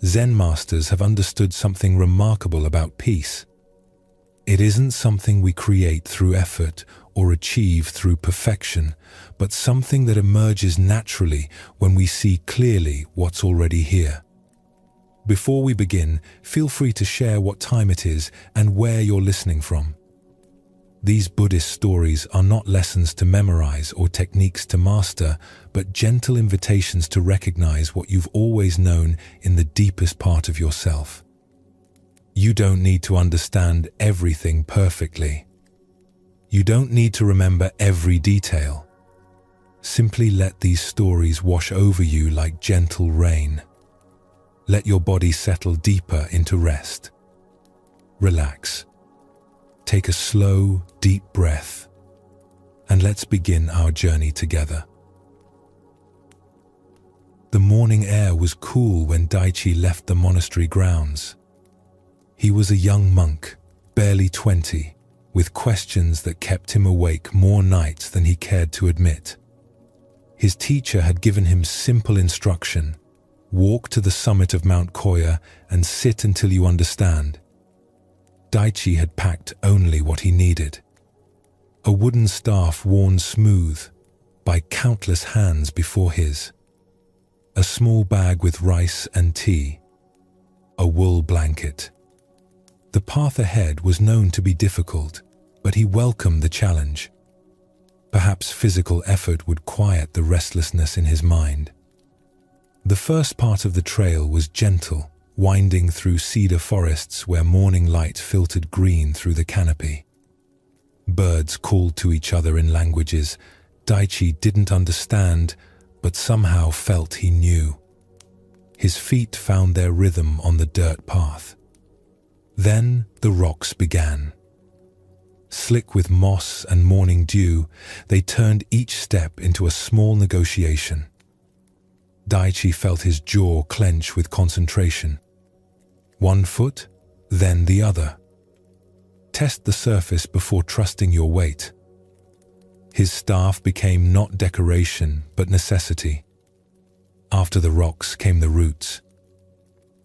Zen masters have understood something remarkable about peace. It isn't something we create through effort or achieve through perfection, but something that emerges naturally when we see clearly what's already here. Before we begin, feel free to share what time it is and where you're listening from. These Buddhist stories are not lessons to memorize or techniques to master, but gentle invitations to recognize what you've always known in the deepest part of yourself. You don't need to understand everything perfectly. You don't need to remember every detail. Simply let these stories wash over you like gentle rain. Let your body settle deeper into rest. Relax. Take a slow, deep breath, and let's begin our journey together. The morning air was cool when Daichi left the monastery grounds. He was a young monk, barely 20, with questions that kept him awake more nights than he cared to admit. His teacher had given him simple instruction: walk to the summit of Mount Koya and sit until you understand. Daichi had packed only what he needed. A wooden staff worn smooth by countless hands before his. A small bag with rice and tea. A wool blanket. The path ahead was known to be difficult, but he welcomed the challenge. Perhaps physical effort would quiet the restlessness in his mind. The first part of the trail was gentle, winding through cedar forests where morning light filtered green through the canopy. Birds called to each other in languages Daichi didn't understand, but somehow felt he knew. His feet found their rhythm on the dirt path. Then the rocks began. Slick with moss and morning dew, they turned each step into a small negotiation. Daichi felt his jaw clench with concentration. One foot, then the other. Test the surface before trusting your weight. His staff became not decoration, but necessity. After the rocks came the roots.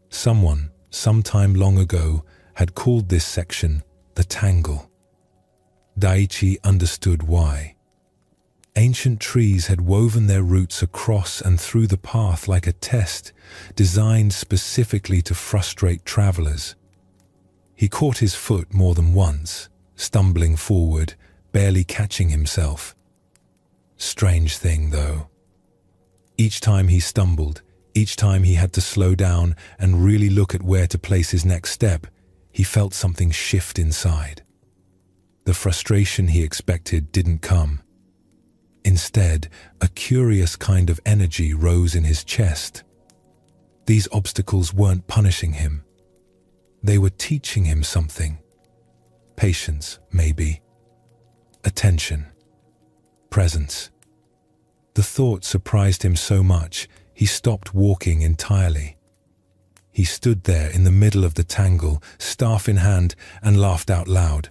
Someone, sometime long ago, had called this section the tangle. Daichi understood why. Ancient trees had woven their roots across and through the path like a test, designed specifically to frustrate travelers. He caught his foot more than once, stumbling forward, barely catching himself. Strange thing, though. Each time he stumbled, each time he had to slow down and really look at where to place his next step, he felt something shift inside. The frustration he expected didn't come. Instead, a curious kind of energy rose in his chest. These obstacles weren't punishing him. They were teaching him something. Patience, maybe. Attention. Presence. The thought surprised him so much, he stopped walking entirely. He stood there in the middle of the tangle, staff in hand, and laughed out loud.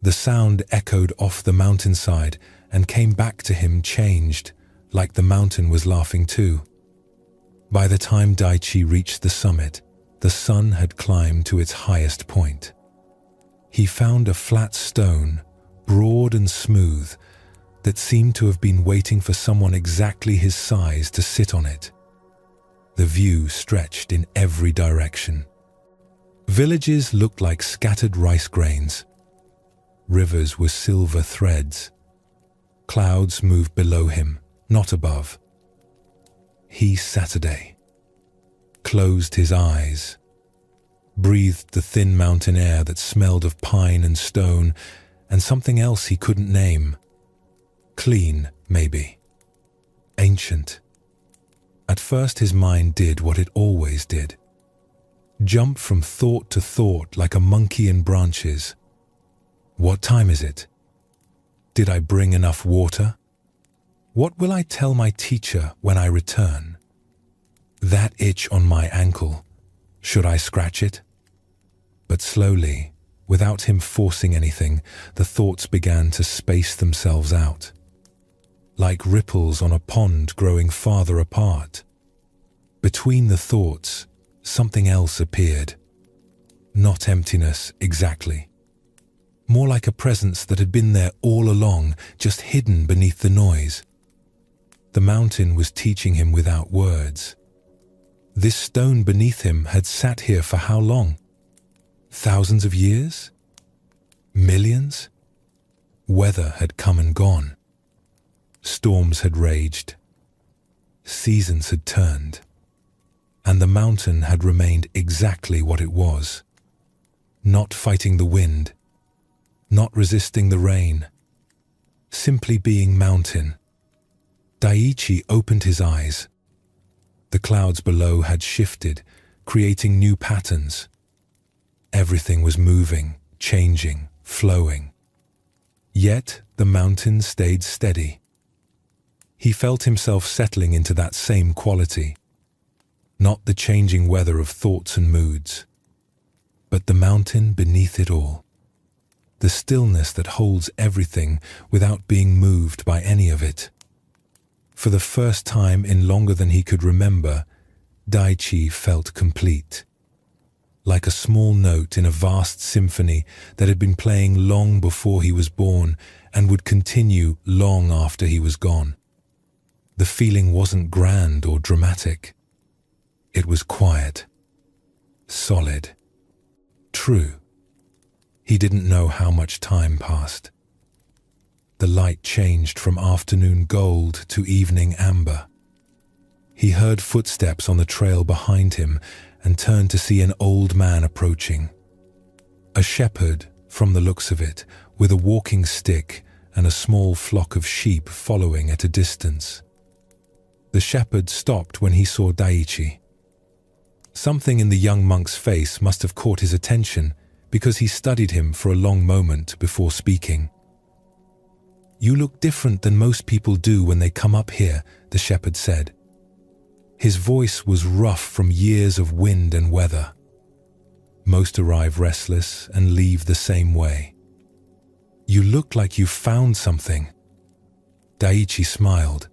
The sound echoed off the mountainside and came back to him changed, like the mountain was laughing too. By the time Daichi reached the summit, the sun had climbed to its highest point. He found a flat stone, broad and smooth, that seemed to have been waiting for someone exactly his size to sit on it. The view stretched in every direction. Villages looked like scattered rice grains. Rivers were silver threads. Clouds moved below him, not above. He Saturday. Closed his eyes. Breathed the thin mountain air that smelled of pine and stone, and something else he couldn't name. Clean, maybe. Ancient. At first his mind did what it always did. Jumped from thought to thought like a monkey in branches. What time is it? Did I bring enough water? What will I tell my teacher when I return? That itch on my ankle, should I scratch it? But slowly, without him forcing anything, the thoughts began to space themselves out. Like ripples on a pond growing farther apart. Between the thoughts, something else appeared. Not emptiness exactly. More like a presence that had been there all along, just hidden beneath the noise. The mountain was teaching him without words. This stone beneath him had sat here for how long? Thousands of years? Millions? Weather had come and gone. Storms had raged. Seasons had turned. And the mountain had remained exactly what it was. Not fighting the wind. Not resisting the rain. Simply being mountain. Daiichi opened his eyes. The clouds below had shifted, creating new patterns. Everything was moving, changing, flowing. Yet the mountain stayed steady. He felt himself settling into that same quality. Not the changing weather of thoughts and moods, but the mountain beneath it all. The stillness that holds everything without being moved by any of it. For the first time in longer than he could remember, Daiichi felt complete. Like a small note in a vast symphony that had been playing long before he was born and would continue long after he was gone. The feeling wasn't grand or dramatic. It was quiet, solid, true. He didn't know how much time passed. The light changed from afternoon gold to evening amber. He heard footsteps on the trail behind him and turned to see an old man approaching. A shepherd, from the looks of it, with a walking stick and a small flock of sheep following at a distance. The shepherd stopped when he saw Daiichi. Something in the young monk's face must have caught his attention because he studied him for a long moment before speaking. "You look different than most people do when they come up here," the shepherd said. His voice was rough from years of wind and weather. Most arrive restless and leave the same way. "You look like you found something." Daiichi smiled.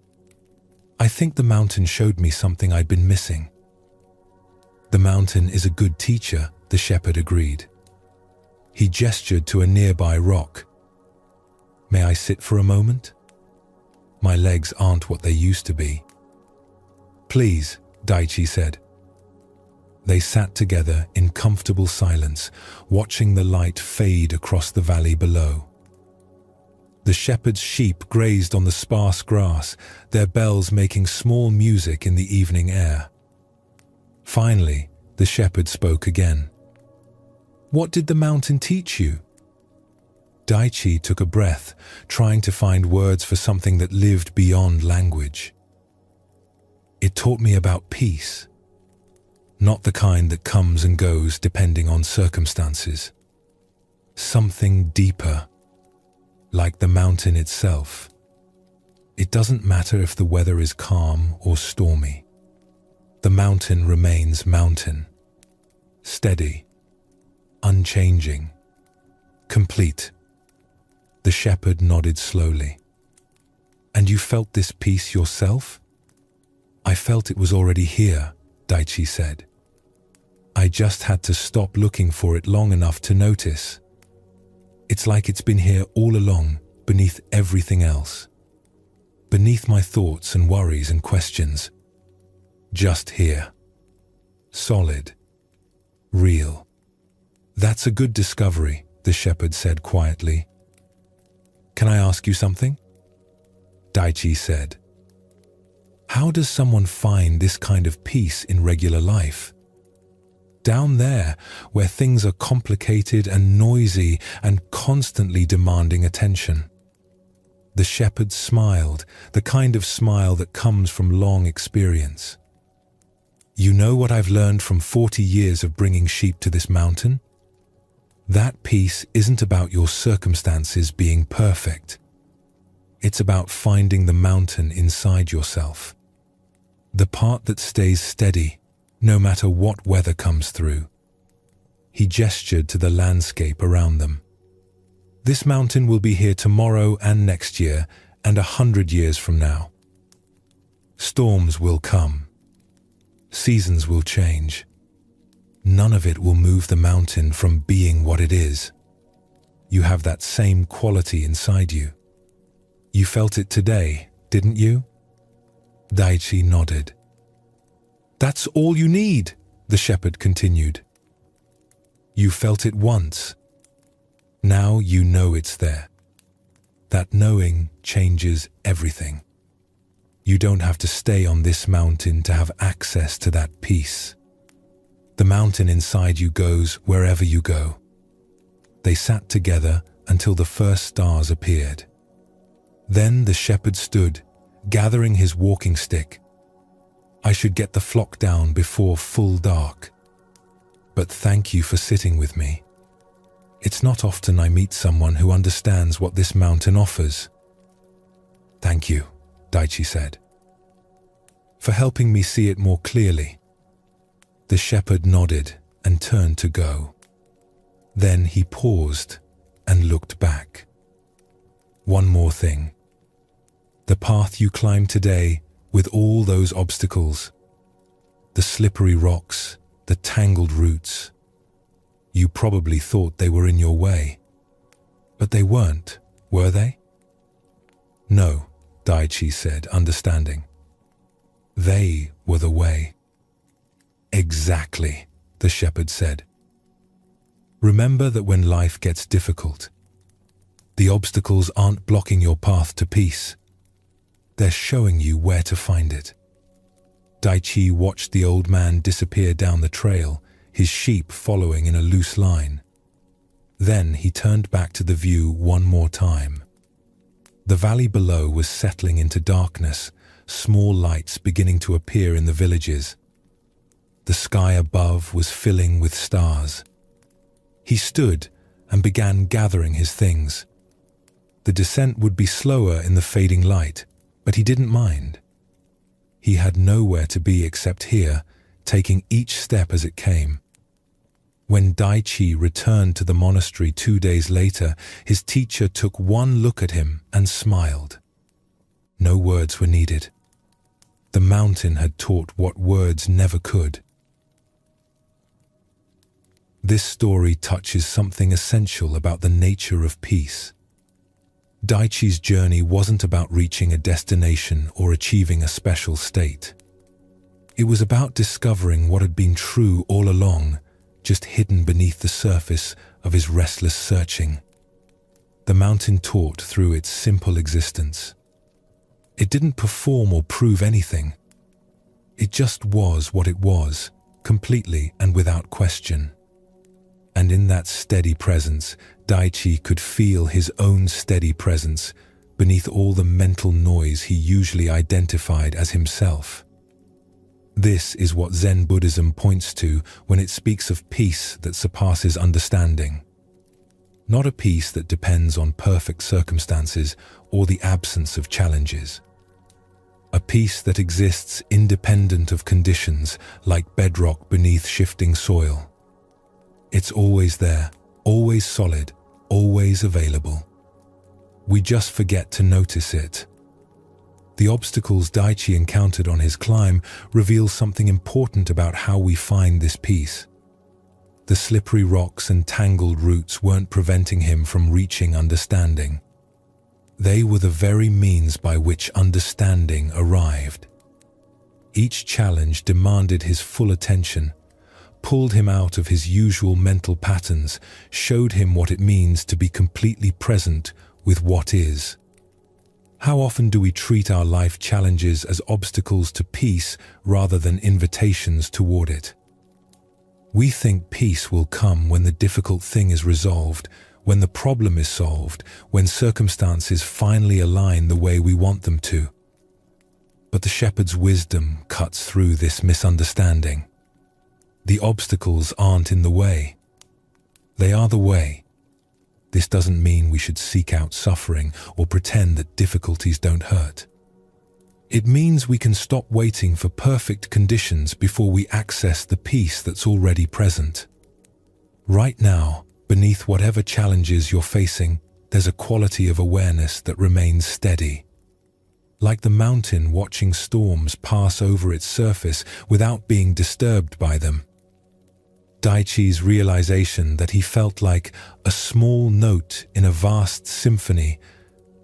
"I think the mountain showed me something I'd been missing." "The mountain is a good teacher," the shepherd agreed. He gestured to a nearby rock. "May I sit for a moment? My legs aren't what they used to be." "Please," Daiichi said. They sat together in comfortable silence, watching the light fade across the valley below. The shepherd's sheep grazed on the sparse grass, their bells making small music in the evening air. Finally, the shepherd spoke again. "What did the mountain teach you?" Daiichi took a breath, trying to find words for something that lived beyond language. "It taught me about peace. Not the kind that comes and goes depending on circumstances. Something deeper, like the mountain itself. It doesn't matter if the weather is calm or stormy. The mountain remains mountain. Steady, unchanging, complete." The shepherd nodded slowly. "And you felt this peace yourself?" "I felt it was already here," Daiichi said. "I just had to stop looking for it long enough to notice. It's like it's been here all along, beneath everything else. Beneath my thoughts and worries and questions. Just here. Solid. Real." "That's a good discovery," the shepherd said quietly. "Can I ask you something?" Daiichi said. "How does someone find this kind of peace in regular life? Down there, where things are complicated and noisy and constantly demanding attention." The shepherd smiled, the kind of smile that comes from long experience. "You know what I've learned from 40 years of bringing sheep to this mountain? That peace isn't about your circumstances being perfect. It's about finding the mountain inside yourself. The part that stays steady, no matter what weather comes through." He gestured to the landscape around them. "This mountain will be here tomorrow and next year and 100 years from now. Storms will come. Seasons will change. none of it will move the mountain from being what it is. You have that same quality inside you. You felt it today, didn't you? Daichi nodded. That's all you need, the shepherd continued. You felt it once. Now you know it's there. That knowing changes everything. You don't have to stay on this mountain to have access to that peace. The mountain inside you goes wherever you go. They sat together until the first stars appeared. Then the shepherd stood, gathering his walking stick. I should get the flock down before full dark. But thank you for sitting with me. It's not often I meet someone who understands what this mountain offers. Thank you, Daichi said, for helping me see it more clearly. The shepherd nodded and turned to go. Then he paused and looked back. One more thing. The path you climbed today, with all those obstacles, the slippery rocks, the tangled roots, you probably thought they were in your way. But they weren't, were they? No, Daichi said, understanding. They were the way. Exactly, the shepherd said. Remember that when life gets difficult, the obstacles aren't blocking your path to peace. They're showing you where to find it. Daichi watched the old man disappear down the trail, his sheep following in a loose line. Then he turned back to the view one more time. The valley below was settling into darkness, small lights beginning to appear in the villages. The sky above was filling with stars. He stood and began gathering his things. The descent would be slower in the fading light, but he didn't mind. He had nowhere to be except here, taking each step as it came. When Daichi returned to the monastery 2 days later, his teacher took one look at him and smiled. No words were needed. The mountain had taught what words never could. This story touches something essential about the nature of peace. Daichi's journey wasn't about reaching a destination or achieving a special state. It was about discovering what had been true all along, just hidden beneath the surface of his restless searching. The mountain taught through its simple existence. It didn't perform or prove anything. It just was what it was, completely and without question. And in that steady presence, Daichi could feel his own steady presence beneath all the mental noise he usually identified as himself. This is what Zen Buddhism points to when it speaks of peace that surpasses understanding. Not a peace that depends on perfect circumstances or the absence of challenges. A peace that exists independent of conditions, like bedrock beneath shifting soil. It's always there, always solid, always available. We just forget to notice it. The obstacles Daichi encountered on his climb reveal something important about how we find this peace. The slippery rocks and tangled roots weren't preventing him from reaching understanding. They were the very means by which understanding arrived. Each challenge demanded his full attention, pulled him out of his usual mental patterns, showed him what it means to be completely present with what is. How often do we treat our life challenges as obstacles to peace rather than invitations toward it? We think peace will come when the difficult thing is resolved, when the problem is solved, when circumstances finally align the way we want them to. But the shepherd's wisdom cuts through this misunderstanding. The obstacles aren't in the way. They are the way. This doesn't mean we should seek out suffering or pretend that difficulties don't hurt. It means we can stop waiting for perfect conditions before we access the peace that's already present. Right now, beneath whatever challenges you're facing, there's a quality of awareness that remains steady. Like the mountain watching storms pass over its surface without being disturbed by them. Daichi's realization that he felt like a small note in a vast symphony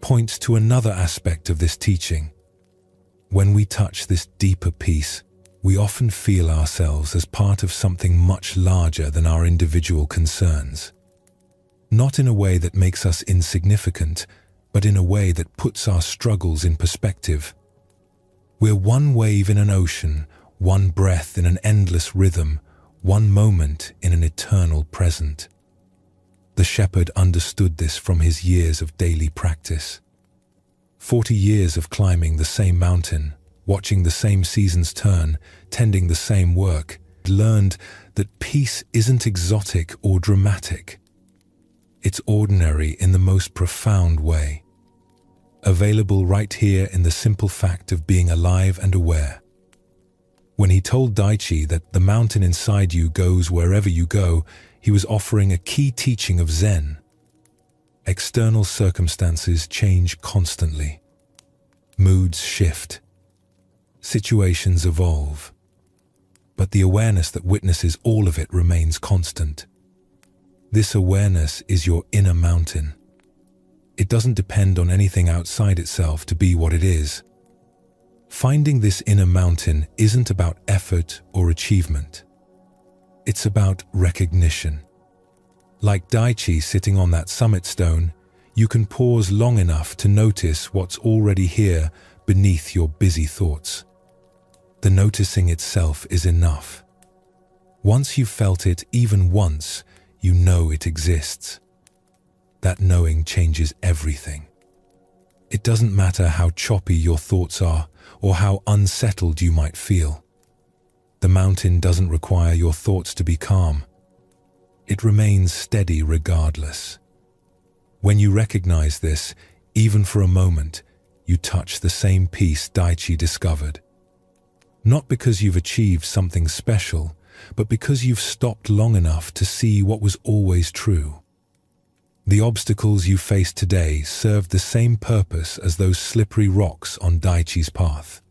points to another aspect of this teaching. When we touch this deeper peace, we often feel ourselves as part of something much larger than our individual concerns. Not in a way that makes us insignificant, but in a way that puts our struggles in perspective. We're one wave in an ocean, one breath in an endless rhythm, one moment in an eternal present. The shepherd understood this from his years of daily practice. 40 years of climbing the same mountain, watching the same seasons turn, tending the same work, learned that peace isn't exotic or dramatic. It's ordinary in the most profound way. Available right here in the simple fact of being alive and aware. When he told Daichi that the mountain inside you goes wherever you go, he was offering a key teaching of Zen. External circumstances change constantly. Moods shift. Situations evolve. But the awareness that witnesses all of it remains constant. This awareness is your inner mountain. It doesn't depend on anything outside itself to be what it is. Finding this inner mountain isn't about effort or achievement. It's about recognition. Like Daichi sitting on that summit stone, you can pause long enough to notice what's already here beneath your busy thoughts. The noticing itself is enough. Once you've felt it even once, you know it exists. That knowing changes everything. It doesn't matter how choppy your thoughts are or how unsettled you might feel. The mountain doesn't require your thoughts to be calm. It remains steady regardless. When you recognize this, even for a moment, you touch the same peace Daichi discovered. Not because you've achieved something special, but because you've stopped long enough to see what was always true. The obstacles you face today served the same purpose as those slippery rocks on Daichi's path.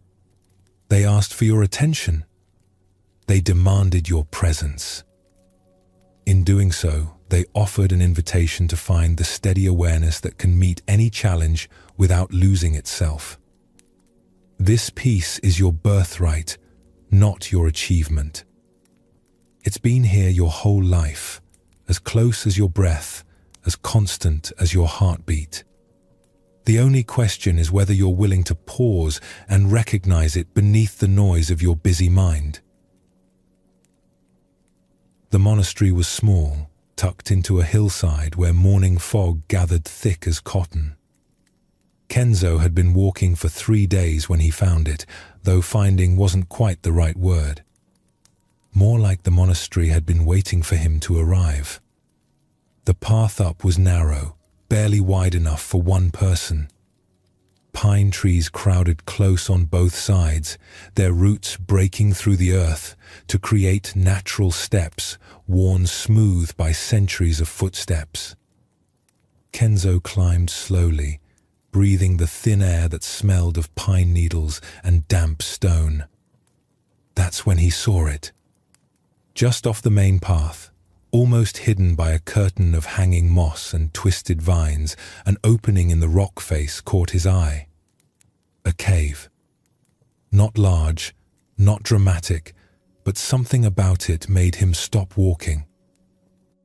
They asked for your attention. They demanded your presence. In doing so, they offered an invitation to find the steady awareness that can meet any challenge without losing itself. This peace is your birthright, not your achievement. It's been here your whole life, as close as your breath, as constant as your heartbeat. The only question is whether you're willing to pause and recognize it beneath the noise of your busy mind. The monastery was small, tucked into a hillside where morning fog gathered thick as cotton. Kenzo had been walking for 3 days when he found it, though finding wasn't quite the right word. More like the monastery had been waiting for him to arrive. The path up was narrow, barely wide enough for one person. Pine trees crowded close on both sides, their roots breaking through the earth to create natural steps worn smooth by centuries of footsteps. Kenzo climbed slowly, breathing the thin air that smelled of pine needles and damp stone. That's when he saw it. Just off the main path, almost hidden by a curtain of hanging moss and twisted vines, an opening in the rock face caught his eye. A cave. Not large, not dramatic, but something about it made him stop walking.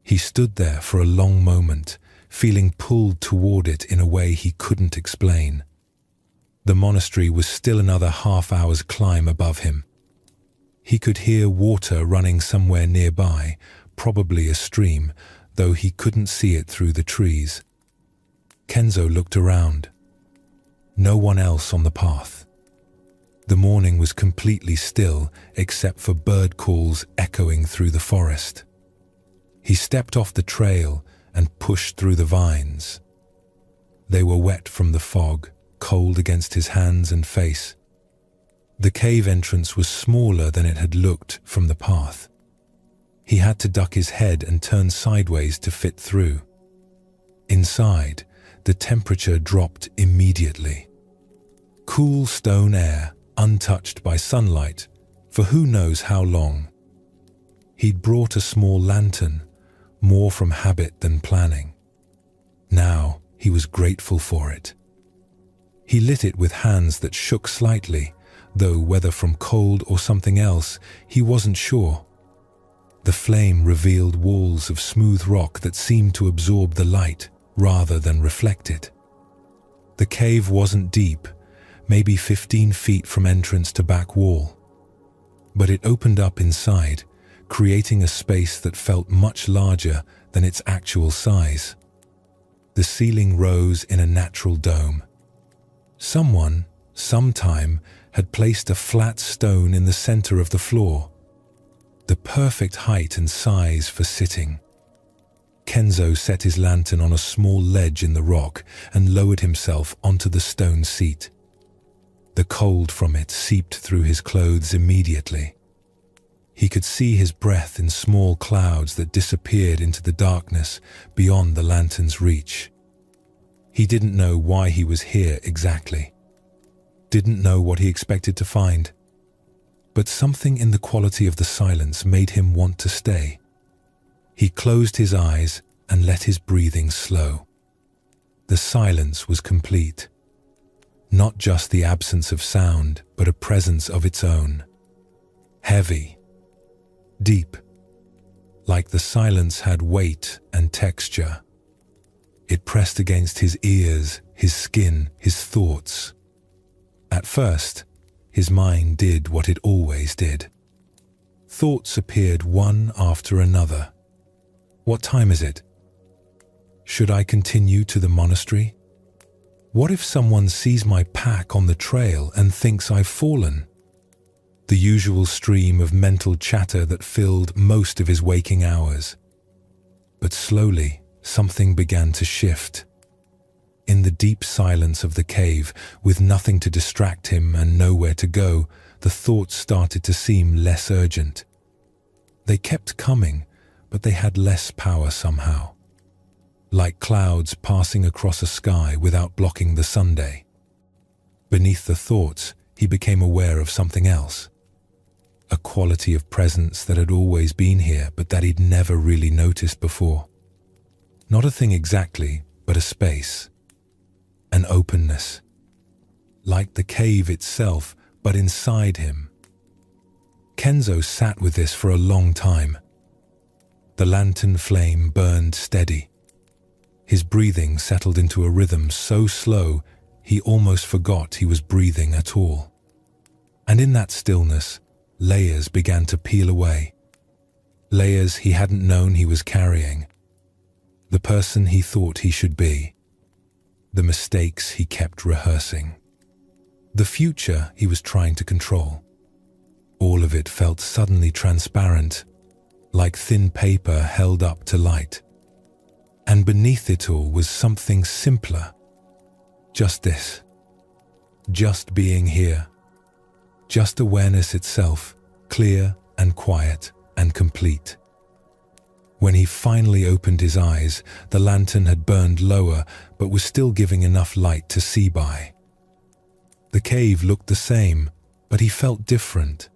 He stood there for a long moment, feeling pulled toward it in a way he couldn't explain. The monastery was still another half-hour's climb above him. He could hear water running somewhere nearby, probably a stream, though he couldn't see it through the trees. Kenzo looked around. No one else on the path. The morning was completely still, except for bird calls echoing through the forest. He stepped off the trail and pushed through the vines. They were wet from the fog, cold against his hands and face. The cave entrance was smaller than it had looked from the path. He had to duck his head and turn sideways to fit through. Inside, the temperature dropped immediately. Cool stone air, untouched by sunlight, for who knows how long. He'd brought a small lantern, more from habit than planning. Now he was grateful for it. He lit it with hands that shook slightly, though whether from cold or something else, he wasn't sure. The flame revealed walls of smooth rock that seemed to absorb the light rather than reflect it. The cave wasn't deep, maybe 15 feet from entrance to back wall. But it opened up inside, creating a space that felt much larger than its actual size. The ceiling rose in a natural dome. Someone, sometime, had placed a flat stone in the center of the floor, the perfect height and size for sitting. Kenzo set his lantern on a small ledge in the rock and lowered himself onto the stone seat. The cold from it seeped through his clothes immediately. He could see his breath in small clouds that disappeared into the darkness beyond the lantern's reach. He didn't know why he was here exactly. Didn't know what he expected to find. But something in the quality of the silence made him want to stay. He closed his eyes and let his breathing slow. The silence was complete. Not just the absence of sound, but a presence of its own. Heavy. Deep. Like the silence had weight and texture. It pressed against his ears, his skin, his thoughts. At first, his mind did what it always did. Thoughts appeared one after another. What time is it? Should I continue to the monastery? What if someone sees my pack on the trail and thinks I've fallen? The usual stream of mental chatter that filled most of his waking hours. But slowly, something began to shift. In the deep silence of the cave, with nothing to distract him and nowhere to go, the thoughts started to seem less urgent. They kept coming, but they had less power somehow. Like clouds passing across a sky without blocking the Sunday. Beneath the thoughts, he became aware of something else. A quality of presence that had always been here, but that he'd never really noticed before. Not a thing exactly, but a space. An openness. Like the cave itself, but inside him. Kenzo sat with this for a long time. The lantern flame burned steady. His breathing settled into a rhythm so slow, he almost forgot he was breathing at all. And in that stillness, layers began to peel away. Layers he hadn't known he was carrying. The person he thought he should be. The mistakes he kept rehearsing. The future he was trying to control. All of it felt suddenly transparent, like thin paper held up to light. And beneath it all was something simpler. Just this. Just being here. Just awareness itself, clear and quiet and complete. When he finally opened his eyes, the lantern had burned lower, but was still giving enough light to see by. The cave looked the same, but he felt different.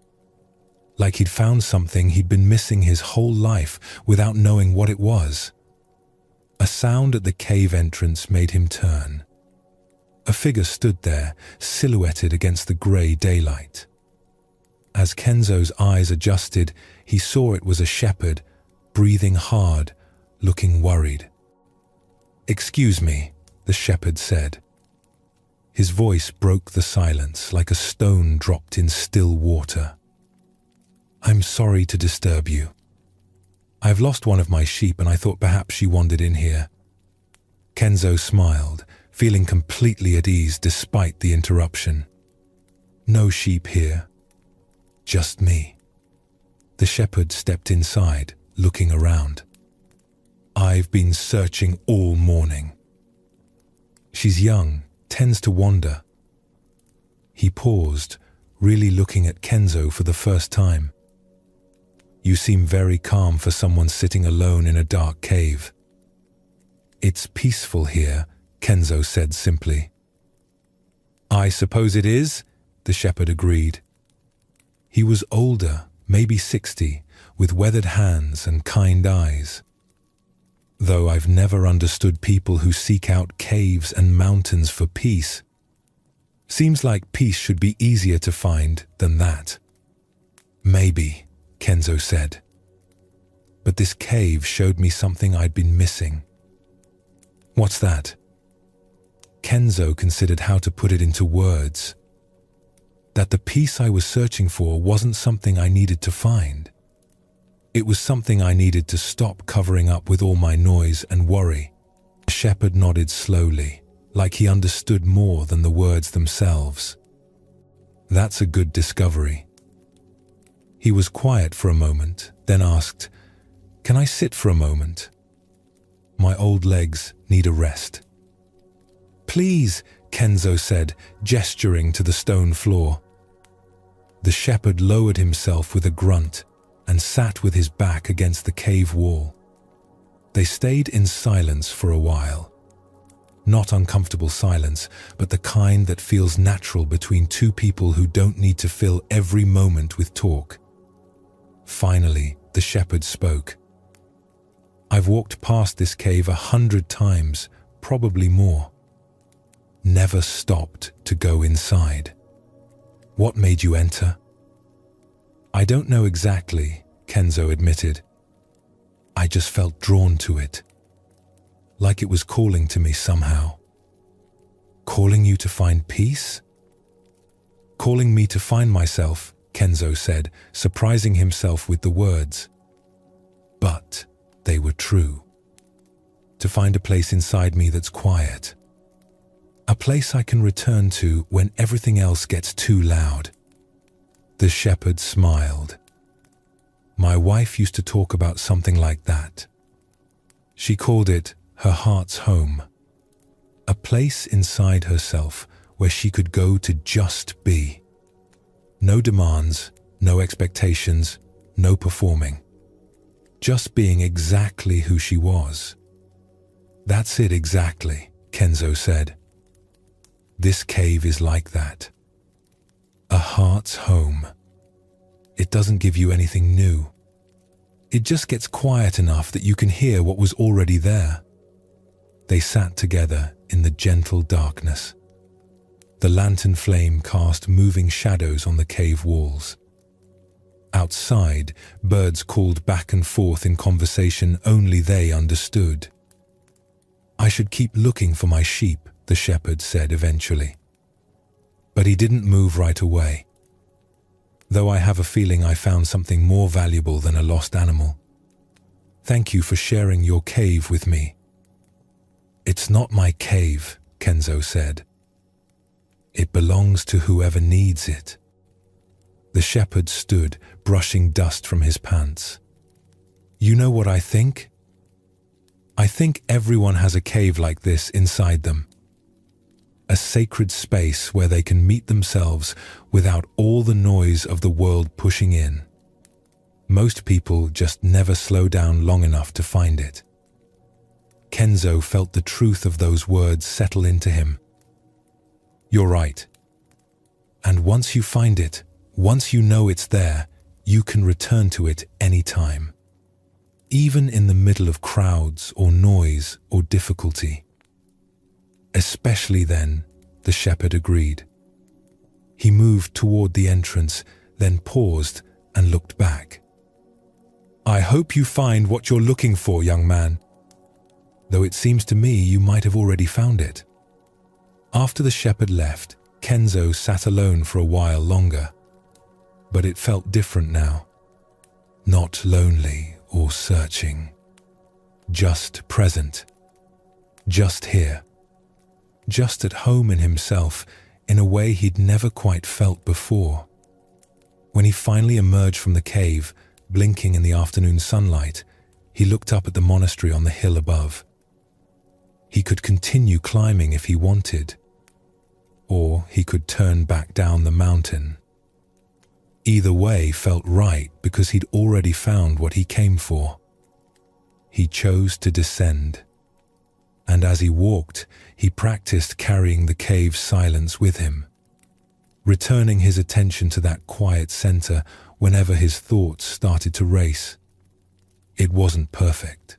Like he'd found something he'd been missing his whole life without knowing what it was. A sound at the cave entrance made him turn. A figure stood there, silhouetted against the grey daylight. As Kenzo's eyes adjusted, he saw it was a shepherd, breathing hard, looking worried. "Excuse me," the shepherd said. His voice broke the silence like a stone dropped in still water. "I'm sorry to disturb you. I've lost one of my sheep and I thought perhaps she wandered in here." Kenzo smiled, feeling completely at ease despite the interruption. "No sheep here. Just me." The shepherd stepped inside, looking around. "I've been searching all morning. She's young, tends to wander." He paused, really looking at Kenzo for the first time. "You seem very calm for someone sitting alone in a dark cave." "It's peaceful here," Kenzo said simply. "I suppose it is," the shepherd agreed. He was older, maybe 60, with weathered hands and kind eyes. Though I've never understood people who seek out caves and mountains for peace. Seems like peace should be easier to find than that. Maybe, Kenzo said. But this cave showed me something I'd been missing. What's that? Kenzo considered how to put it into words. That the peace I was searching for wasn't something I needed to find. It was something I needed to stop covering up with all my noise and worry. The shepherd nodded slowly, like he understood more than the words themselves. That's a good discovery. He was quiet for a moment, then asked, "Can I sit for a moment? My old legs need a rest." "Please," Kenzo said, gesturing to the stone floor. The shepherd lowered himself with a grunt and sat with his back against the cave wall. They stayed in silence for a while. Not uncomfortable silence, but the kind that feels natural between two people who don't need to fill every moment with talk. Finally, the shepherd spoke. "I've walked past this cave 100 times, probably more. Never stopped to go inside. What made you enter?" "I don't know exactly," Kenzo admitted. "I just felt drawn to it. Like it was calling to me somehow." "Calling you to find peace?" "Calling me to find myself," Kenzo said, surprising himself with the words. But they were true. To find a place inside me that's quiet. A place I can return to when everything else gets too loud. The shepherd smiled. My wife used to talk about something like that. She called it her heart's home. A place inside herself where she could go to just be. No demands, no expectations, no performing. Just being exactly who she was. "That's it exactly," Kenzo said. "This cave is like that. A heart's home. It doesn't give you anything new. It just gets quiet enough that you can hear what was already there." They sat together in the gentle darkness. The lantern flame cast moving shadows on the cave walls. Outside, birds called back and forth in conversation only they understood. "I should keep looking for my sheep," the shepherd said eventually. But he didn't move right away. "Though I have a feeling I found something more valuable than a lost animal. Thank you for sharing your cave with me." "It's not my cave," Kenzo said. "It belongs to whoever needs it." The shepherd stood, brushing dust from his pants. "You know what I think? I think everyone has a cave like this inside them. A sacred space where they can meet themselves without all the noise of the world pushing in. Most people just never slow down long enough to find it." Kenzo felt the truth of those words settle into him. "You're right. And once you find it, once you know it's there, you can return to it anytime. Even in the middle of crowds or noise or difficulty." "Especially then," the shepherd agreed. He moved toward the entrance, then paused and looked back. "I hope you find what you're looking for, young man. Though it seems to me you might have already found it." After the shepherd left, Kenzo sat alone for a while longer. But it felt different now. Not lonely or searching. Just present. Just here. Just at home in himself in a way he'd never quite felt before. When he finally emerged from the cave, blinking in the afternoon sunlight, he looked up at the monastery on the hill above. He could continue climbing if he wanted, or he could turn back down the mountain. Either way felt right because he'd already found what he came for. He chose to descend. And as he walked, he practiced carrying the cave's silence with him, returning his attention to that quiet center whenever his thoughts started to race. It wasn't perfect.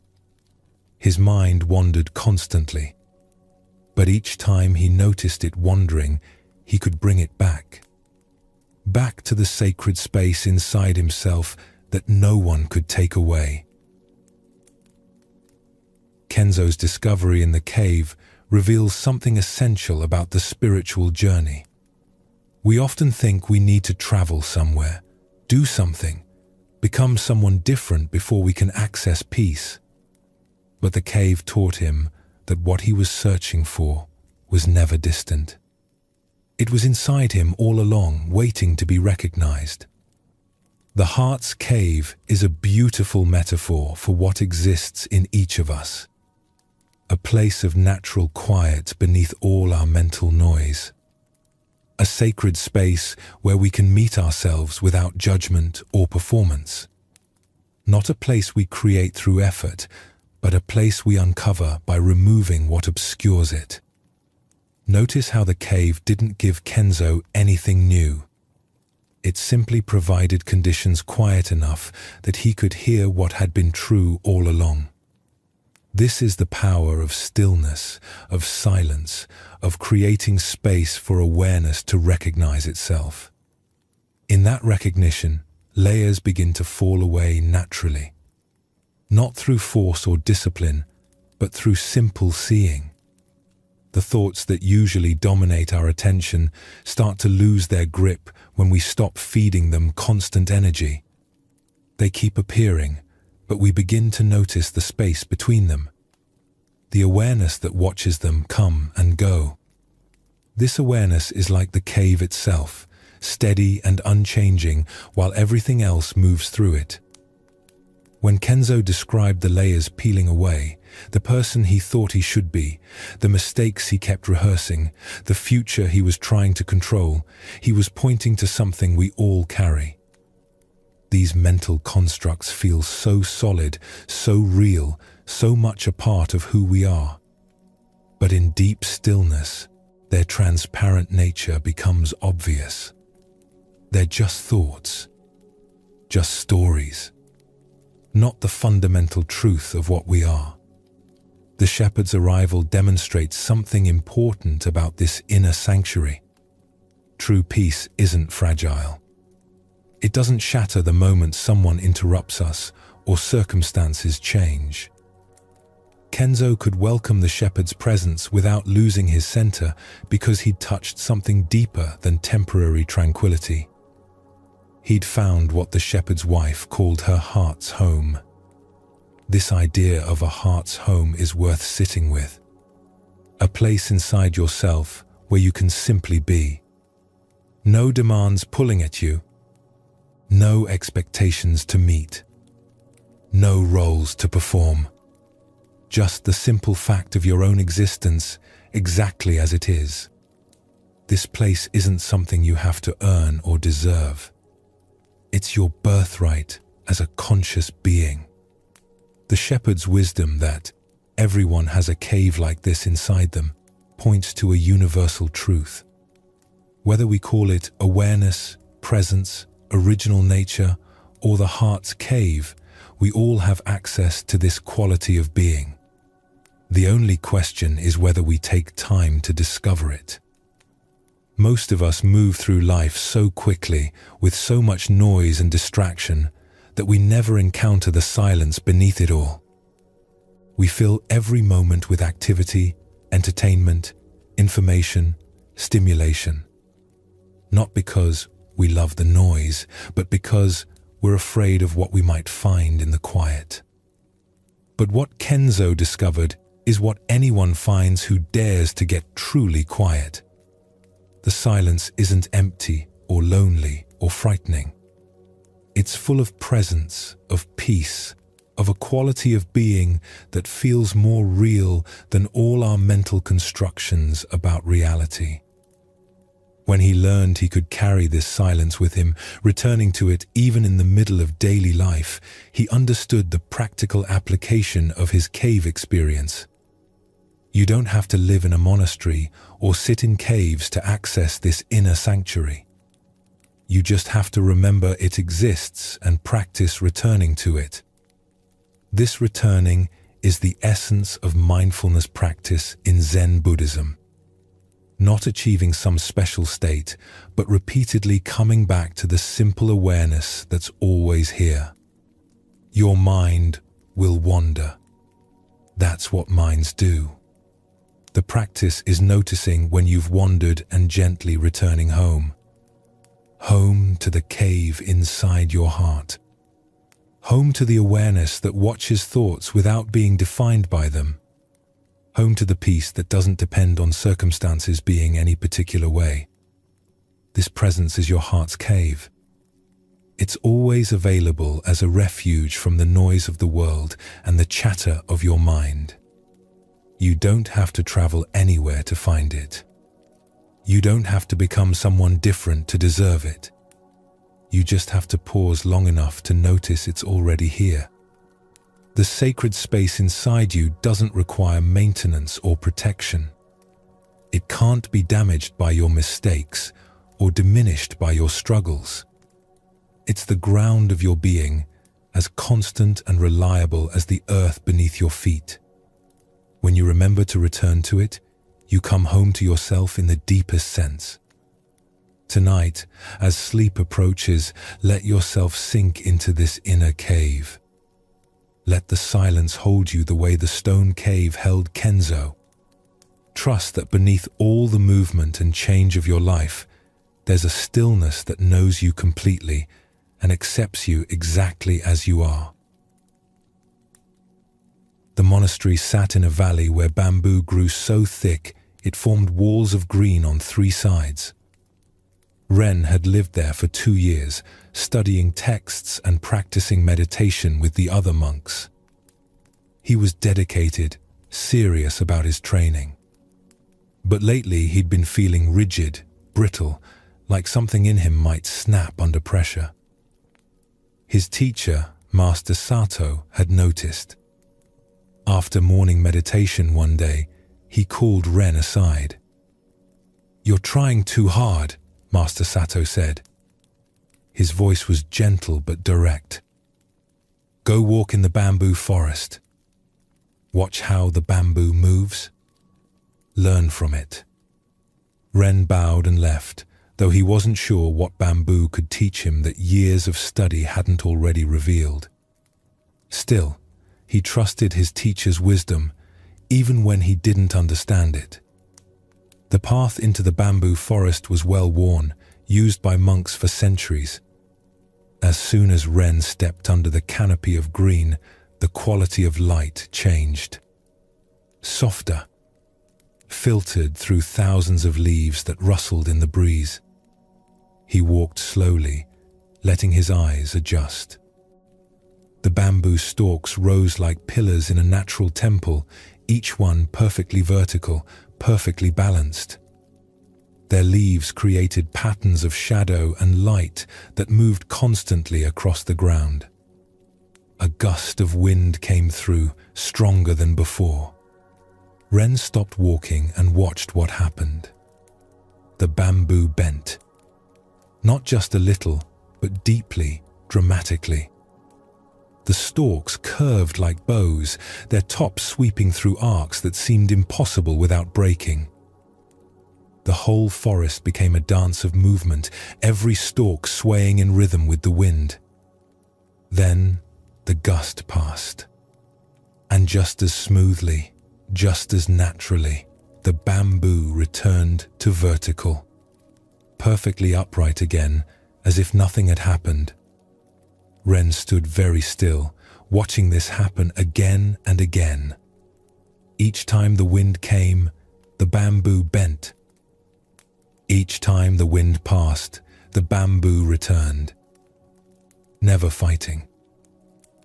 His mind wandered constantly, but each time he noticed it wandering, he could bring it back to the sacred space inside himself that no one could take away. Kenzo's discovery in the cave reveals something essential about the spiritual journey. We often think we need to travel somewhere, do something, become someone different before we can access peace. But the cave taught him that what he was searching for was never distant. It was inside him all along, waiting to be recognized. The heart's cave is a beautiful metaphor for what exists in each of us. A place of natural quiet beneath all our mental noise. A sacred space where we can meet ourselves without judgment or performance. Not a place we create through effort, but a place we uncover by removing what obscures it. Notice how the cave didn't give Kenzo anything new. It simply provided conditions quiet enough that he could hear what had been true all along. This is the power of stillness, of silence, of creating space for awareness to recognize itself. In that recognition, layers begin to fall away naturally. Not through force or discipline, but through simple seeing. The thoughts that usually dominate our attention start to lose their grip when we stop feeding them constant energy. They keep appearing, but we begin to notice the space between them. The awareness that watches them come and go. This awareness is like the cave itself, steady and unchanging while everything else moves through it. When Kenzo described the layers peeling away, the person he thought he should be, the mistakes he kept rehearsing, the future he was trying to control, he was pointing to something we all carry. These mental constructs feel so solid, so real, so much a part of who we are. But in deep stillness, their transparent nature becomes obvious. They're just thoughts, just stories. Not the fundamental truth of what we are. The shepherd's arrival demonstrates something important about this inner sanctuary. True peace isn't fragile. It doesn't shatter the moment someone interrupts us or circumstances change. Kenzo could welcome the shepherd's presence without losing his center because he'd touched something deeper than temporary tranquility. He'd found what the shepherd's wife called her heart's home. This idea of a heart's home is worth sitting with. A place inside yourself where you can simply be. No demands pulling at you. No expectations to meet. No roles to perform. Just the simple fact of your own existence exactly as it is. This place isn't something you have to earn or deserve. It's your birthright as a conscious being. The shepherd's wisdom that everyone has a cave like this inside them points to a universal truth. Whether we call it awareness, presence, original nature, or the heart's cave, we all have access to this quality of being. The only question is whether we take time to discover it. Most of us move through life so quickly, with so much noise and distraction, that we never encounter the silence beneath it all. We fill every moment with activity, entertainment, information, stimulation. Not because we love the noise, but because we're afraid of what we might find in the quiet. But what Kenzo discovered is what anyone finds who dares to get truly quiet. The silence isn't empty or lonely or frightening. It's full of presence, of peace, of a quality of being that feels more real than all our mental constructions about reality. When he learned he could carry this silence with him, returning to it even in the middle of daily life, he understood the practical application of his cave experience. You don't have to live in a monastery or sit in caves to access this inner sanctuary. You just have to remember it exists and practice returning to it. This returning is the essence of mindfulness practice in Zen Buddhism. Not achieving some special state, but repeatedly coming back to the simple awareness that's always here. Your mind will wander. That's what minds do. The practice is noticing when you've wandered and gently returning home. Home to the cave inside your heart. Home to the awareness that watches thoughts without being defined by them. Home to the peace that doesn't depend on circumstances being any particular way. This presence is your heart's cave. It's always available as a refuge from the noise of the world and the chatter of your mind. You don't have to travel anywhere to find it. You don't have to become someone different to deserve it. You just have to pause long enough to notice it's already here. The sacred space inside you doesn't require maintenance or protection. It can't be damaged by your mistakes or diminished by your struggles. It's the ground of your being, as constant and reliable as the earth beneath your feet. When you remember to return to it, you come home to yourself in the deepest sense. Tonight, as sleep approaches, let yourself sink into this inner cave. Let the silence hold you the way the stone cave held Kenzo. Trust that beneath all the movement and change of your life, there's a stillness that knows you completely and accepts you exactly as you are. The monastery sat in a valley where bamboo grew so thick it formed walls of green on 3 sides. Ren had lived there for 2 years, studying texts and practicing meditation with the other monks. He was dedicated, serious about his training. But lately he'd been feeling rigid, brittle, like something in him might snap under pressure. His teacher, Master Sato, had noticed. After morning meditation one day, he called Ren aside. "You're trying too hard," Master Sato said. His voice was gentle but direct. "Go walk in the bamboo forest. Watch how the bamboo moves. Learn from it." Ren bowed and left, though he wasn't sure what bamboo could teach him that years of study hadn't already revealed. Still, he trusted his teacher's wisdom, even when he didn't understand it. The path into the bamboo forest was well worn, used by monks for centuries. As soon as Ren stepped under the canopy of green, the quality of light changed. Softer, filtered through thousands of leaves that rustled in the breeze. He walked slowly, letting his eyes adjust. The bamboo stalks rose like pillars in a natural temple, each one perfectly vertical, perfectly balanced. Their leaves created patterns of shadow and light that moved constantly across the ground. A gust of wind came through, stronger than before. Ren stopped walking and watched what happened. The bamboo bent. Not just a little, but deeply, dramatically. The stalks curved like bows, their tops sweeping through arcs that seemed impossible without breaking. The whole forest became a dance of movement, every stalk swaying in rhythm with the wind. Then the gust passed. And just as smoothly, just as naturally, the bamboo returned to vertical. Perfectly upright again, as if nothing had happened. Ren stood very still, watching this happen again and again. Each time the wind came, the bamboo bent. Each time the wind passed, the bamboo returned. Never fighting,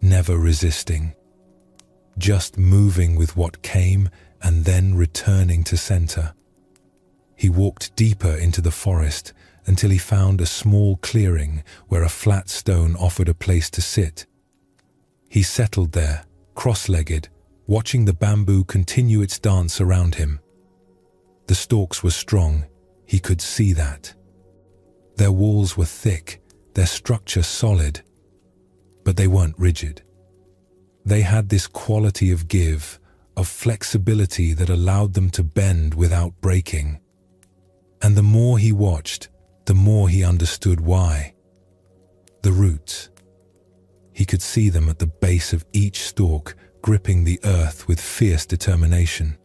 never resisting, just moving with what came and then returning to center. He walked deeper into the forest until he found a small clearing where a flat stone offered a place to sit. He settled there, cross-legged, watching the bamboo continue its dance around him. The stalks were strong, he could see that. Their walls were thick, their structure solid, but they weren't rigid. They had this quality of give, of flexibility that allowed them to bend without breaking. And the more he watched, the more he understood why. The roots. He could see them at the base of each stalk, gripping the earth with fierce determination.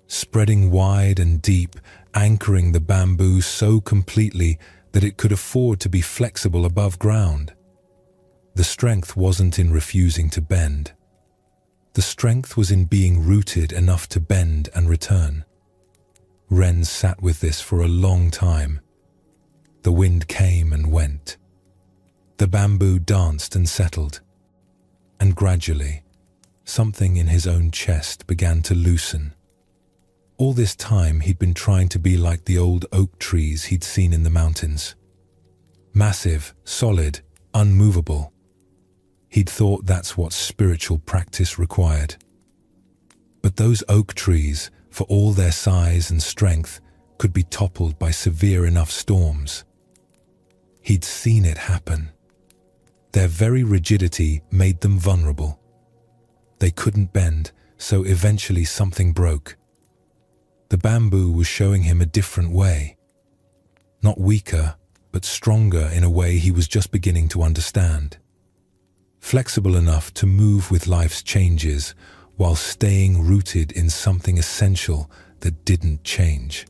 Spreading wide and deep, anchoring the bamboo so completely that it could afford to be flexible above ground. The strength wasn't in refusing to bend. The strength was in being rooted enough to bend and return. Ren sat with this for a long time. The wind came and went. The bamboo danced and settled. And gradually, something in his own chest began to loosen. All this time he'd been trying to be like the old oak trees he'd seen in the mountains. Massive, solid, unmovable. He'd thought that's what spiritual practice required. But those oak trees, for all their size and strength, could be toppled by severe enough storms. He'd seen it happen. Their very rigidity made them vulnerable. They couldn't bend, so eventually something broke. The bamboo was showing him a different way. Not weaker, but stronger in a way he was just beginning to understand. Flexible enough to move with life's changes while staying rooted in something essential that didn't change.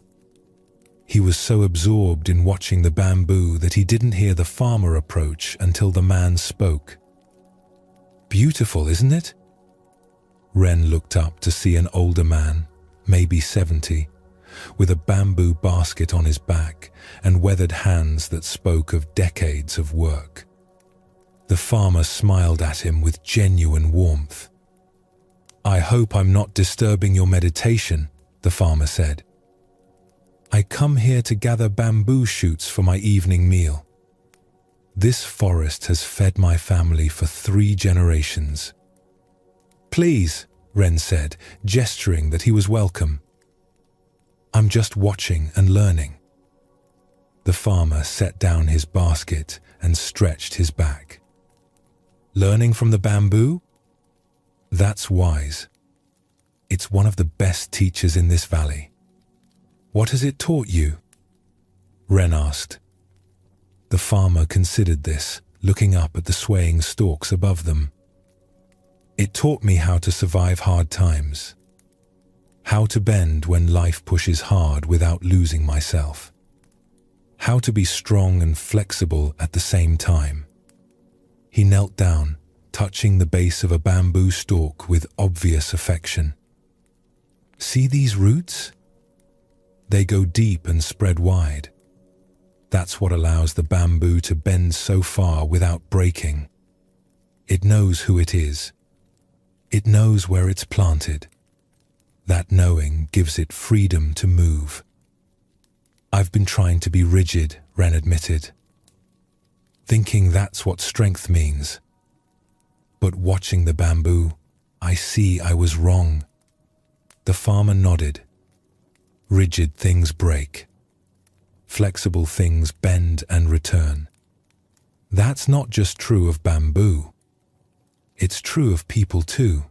He was so absorbed in watching the bamboo that he didn't hear the farmer approach until the man spoke. "Beautiful, isn't it?" Ren looked up to see an older man, maybe 70, with a bamboo basket on his back and weathered hands that spoke of decades of work. The farmer smiled at him with genuine warmth. "I hope I'm not disturbing your meditation," the farmer said. "I come here to gather bamboo shoots for my evening meal. This forest has fed my family for 3 generations." "Please," Ren said, gesturing that he was welcome. "I'm just watching and learning." The farmer set down his basket and stretched his back. "Learning from the bamboo? That's wise. It's one of the best teachers in this valley. What has it taught you?" Ren asked. The farmer considered this, looking up at the swaying stalks above them. "It taught me how to survive hard times. How to bend when life pushes hard without losing myself. How to be strong and flexible at the same time." He knelt down, touching the base of a bamboo stalk with obvious affection. "See these roots? They go deep and spread wide. That's what allows the bamboo to bend so far without breaking. It knows who it is. It knows where it's planted. That knowing gives it freedom to move." "I've been trying to be rigid," Ren admitted, thinking that's what strength means. "But watching the bamboo, I see I was wrong." The farmer nodded. "Rigid things break. Flexible things bend and return. That's not just true of bamboo. It's true of people too.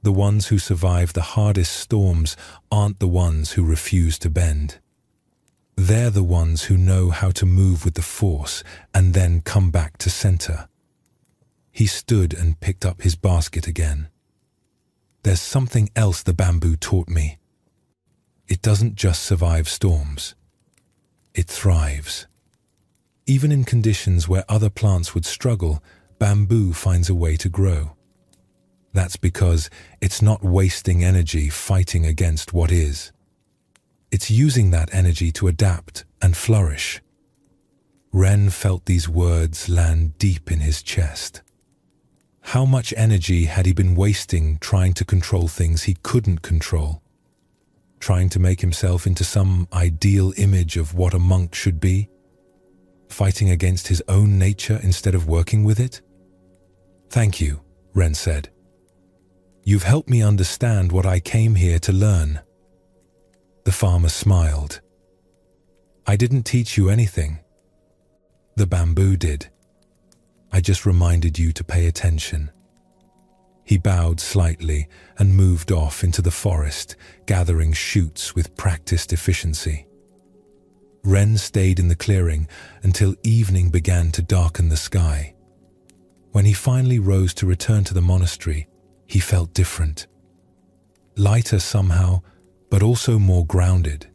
The ones who survive the hardest storms aren't the ones who refuse to bend. They're the ones who know how to move with the force and then come back to center." He stood and picked up his basket again. "There's something else the bamboo taught me. It doesn't just survive storms. It thrives. Even in conditions where other plants would struggle, bamboo finds a way to grow. That's because it's not wasting energy fighting against what is. It's using that energy to adapt and flourish." Ren felt these words land deep in his chest. How much energy had he been wasting trying to control things he couldn't control? Trying to make himself into some ideal image of what a monk should be? Fighting against his own nature instead of working with it? "Thank you," Ren said. "You've helped me understand what I came here to learn." The farmer smiled. "I didn't teach you anything. The bamboo did. I just reminded you to pay attention." He bowed slightly and moved off into the forest, gathering shoots with practiced efficiency. Ren stayed in the clearing until evening began to darken the sky. When he finally rose to return to the monastery, he felt different. Lighter somehow, but also more grounded.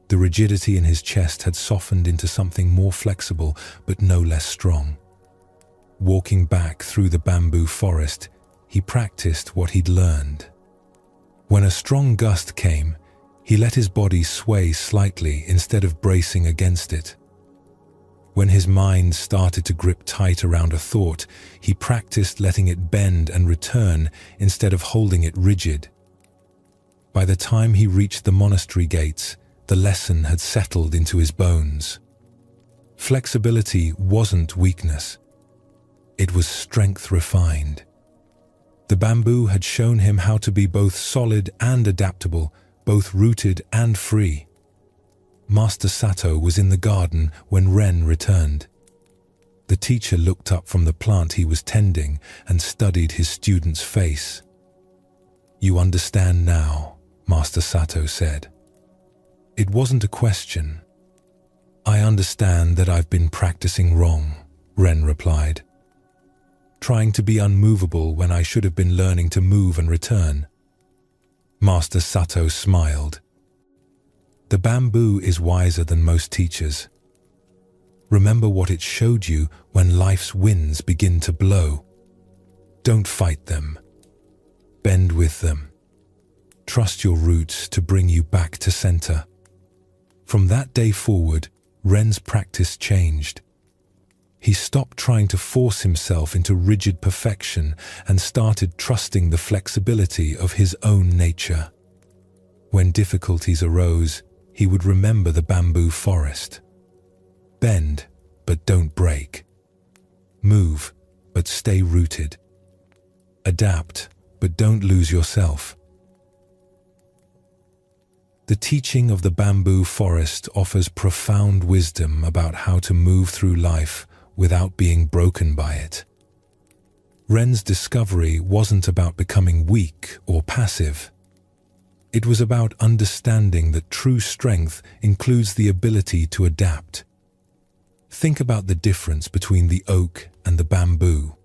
The rigidity in his chest had softened into something more flexible, but no less strong. Walking back through the bamboo forest, he practiced what he'd learned. When a strong gust came, he let his body sway slightly instead of bracing against it. When his mind started to grip tight around a thought, he practiced letting it bend and return instead of holding it rigid. By the time he reached the monastery gates, the lesson had settled into his bones. Flexibility wasn't weakness. It was strength refined. The bamboo had shown him how to be both solid and adaptable, both rooted and free. Master Sato was in the garden when Ren returned. The teacher looked up from the plant he was tending and studied his student's face. "You understand now," Master Sato said. It wasn't a question. "I understand that I've been practicing wrong," Ren replied. "Trying to be unmovable when I should have been learning to move and return." Master Sato smiled. "The bamboo is wiser than most teachers. Remember what it showed you when life's winds begin to blow. Don't fight them. Bend with them. Trust your roots to bring you back to center." From that day forward, Ren's practice changed. He stopped trying to force himself into rigid perfection and started trusting the flexibility of his own nature. When difficulties arose, he would remember the bamboo forest. Bend, but don't break. Move, but stay rooted. Adapt, but don't lose yourself. The teaching of the bamboo forest offers profound wisdom about how to move through life without being broken by it. Ren's discovery wasn't about becoming weak or passive. It was about understanding that true strength includes the ability to adapt. Think about the difference between the oak and the bamboo.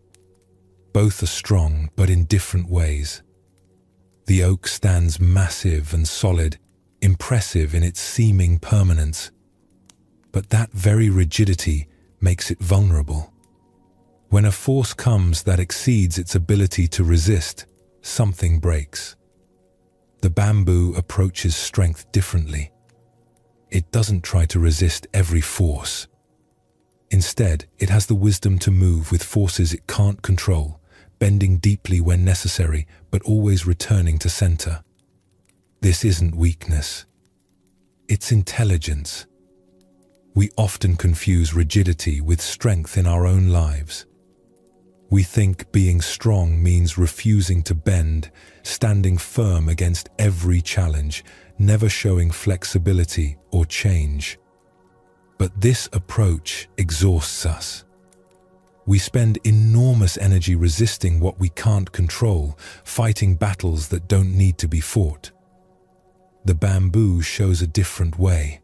Both are strong, but in different ways. The oak stands massive and solid, impressive in its seeming permanence. But that very rigidity makes it vulnerable. When a force comes that exceeds its ability to resist, something breaks. The bamboo approaches strength differently. It doesn't try to resist every force. Instead, it has the wisdom to move with forces it can't control, bending deeply when necessary, but always returning to center. This isn't weakness. It's intelligence. We often confuse rigidity with strength in our own lives. We think being strong means refusing to bend, standing firm against every challenge, never showing flexibility or change. But this approach exhausts us. We spend enormous energy resisting what we can't control, fighting battles that don't need to be fought. The bamboo shows a different way.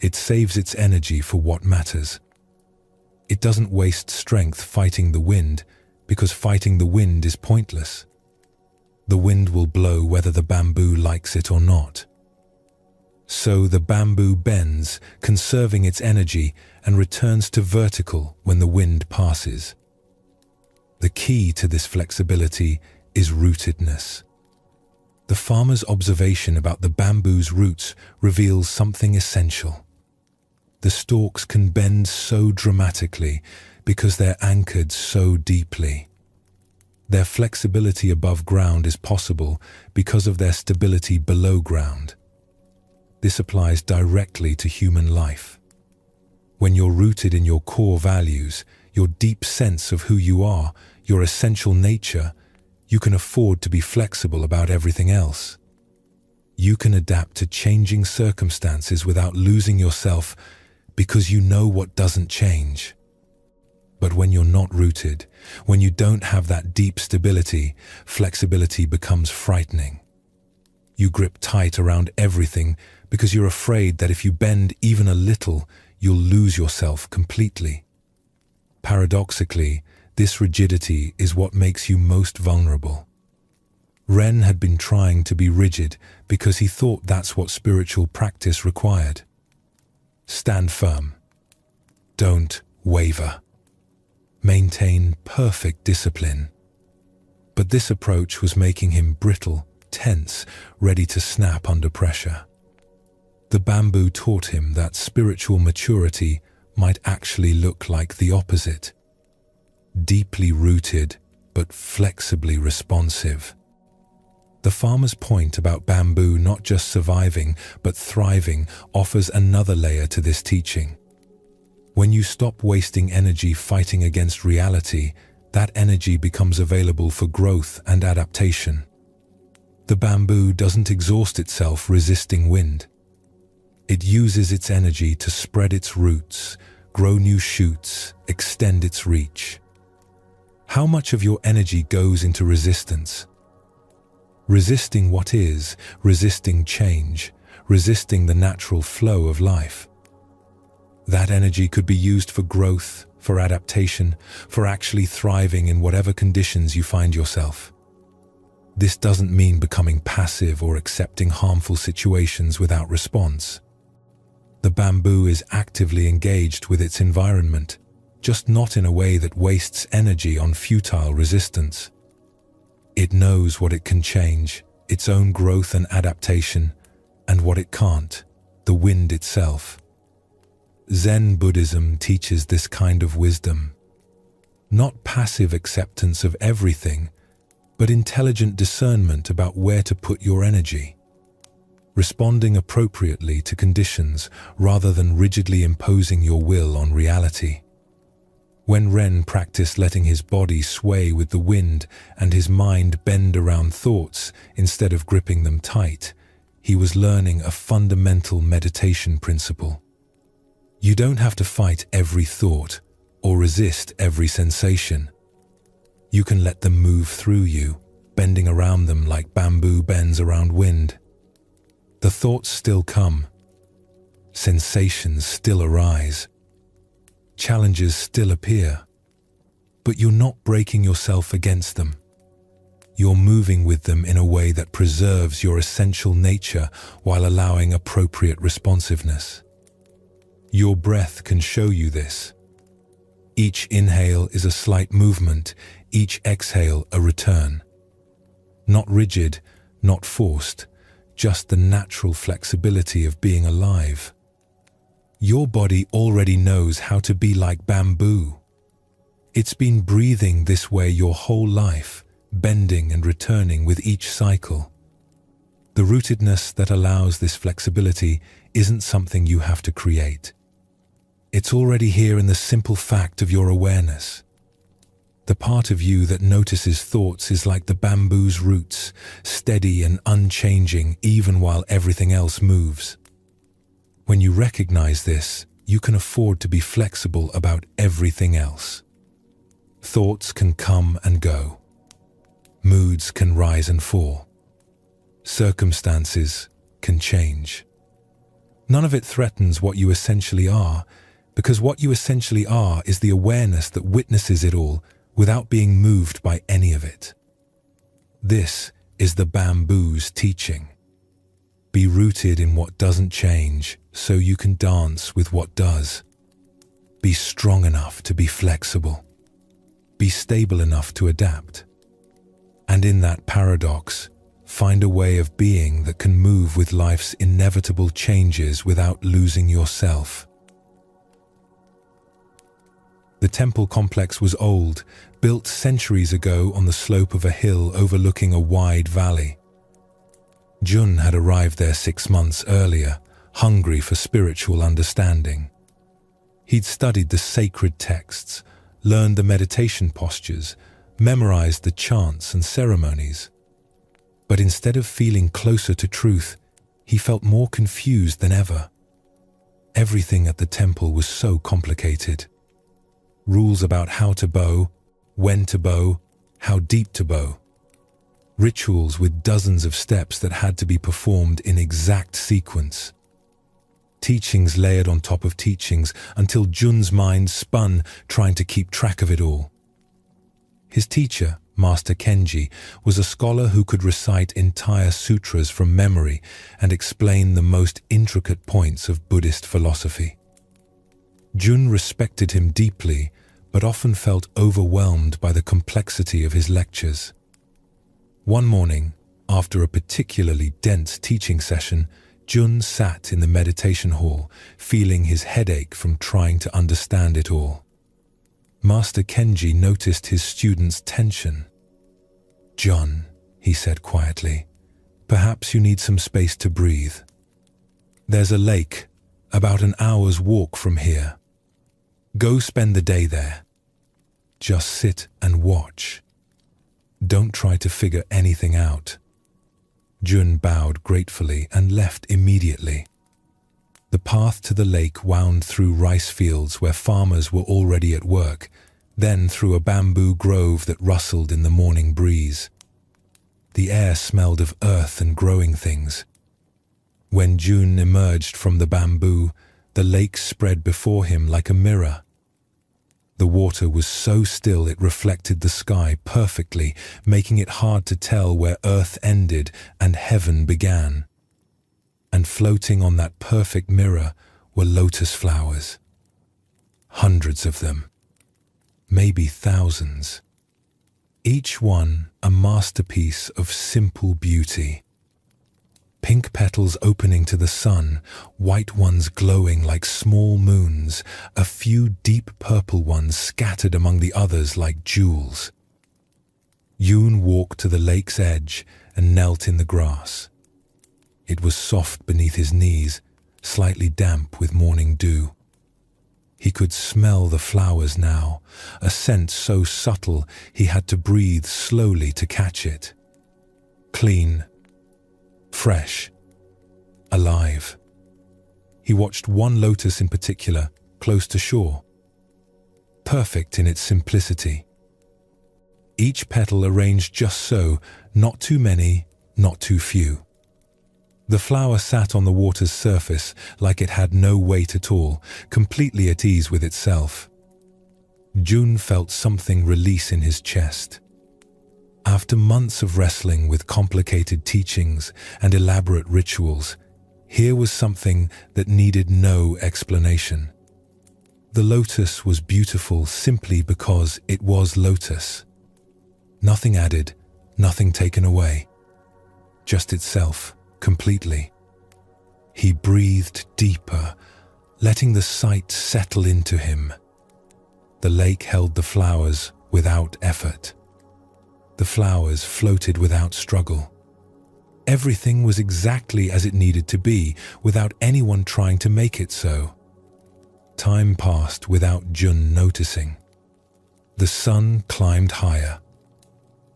It saves its energy for what matters. It doesn't waste strength fighting the wind, because fighting the wind is pointless. The wind will blow whether the bamboo likes it or not. So the bamboo bends, conserving its energy, and returns to vertical when the wind passes. The key to this flexibility is rootedness. The farmer's observation about the bamboo's roots reveals something essential. The stalks can bend so dramatically because they're anchored so deeply. Their flexibility above ground is possible because of their stability below ground. This applies directly to human life. When you're rooted in your core values, your deep sense of who you are, your essential nature, you can afford to be flexible about everything else. You can adapt to changing circumstances without losing yourself because you know what doesn't change. But when you're not rooted, when you don't have that deep stability, flexibility becomes frightening. You grip tight around everything because you're afraid that if you bend even a little, you'll lose yourself completely. Paradoxically, this rigidity is what makes you most vulnerable. Ren had been trying to be rigid because he thought that's what spiritual practice required. Stand firm. Don't waver. Maintain perfect discipline. But this approach was making him brittle, tense, ready to snap under pressure. The bamboo taught him that spiritual maturity might actually look like the opposite. Deeply rooted, but flexibly responsive. The farmer's point about bamboo not just surviving, but thriving offers another layer to this teaching. When you stop wasting energy fighting against reality, that energy becomes available for growth and adaptation. The bamboo doesn't exhaust itself resisting wind. It uses its energy to spread its roots, grow new shoots, extend its reach. How much of your energy goes into resistance? Resisting what is, resisting change, resisting the natural flow of life. That energy could be used for growth, for adaptation, for actually thriving in whatever conditions you find yourself. This doesn't mean becoming passive or accepting harmful situations without response. The bamboo is actively engaged with its environment, just not in a way that wastes energy on futile resistance. It knows what it can change, its own growth and adaptation, and what it can't, the wind itself. Zen Buddhism teaches this kind of wisdom. Not passive acceptance of everything, but intelligent discernment about where to put your energy. Responding appropriately to conditions rather than rigidly imposing your will on reality. When Ren practiced letting his body sway with the wind and his mind bend around thoughts instead of gripping them tight, he was learning a fundamental meditation principle. You don't have to fight every thought or resist every sensation. You can let them move through you, bending around them like bamboo bends around wind. The thoughts still come. Sensations still arise. Challenges still appear, but you're not breaking yourself against them. You're moving with them in a way that preserves your essential nature while allowing appropriate responsiveness. Your breath can show you this. Each inhale is a slight movement, each exhale a return. Not rigid, not forced, just the natural flexibility of being alive. Your body already knows how to be like bamboo. It's been breathing this way your whole life, bending and returning with each cycle. The rootedness that allows this flexibility isn't something you have to create. It's already here in the simple fact of your awareness. The part of you that notices thoughts is like the bamboo's roots, steady and unchanging even while everything else moves. When you recognize this, you can afford to be flexible about everything else. Thoughts can come and go. Moods can rise and fall. Circumstances can change. None of it threatens what you essentially are, because what you essentially are is the awareness that witnesses it all without being moved by any of it. This is the bamboo's teaching. Be rooted in what doesn't change so you can dance with what does. Be strong enough to be flexible. Be stable enough to adapt. And in that paradox, find a way of being that can move with life's inevitable changes without losing yourself. The temple complex was old, built centuries ago on the slope of a hill overlooking a wide valley. Jun had arrived there 6 months earlier, hungry for spiritual understanding. He'd studied the sacred texts, learned the meditation postures, memorized the chants and ceremonies. But instead of feeling closer to truth, he felt more confused than ever. Everything at the temple was so complicated. Rules about how to bow, when to bow, how deep to bow. Rituals with dozens of steps that had to be performed in exact sequence. Teachings layered on top of teachings until Jun's mind spun trying to keep track of it all. His teacher, Master Kenji, was a scholar who could recite entire sutras from memory and explain the most intricate points of Buddhist philosophy. Jun respected him deeply, but often felt overwhelmed by the complexity of his lectures. One morning, after a particularly dense teaching session, Jun sat in the meditation hall, feeling his headache from trying to understand it all. Master Kenji noticed his student's tension. "Jun," he said quietly, "perhaps you need some space to breathe. There's a lake, about an hour's walk from here. Go spend the day there. Just sit and watch. Don't try to figure anything out." Jun bowed gratefully and left immediately. The path to the lake wound through rice fields where farmers were already at work, then through a bamboo grove that rustled in the morning breeze. The air smelled of earth and growing things. When Jun emerged from the bamboo, the lake spread before him like a mirror. The water was so still it reflected the sky perfectly, making it hard to tell where earth ended and heaven began. And floating on that perfect mirror were lotus flowers. Hundreds of them. Maybe thousands. Each one a masterpiece of simple beauty. Pink petals opening to the sun, white ones glowing like small moons, a few deep purple ones scattered among the others like jewels. Yoon walked to the lake's edge and knelt in the grass. It was soft beneath his knees, slightly damp with morning dew. He could smell the flowers now, a scent so subtle he had to breathe slowly to catch it. Clean. Fresh, alive. He watched one lotus in particular, close to shore. Perfect in its simplicity. Each petal arranged just so, not too many, not too few. The flower sat on the water's surface like it had no weight at all, completely at ease with itself. Jun felt something release in his chest. After months of wrestling with complicated teachings and elaborate rituals, here was something that needed no explanation. The lotus was beautiful simply because it was lotus. Nothing added, nothing taken away. Just itself, completely. He breathed deeper, letting the sight settle into him. The lake held the flowers without effort. The flowers floated without struggle. Everything was exactly as it needed to be, without anyone trying to make it so. Time passed without Jun noticing. The sun climbed higher.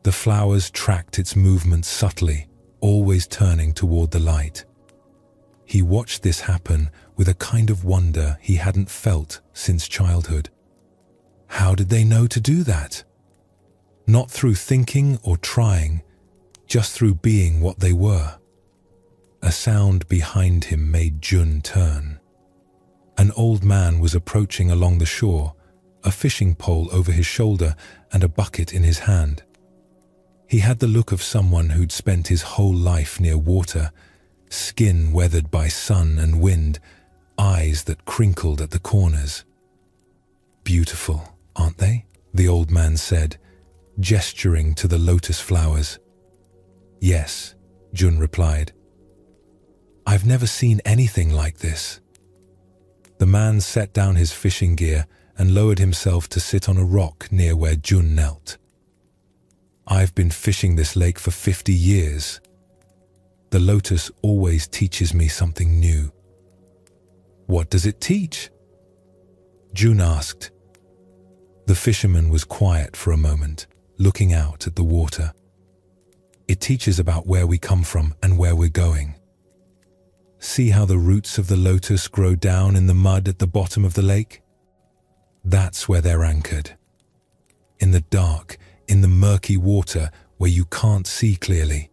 The flowers tracked its movements subtly, always turning toward the light. He watched this happen with a kind of wonder he hadn't felt since childhood. How did they know to do that? Not through thinking or trying, just through being what they were. A sound behind him made Jun turn. An old man was approaching along the shore, a fishing pole over his shoulder and a bucket in his hand. He had the look of someone who'd spent his whole life near water, skin weathered by sun and wind, eyes that crinkled at the corners. "Beautiful, aren't they?" the old man said, gesturing to the lotus flowers. "Yes," Jun replied. "I've never seen anything like this." The man set down his fishing gear and lowered himself to sit on a rock near where Jun knelt. "I've been fishing this lake for 50 years. The lotus always teaches me something new." "What does it teach?" Jun asked. The fisherman was quiet for a moment, looking out at the water. "It teaches about where we come from and where we're going. See how the roots of the lotus grow down in the mud at the bottom of the lake? That's where they're anchored. In the dark, in the murky water where you can't see clearly.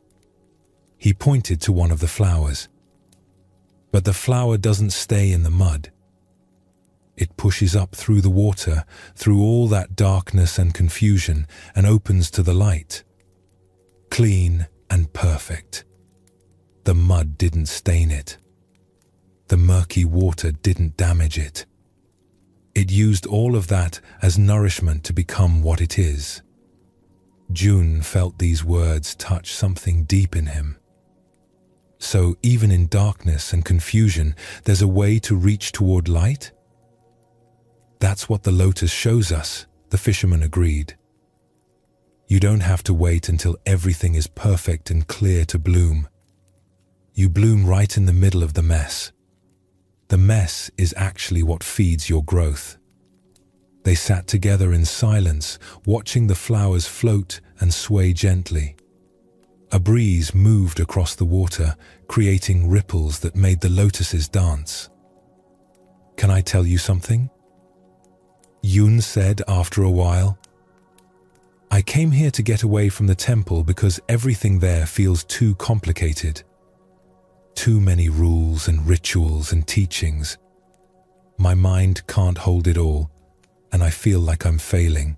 He pointed to one of the flowers. But the flower doesn't stay in the mud. It pushes up through the water, through all that darkness and confusion, and opens to the light. Clean and perfect. The mud didn't stain it. The murky water didn't damage it. It used all of that as nourishment to become what it is. Jun felt these words touch something deep in him. So even in darkness and confusion, there's a way to reach toward light? That's what the lotus shows us, the fisherman agreed. You don't have to wait until everything is perfect and clear to bloom. You bloom right in the middle of the mess. The mess is actually what feeds your growth. They sat together in silence, watching the flowers float and sway gently. A breeze moved across the water, creating ripples that made the lotuses dance. "Can I tell you something?" Yun said after a while. "I came here to get away from the temple because everything there feels too complicated. Too many rules and rituals and teachings. My mind can't hold it all, and I feel like I'm failing."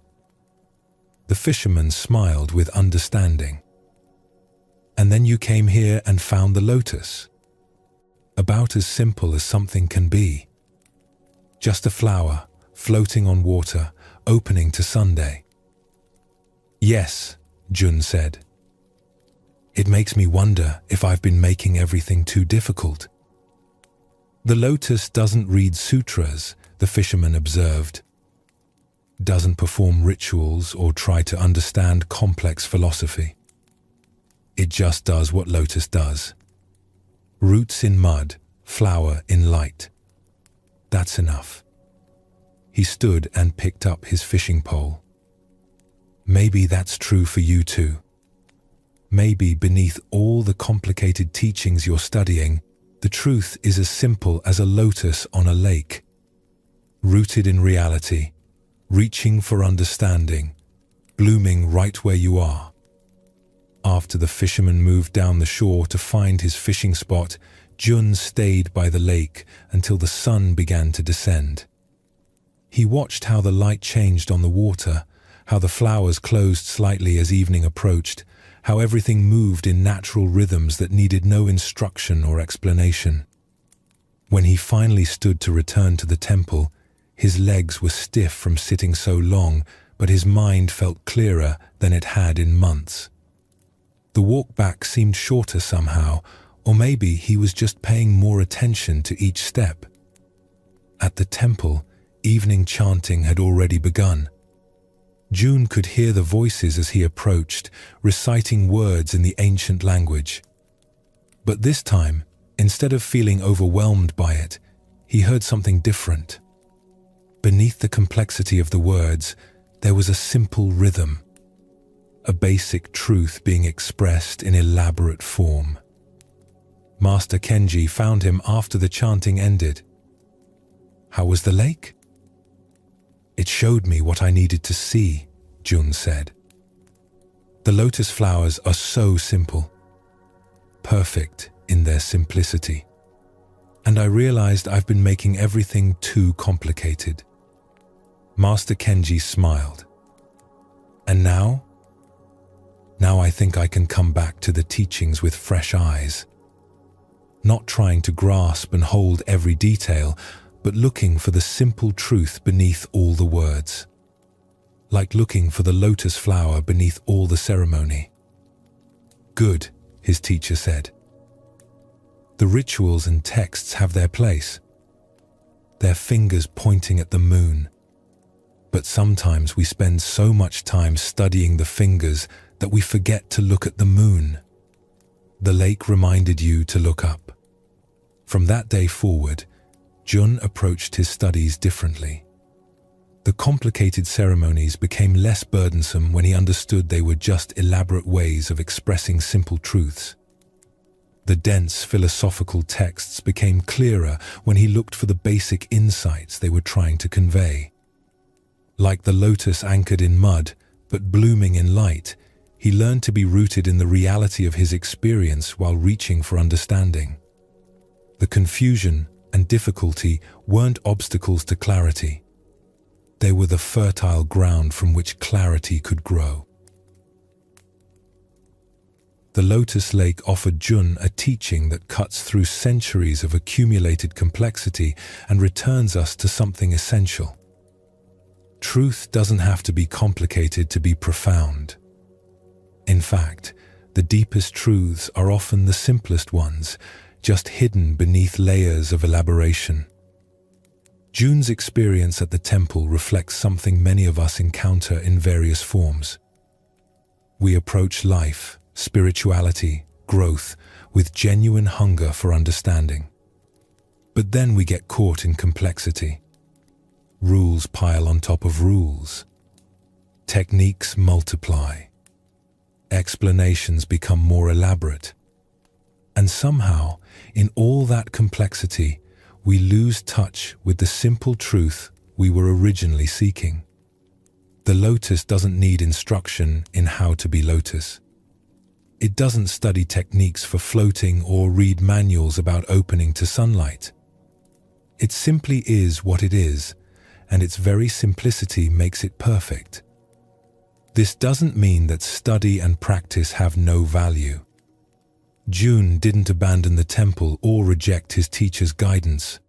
The fisherman smiled with understanding. "And then you came here and found the lotus. About as simple as something can be. Just a flower, floating on water, opening to Sunday." "Yes," Jun said. "It makes me wonder if I've been making everything too difficult." "The lotus doesn't read sutras," the fisherman observed. "Doesn't perform rituals or try to understand complex philosophy. It just does what lotus does. Roots in mud, flower in light. That's enough." He stood and picked up his fishing pole. "Maybe that's true for you too. Maybe beneath all the complicated teachings you're studying, the truth is as simple as a lotus on a lake. Rooted in reality, reaching for understanding, blooming right where you are." After the fisherman moved down the shore to find his fishing spot, Jun stayed by the lake until the sun began to descend. He watched how the light changed on the water, how the flowers closed slightly as evening approached, how everything moved in natural rhythms that needed no instruction or explanation. When he finally stood to return to the temple, his legs were stiff from sitting so long, but his mind felt clearer than it had in months. The walk back seemed shorter somehow, or maybe he was just paying more attention to each step. At the temple, evening chanting had already begun. Jun could hear the voices as he approached, reciting words in the ancient language. But this time, instead of feeling overwhelmed by it, he heard something different. Beneath the complexity of the words, there was a simple rhythm, a basic truth being expressed in elaborate form. Master Kenji found him after the chanting ended. "How was the lake?" "It showed me what I needed to see," Jun said. "The lotus flowers are so simple, perfect in their simplicity. And I realized I've been making everything too complicated." Master Kenji smiled. "And now? Now I think I can come back to the teachings with fresh eyes. Not trying to grasp and hold every detail, but looking for the simple truth beneath all the words. Like looking for the lotus flower beneath all the ceremony." "Good," his teacher said. "The rituals and texts have their place. Their fingers pointing at the moon. But sometimes we spend so much time studying the fingers that we forget to look at the moon." The lake reminded you to look up. From that day forward, Jun approached his studies differently. The complicated ceremonies became less burdensome when he understood they were just elaborate ways of expressing simple truths. The dense philosophical texts became clearer when he looked for the basic insights they were trying to convey. Like the lotus anchored in mud, but blooming in light, he learned to be rooted in the reality of his experience while reaching for understanding. The confusion and difficulty weren't obstacles to clarity. They were the fertile ground from which clarity could grow. The Lotus Lake offered Jun a teaching that cuts through centuries of accumulated complexity and returns us to something essential. Truth doesn't have to be complicated to be profound. In fact, the deepest truths are often the simplest ones, just hidden beneath layers of elaboration. Jun's experience at the temple reflects something many of us encounter in various forms. We approach life, spirituality, growth, with genuine hunger for understanding. But then we get caught in complexity. Rules pile on top of rules. Techniques multiply. Explanations become more elaborate. And somehow, in all that complexity, we lose touch with the simple truth we were originally seeking. The lotus doesn't need instruction in how to be lotus. It doesn't study techniques for floating or read manuals about opening to sunlight. It simply is what it is, and its very simplicity makes it perfect. This doesn't mean that study and practice have no value. Jun didn't abandon the temple or reject his teacher's guidance,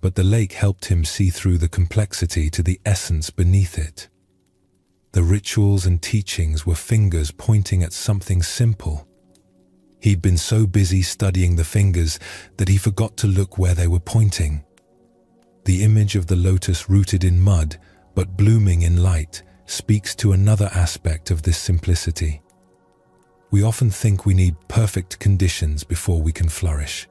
but the lake helped him see through the complexity to the essence beneath it. The rituals and teachings were fingers pointing at something simple. He'd been so busy studying the fingers that he forgot to look where they were pointing. The image of the lotus rooted in mud, but blooming in light, speaks to another aspect of this simplicity. We often think we need perfect conditions before we can flourish.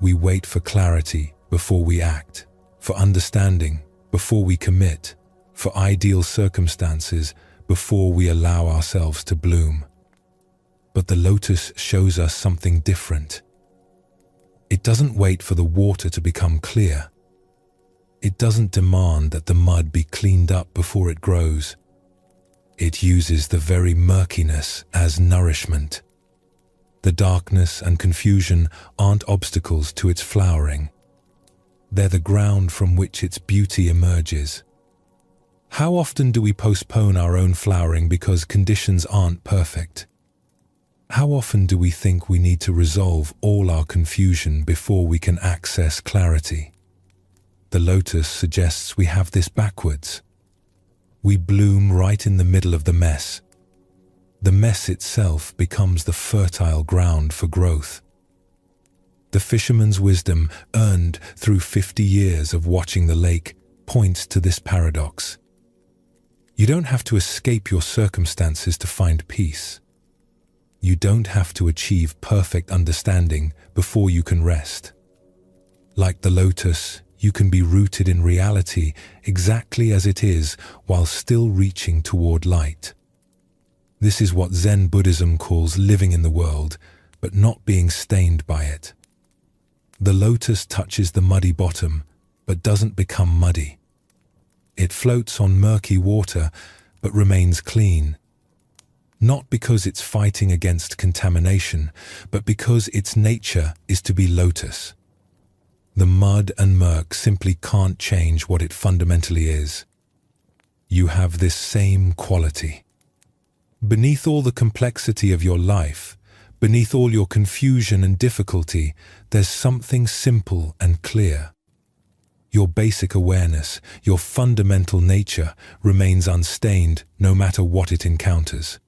We wait for clarity before we act, for understanding before we commit, for ideal circumstances before we allow ourselves to bloom. But the lotus shows us something different. It doesn't wait for the water to become clear. It doesn't demand that the mud be cleaned up before it grows. It uses the very murkiness as nourishment. The darkness and confusion aren't obstacles to its flowering. They're the ground from which its beauty emerges. How often do we postpone our own flowering because conditions aren't perfect? How often do we think we need to resolve all our confusion before we can access clarity? The lotus suggests we have this backwards. We bloom right in the middle of the mess. The mess itself becomes the fertile ground for growth. The fisherman's wisdom, earned through 50 years of watching the lake, points to this paradox. You don't have to escape your circumstances to find peace. You don't have to achieve perfect understanding before you can rest. Like the lotus, you can be rooted in reality exactly as it is while still reaching toward light. This is what Zen Buddhism calls living in the world, but not being stained by it. The lotus touches the muddy bottom, but doesn't become muddy. It floats on murky water, but remains clean. Not because it's fighting against contamination, but because its nature is to be lotus. The mud and murk simply can't change what it fundamentally is. You have this same quality. Beneath all the complexity of your life, beneath all your confusion and difficulty, there's something simple and clear. Your basic awareness, your fundamental nature, remains unstained no matter what it encounters.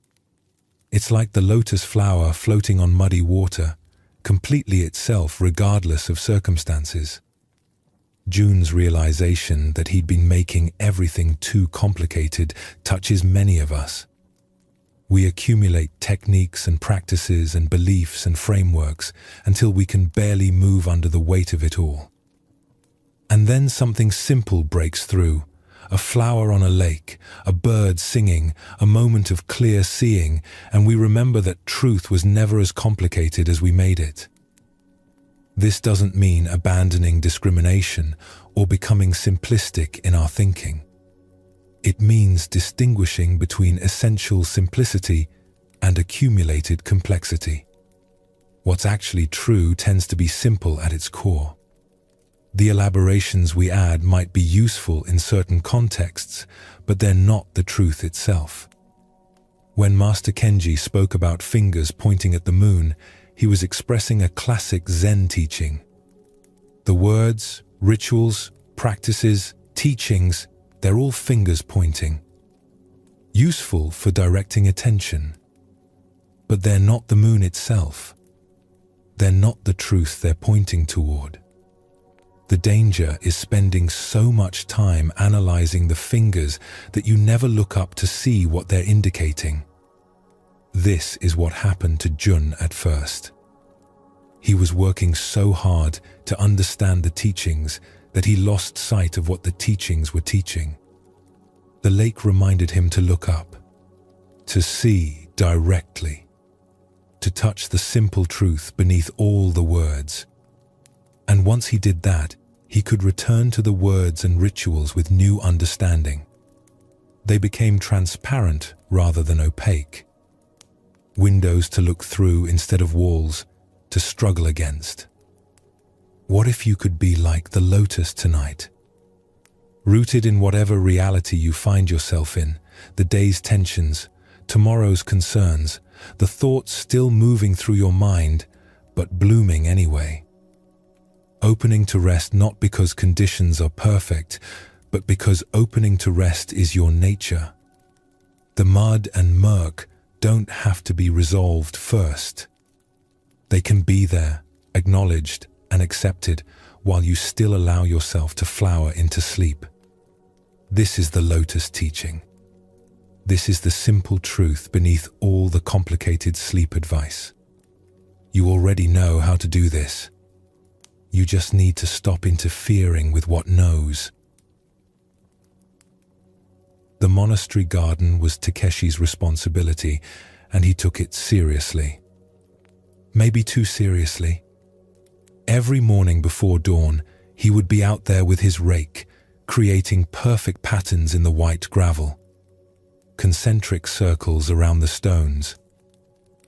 It's like the lotus flower floating on muddy water, completely itself regardless of circumstances. Jun's realization that he'd been making everything too complicated touches many of us. We accumulate techniques and practices and beliefs and frameworks until we can barely move under the weight of it all. And then something simple breaks through, a flower on a lake, a bird singing, a moment of clear seeing, and we remember that truth was never as complicated as we made it. This doesn't mean abandoning discrimination or becoming simplistic in our thinking. It means distinguishing between essential simplicity and accumulated complexity. What's actually true tends to be simple at its core. The elaborations we add might be useful in certain contexts, but they're not the truth itself. When Master Kenji spoke about fingers pointing at the moon, he was expressing a classic Zen teaching. The words, rituals, practices, teachings, they're all fingers pointing. Useful for directing attention. But they're not the moon itself. They're not the truth they're pointing toward. The danger is spending so much time analyzing the fingers that you never look up to see what they're indicating. This is what happened to Jun at first. He was working so hard to understand the teachings that he lost sight of what the teachings were teaching. The lake reminded him to look up, to see directly, to touch the simple truth beneath all the words. And once he did that, he could return to the words and rituals with new understanding. They became transparent rather than opaque. Windows to look through instead of walls to struggle against. What if you could be like the lotus tonight? Rooted in whatever reality you find yourself in, the day's tensions, tomorrow's concerns, the thoughts still moving through your mind, but blooming anyway. Opening to rest not because conditions are perfect, but because opening to rest is your nature. The mud and murk don't have to be resolved first. They can be there, acknowledged and accepted, while you still allow yourself to flower into sleep. This is the lotus teaching. This is the simple truth beneath all the complicated sleep advice. You already know how to do this. You just need to stop interfering with what knows. The monastery garden was Takeshi's responsibility, and he took it seriously. Maybe too seriously. Every morning before dawn, he would be out there with his rake, creating perfect patterns in the white gravel. Concentric circles around the stones,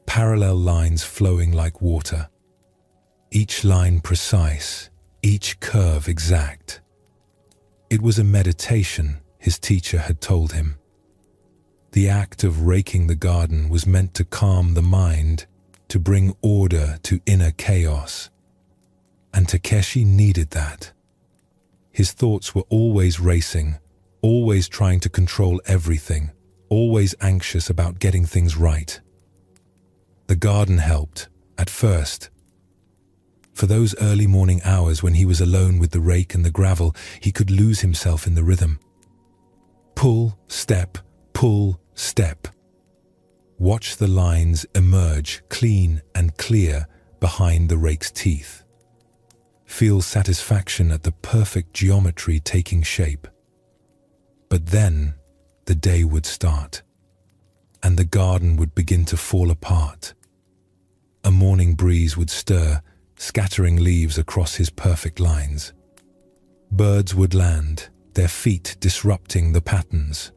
parallel lines flowing like water. Each line precise, each curve exact. It was a meditation, his teacher had told him. The act of raking the garden was meant to calm the mind, to bring order to inner chaos. And Takeshi needed that. His thoughts were always racing, always trying to control everything, always anxious about getting things right. The garden helped, at first. For those early morning hours when he was alone with the rake and the gravel, he could lose himself in the rhythm. Pull, step, pull, step. Watch the lines emerge clean and clear behind the rake's teeth. Feel satisfaction at the perfect geometry taking shape. But then the day would start, and the garden would begin to fall apart. A morning breeze would stir, scattering leaves across his perfect lines. Birds would land, their feet disrupting the patterns.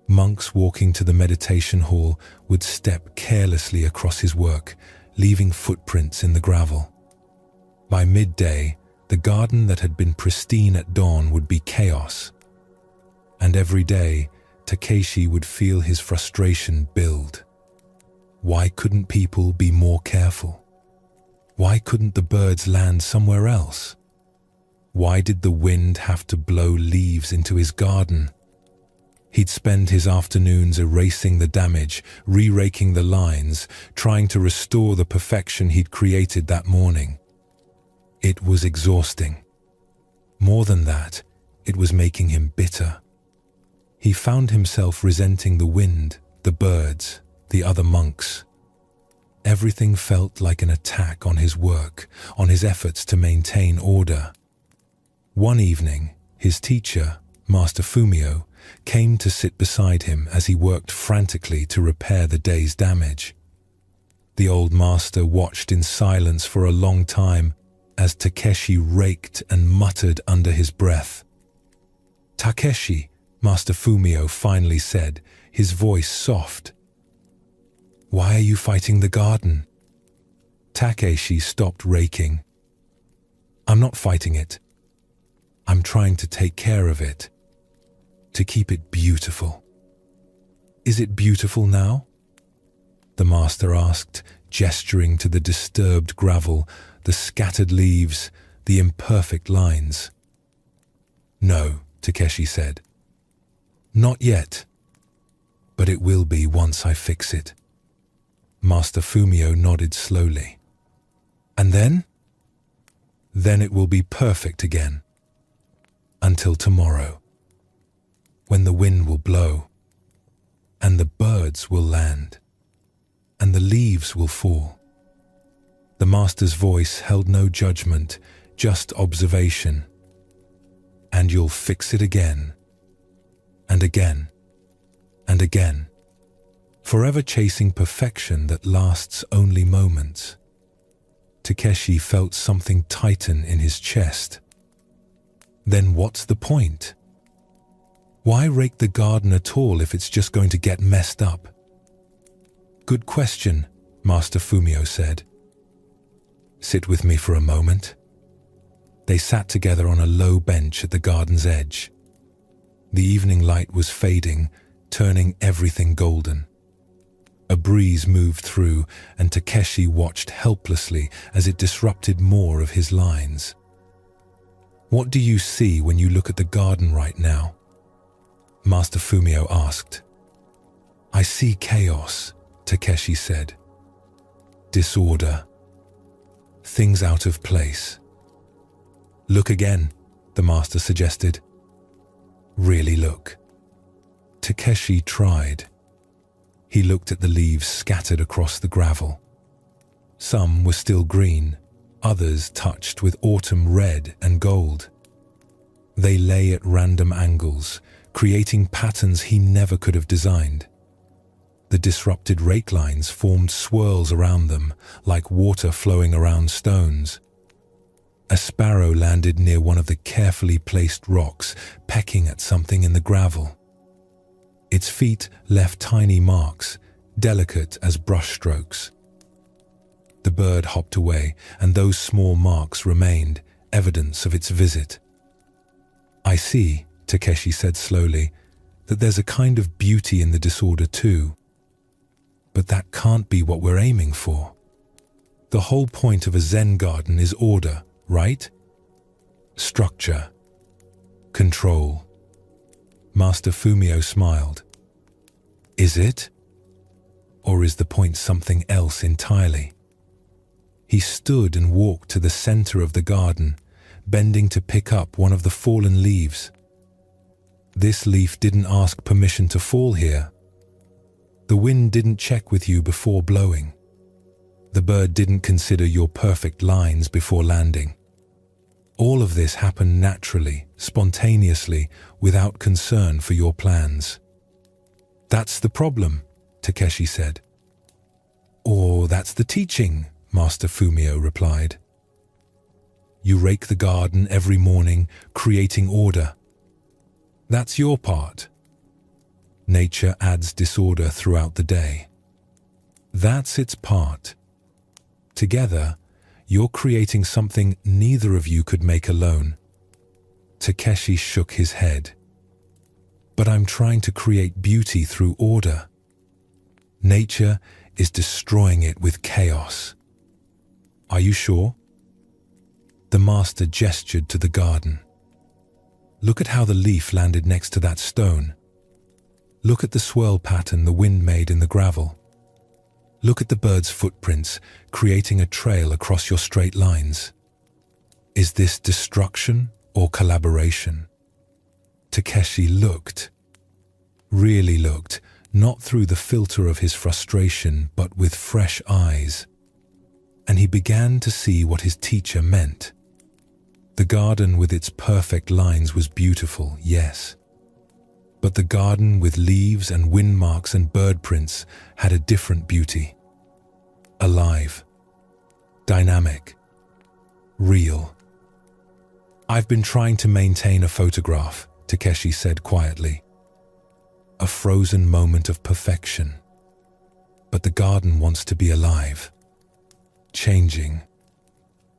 Monks walking to the meditation hall would step carelessly across his work, leaving footprints in the gravel. By midday, the garden that had been pristine at dawn would be chaos. And every day, Takeshi would feel his frustration build. Why couldn't people be more careful? Why couldn't the birds land somewhere else? Why did the wind have to blow leaves into his garden? He'd spend his afternoons erasing the damage, re-raking the lines, trying to restore the perfection he'd created that morning. It was exhausting. More than that, it was making him bitter. He found himself resenting the wind, the birds, the other monks. Everything felt like an attack on his work, on his efforts to maintain order. One evening, his teacher, Master Fumio, came to sit beside him as he worked frantically to repair the day's damage. The old master watched in silence for a long time as Takeshi raked and muttered under his breath. "Takeshi," Master Fumio finally said, his voice soft. "Why are you fighting the garden?" Takeshi stopped raking. "I'm not fighting it. I'm trying to take care of it, to keep it beautiful." "Is it beautiful now?" the master asked, gesturing to the disturbed gravel, the scattered leaves, the imperfect lines. "No," Takeshi said. "Not yet. But it will be once I fix it." Master Fumio nodded slowly. "And then?" "Then it will be perfect again. Until tomorrow, when the wind will blow, and the birds will land, and the leaves will fall." The master's voice held no judgment, just observation. "And you'll fix it again, and again, and again, forever chasing perfection that lasts only moments." Takeshi felt something tighten in his chest. Then what's the point? Why rake the garden at all if it's just going to get messed up? "Good question," Master Fumio said. "Sit with me for a moment." They sat together on a low bench at the garden's edge. The evening light was fading, turning everything golden. A breeze moved through, and Takeshi watched helplessly as it disrupted more of his lines. "What do you see when you look at the garden right now?" Master Fumio asked. "I see chaos," Takeshi said. "Disorder. Things out of place." "Look again," the master suggested. "Really look." Takeshi tried. He looked at the leaves scattered across the gravel. Some were still green, others touched with autumn red and gold. They lay at random angles, creating patterns he never could have designed. The disrupted rake lines formed swirls around them, like water flowing around stones. A sparrow landed near one of the carefully placed rocks, pecking at something in the gravel. Its feet left tiny marks, delicate as brushstrokes. The bird hopped away, and those small marks remained, evidence of its visit. "I see," Takeshi said slowly, "that there's a kind of beauty in the disorder too. But that can't be what we're aiming for. The whole point of a Zen garden is order, right? Structure. Control." Master Fumio smiled. "Is it? Or is the point something else entirely?" He stood and walked to the center of the garden, bending to pick up one of the fallen leaves. "This leaf didn't ask permission to fall here. The wind didn't check with you before blowing. The bird didn't consider your perfect lines before landing. All of this happened naturally, spontaneously, without concern for your plans." "That's the problem," Takeshi said. "Or that's the teaching," Master Fumio replied. "You rake the garden every morning, creating order. That's your part. Nature adds disorder throughout the day. That's its part. Together, you're creating something neither of you could make alone." Takeshi shook his head. "But I'm trying to create beauty through order. Nature is destroying it with chaos." "Are you sure?" The master gestured to the garden. "Look at how the leaf landed next to that stone. Look at the swirl pattern the wind made in the gravel. Look at the bird's footprints, creating a trail across your straight lines. Is this destruction or collaboration?" Takeshi looked. Really looked, not through the filter of his frustration, but with fresh eyes. And he began to see what his teacher meant. The garden with its perfect lines was beautiful, yes, But the garden with leaves and wind marks and bird prints had a different beauty. Alive, dynamic, real. "I've been trying to maintain a photograph," Takeshi said quietly. "A frozen moment of perfection. But the garden wants to be alive, changing,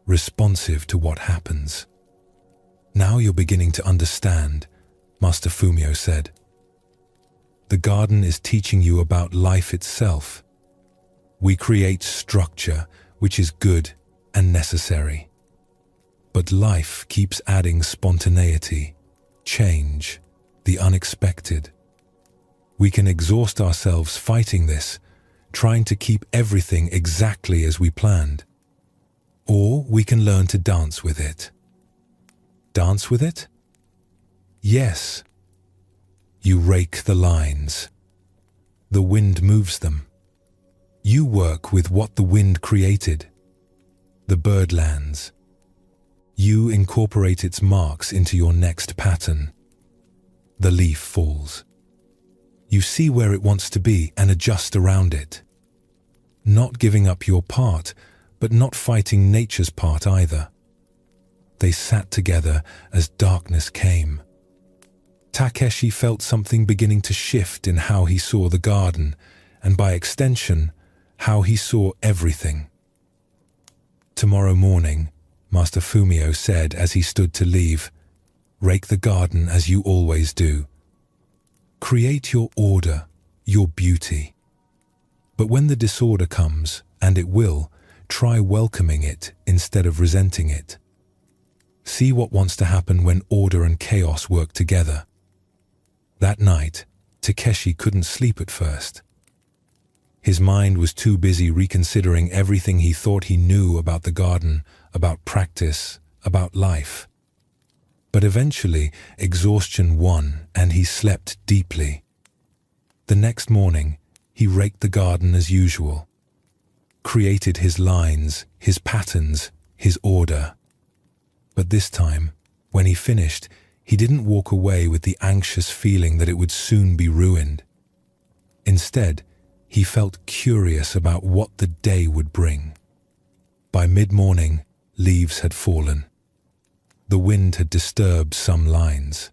responsive to what happens." "Now you're beginning to understand," Master Fumio said. "The garden is teaching you about life itself. We create structure, which is good and necessary. But life keeps adding spontaneity, change, the unexpected. We can exhaust ourselves fighting this, trying to keep everything exactly as we planned. Or we can learn to dance with it." "Dance with it?" "Yes. You rake the lines. The wind moves them. You work with what the wind created, the birdlands. You incorporate its marks into your next pattern. The leaf falls. You see where it wants to be and adjust around it. Not giving up your part, but not fighting nature's part either." They sat together as darkness came. Takeshi felt something beginning to shift in how he saw the garden, and by extension, how he saw everything. "Tomorrow morning," Master Fumio said as he stood to leave, "rake the garden as you always do. Create your order, your beauty. But when the disorder comes, and it will, try welcoming it instead of resenting it. See what wants to happen when order and chaos work together." That night, Takeshi couldn't sleep at first. His mind was too busy reconsidering everything he thought he knew about the garden, about practice, about life. But eventually, exhaustion won and he slept deeply. The next morning, he raked the garden as usual, created his lines, his patterns, his order. But this time, when he finished, he didn't walk away with the anxious feeling that it would soon be ruined. Instead, he felt curious about what the day would bring. By mid-morning, leaves had fallen. The wind had disturbed some lines.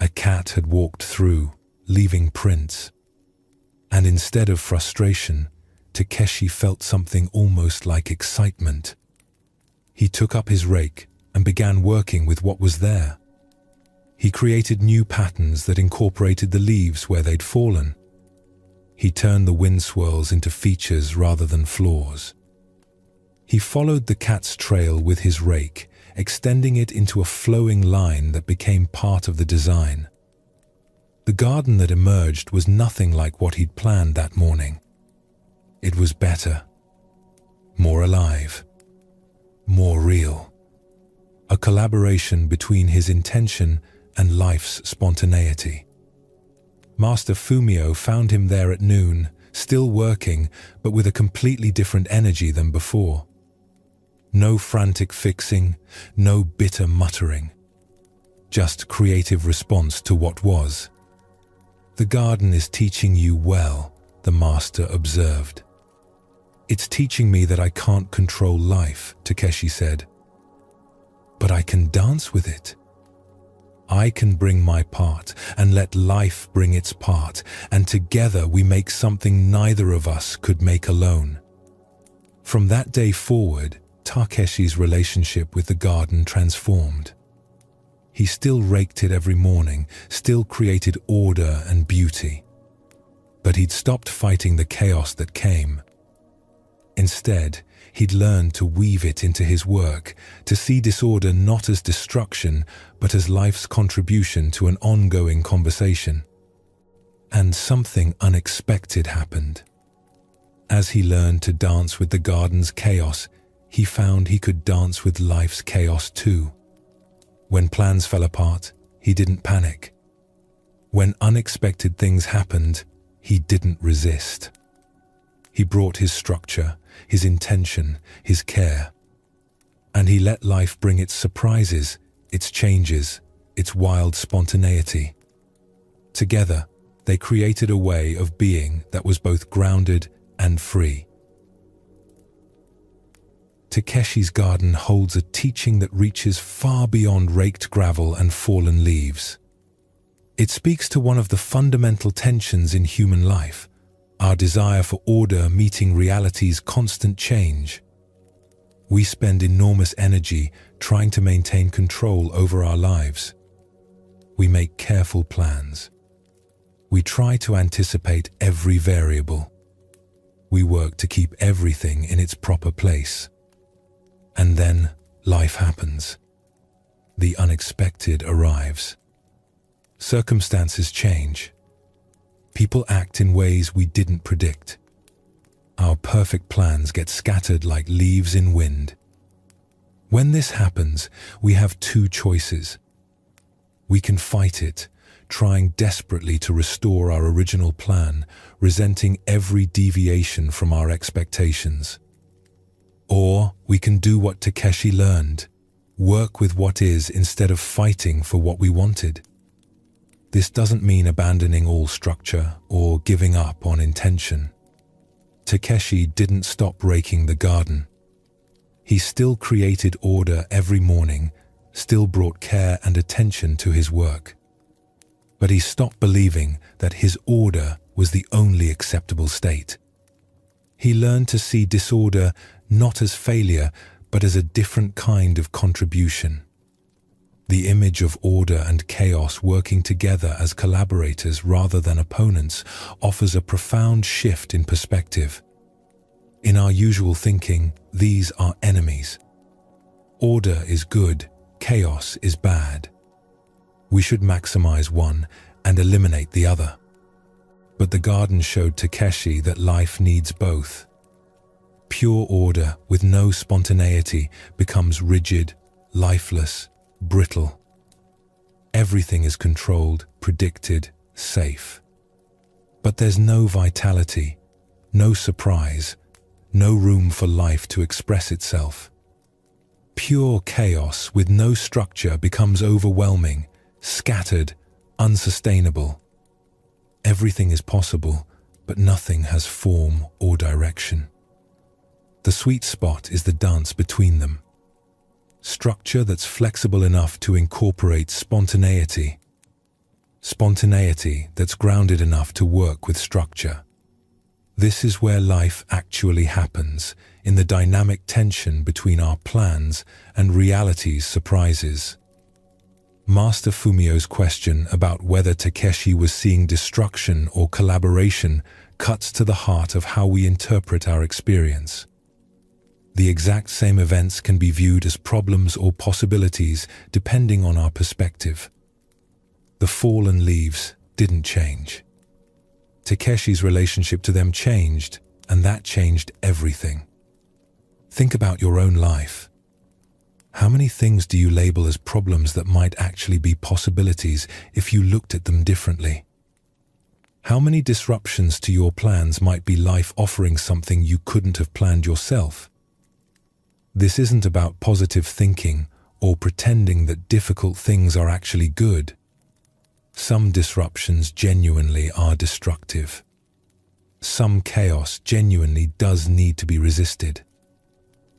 A cat had walked through, leaving prints. And instead of frustration, Takeshi felt something almost like excitement. He took up his rake and began working with what was there. He created new patterns that incorporated the leaves where they'd fallen. He turned the wind swirls into features rather than flaws. He followed the cat's trail with his rake, extending it into a flowing line that became part of the design. The garden that emerged was nothing like what he'd planned that morning. It was better, more alive, more real. A collaboration between his intention and life's spontaneity. Master Fumio found him there at noon, still working, but with a completely different energy than before. No frantic fixing, no bitter muttering. Just creative response to what was. "The garden is teaching you well," the master observed. "It's teaching me that I can't control life," Takeshi said. "But I can dance with it. I can bring my part and let life bring its part, and together we make something neither of us could make alone." From that day forward, Takeshi's relationship with the garden transformed. He still raked it every morning, still created order and beauty. But he'd stopped fighting the chaos that came. Instead, he'd learned to weave it into his work, to see disorder not as destruction, but as life's contribution to an ongoing conversation. And something unexpected happened. As he learned to dance with the garden's chaos, he found he could dance with life's chaos too. When plans fell apart, he didn't panic. When unexpected things happened, he didn't resist. He brought his structure, his intention, his care. And he let life bring its surprises, its changes, its wild spontaneity. Together, they created a way of being that was both grounded and free. Takeshi's garden holds a teaching that reaches far beyond raked gravel and fallen leaves. It speaks to one of the fundamental tensions in human life, our desire for order meeting reality's constant change. We spend enormous energy trying to maintain control over our lives. We make careful plans. We try to anticipate every variable. We work to keep everything in its proper place. And then life happens. The unexpected arrives. Circumstances change. People act in ways we didn't predict. Our perfect plans get scattered like leaves in wind. When this happens, we have two choices. We can fight it, trying desperately to restore our original plan, resenting every deviation from our expectations. Or we can do what Takeshi learned, work with what is instead of fighting for what we wanted. This doesn't mean abandoning all structure or giving up on intention. Takeshi didn't stop raking the garden. He still created order every morning, still brought care and attention to his work. But he stopped believing that his order was the only acceptable state. He learned to see disorder not as failure, but as a different kind of contribution. The image of order and chaos working together as collaborators rather than opponents offers a profound shift in perspective. In our usual thinking, these are enemies. Order is good, chaos is bad. We should maximize one and eliminate the other. But the garden showed Takeshi that life needs both. Pure order with no spontaneity becomes rigid, lifeless, brittle. Everything is controlled, predicted, safe. But there's no vitality, no surprise, no room for life to express itself. Pure chaos with no structure becomes overwhelming, scattered, unsustainable. Everything is possible, but nothing has form or direction. The sweet spot is the dance between them. Structure that's flexible enough to incorporate spontaneity. Spontaneity that's grounded enough to work with structure. This is where life actually happens, in the dynamic tension between our plans and reality's surprises. Master Fumio's question about whether Takeshi was seeing destruction or collaboration cuts to the heart of how we interpret our experience. The exact same events can be viewed as problems or possibilities depending on our perspective. The fallen leaves didn't change. Takeshi's relationship to them changed, and that changed everything. Think about your own life. How many things do you label as problems that might actually be possibilities if you looked at them differently? How many disruptions to your plans might be life offering something you couldn't have planned yourself? This isn't about positive thinking or pretending that difficult things are actually good. Some disruptions genuinely are destructive. Some chaos genuinely does need to be resisted.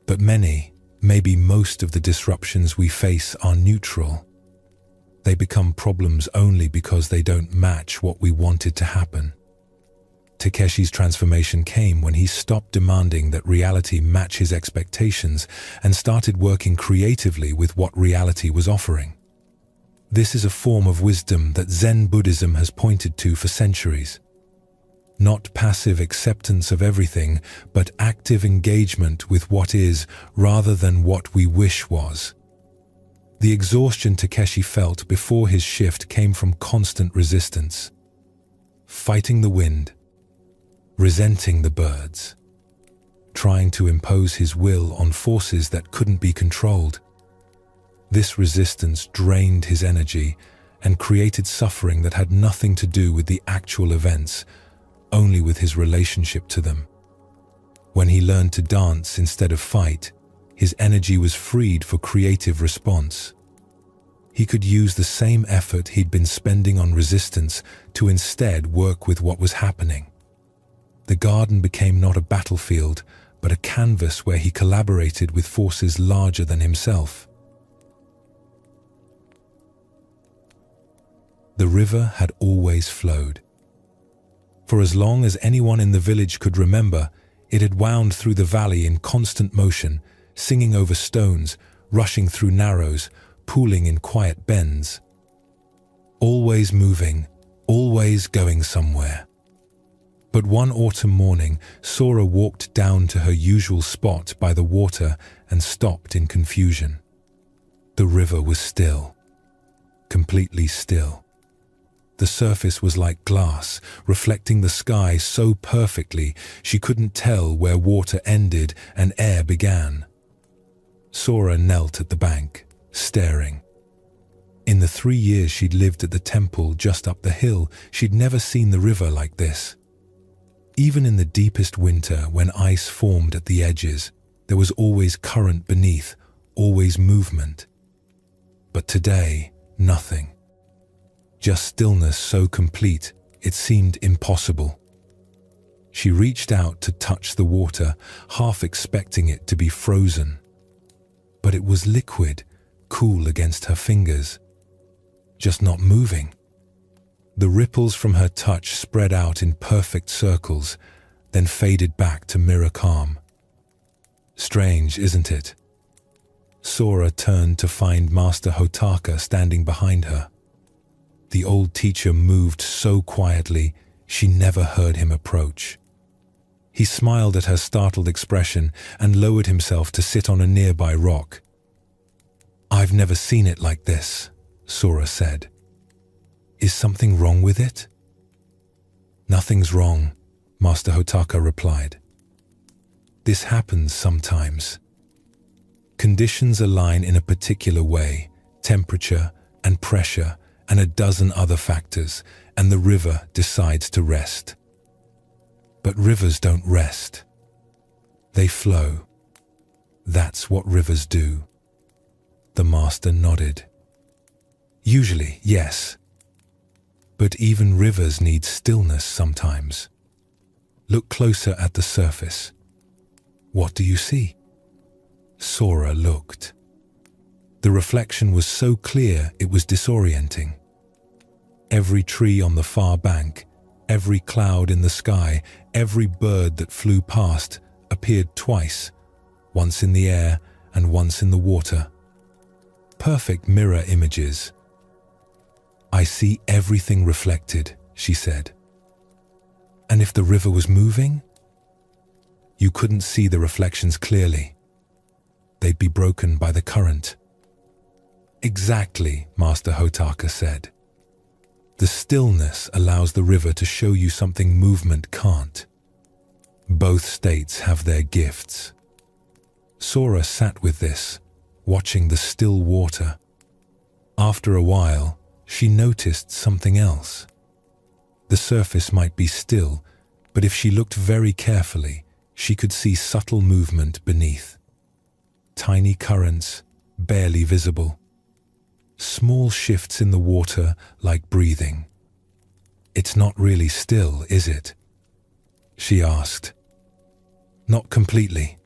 But many, maybe most of the disruptions we face are neutral. They become problems only because they don't match what we wanted to happen. Takeshi's transformation came when he stopped demanding that reality match his expectations and started working creatively with what reality was offering. This is a form of wisdom that Zen Buddhism has pointed to for centuries. Not passive acceptance of everything, but active engagement with what is rather than what we wish was. The exhaustion Takeshi felt before his shift came from constant resistance. Fighting the wind, resenting the birds, trying to impose his will on forces that couldn't be controlled. This resistance drained his energy and created suffering that had nothing to do with the actual events, only with his relationship to them. When he learned to dance instead of fight, his energy was freed for creative response. he could use the same effort he'd been spending on resistance to instead work with what was happening. The garden became not a battlefield, but a canvas where he collaborated with forces larger than himself. The river had always flowed. For as long as anyone in the village could remember, it had wound through the valley in constant motion, singing over stones, rushing through narrows, pooling in quiet bends. Always moving, always going somewhere. But one autumn morning, Sora walked down to her usual spot by the water and stopped in confusion. The river was still. Completely still. The surface was like glass, reflecting the sky so perfectly she couldn't tell where water ended and air began. Sora knelt at the bank, staring. In the 3 years she'd lived at the temple just up the hill, she'd never seen the river like this. Even in the deepest winter, when ice formed at the edges, there was always current beneath, always movement. But today, nothing. Just stillness so complete, it seemed impossible. She reached out to touch the water, half expecting it to be frozen. But it was liquid, cool against her fingers. Just not moving. The ripples from her touch spread out in perfect circles, then faded back to mirror calm. Strange, isn't it? Sora turned to find Master Hotaka standing behind her. The old teacher moved so quietly, she never heard him approach. He smiled at her startled expression and lowered himself to sit on a nearby rock. "I've never seen it like this," Sora said. "Is something wrong with it?" "Nothing's wrong," Master Hotaka replied. "This happens sometimes. Conditions align in a particular way, temperature and pressure, and a dozen other factors, and the river decides to rest. But rivers don't rest. They flow. That's what rivers do." The master nodded. "Usually, yes. But even rivers need stillness sometimes. Look closer at the surface. What do you see?" Sora looked. The reflection was so clear it was disorienting. Every tree on the far bank, every cloud in the sky, every bird that flew past appeared twice, once in the air and once in the water. Perfect mirror images. "I see everything reflected," she said. "And if the river was moving?" "You couldn't see the reflections clearly. They'd be broken by the current." "Exactly," Master Hotaka said. "The stillness allows the river to show you something movement can't. Both states have their gifts." Sora sat with this, watching the still water. After a while, she noticed something else. The surface might be still, but if she looked very carefully, she could see subtle movement beneath. Tiny currents, barely visible. Small shifts in the water like breathing. "It's not really still, is it?" she asked. "Not completely.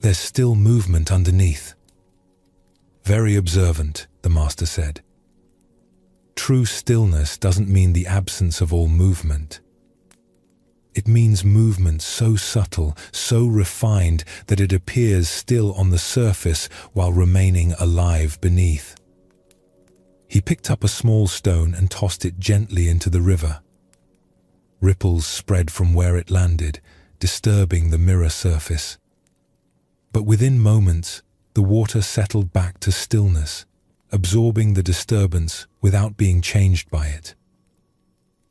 There's still movement underneath." "Very observant," the master said. "True stillness doesn't mean the absence of all movement. It means movement so subtle, so refined that it appears still on the surface while remaining alive beneath." He picked up a small stone and tossed it gently into the river. Ripples spread from where it landed, disturbing the mirror surface. But within moments, the water settled back to stillness, absorbing the disturbance without being changed by it.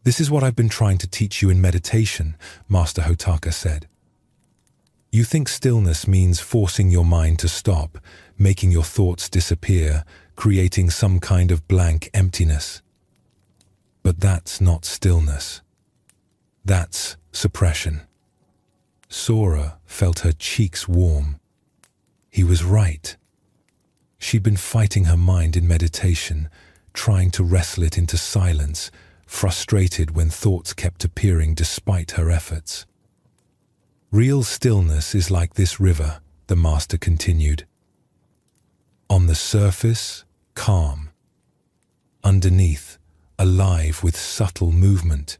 "This is what I've been trying to teach you in meditation," Master Hotaka said. "You think stillness means forcing your mind to stop, making your thoughts disappear, creating some kind of blank emptiness. But that's not stillness. That's suppression." Sora felt her cheeks warm. He was right. She'd been fighting her mind in meditation, trying to wrestle it into silence, frustrated when thoughts kept appearing despite her efforts. Real stillness is like this river, the master continued. On the surface, calm. Underneath, alive with subtle movement.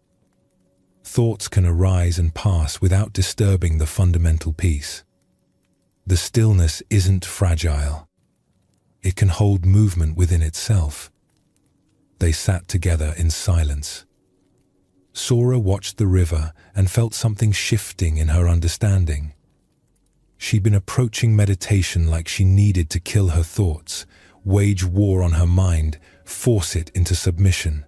Thoughts can arise and pass without disturbing the fundamental peace. The stillness isn't fragile. It can hold movement within itself. They sat together in silence. Sora watched the river and felt something shifting in her understanding. She'd been approaching meditation like she needed to kill her thoughts, wage war on her mind, force it into submission.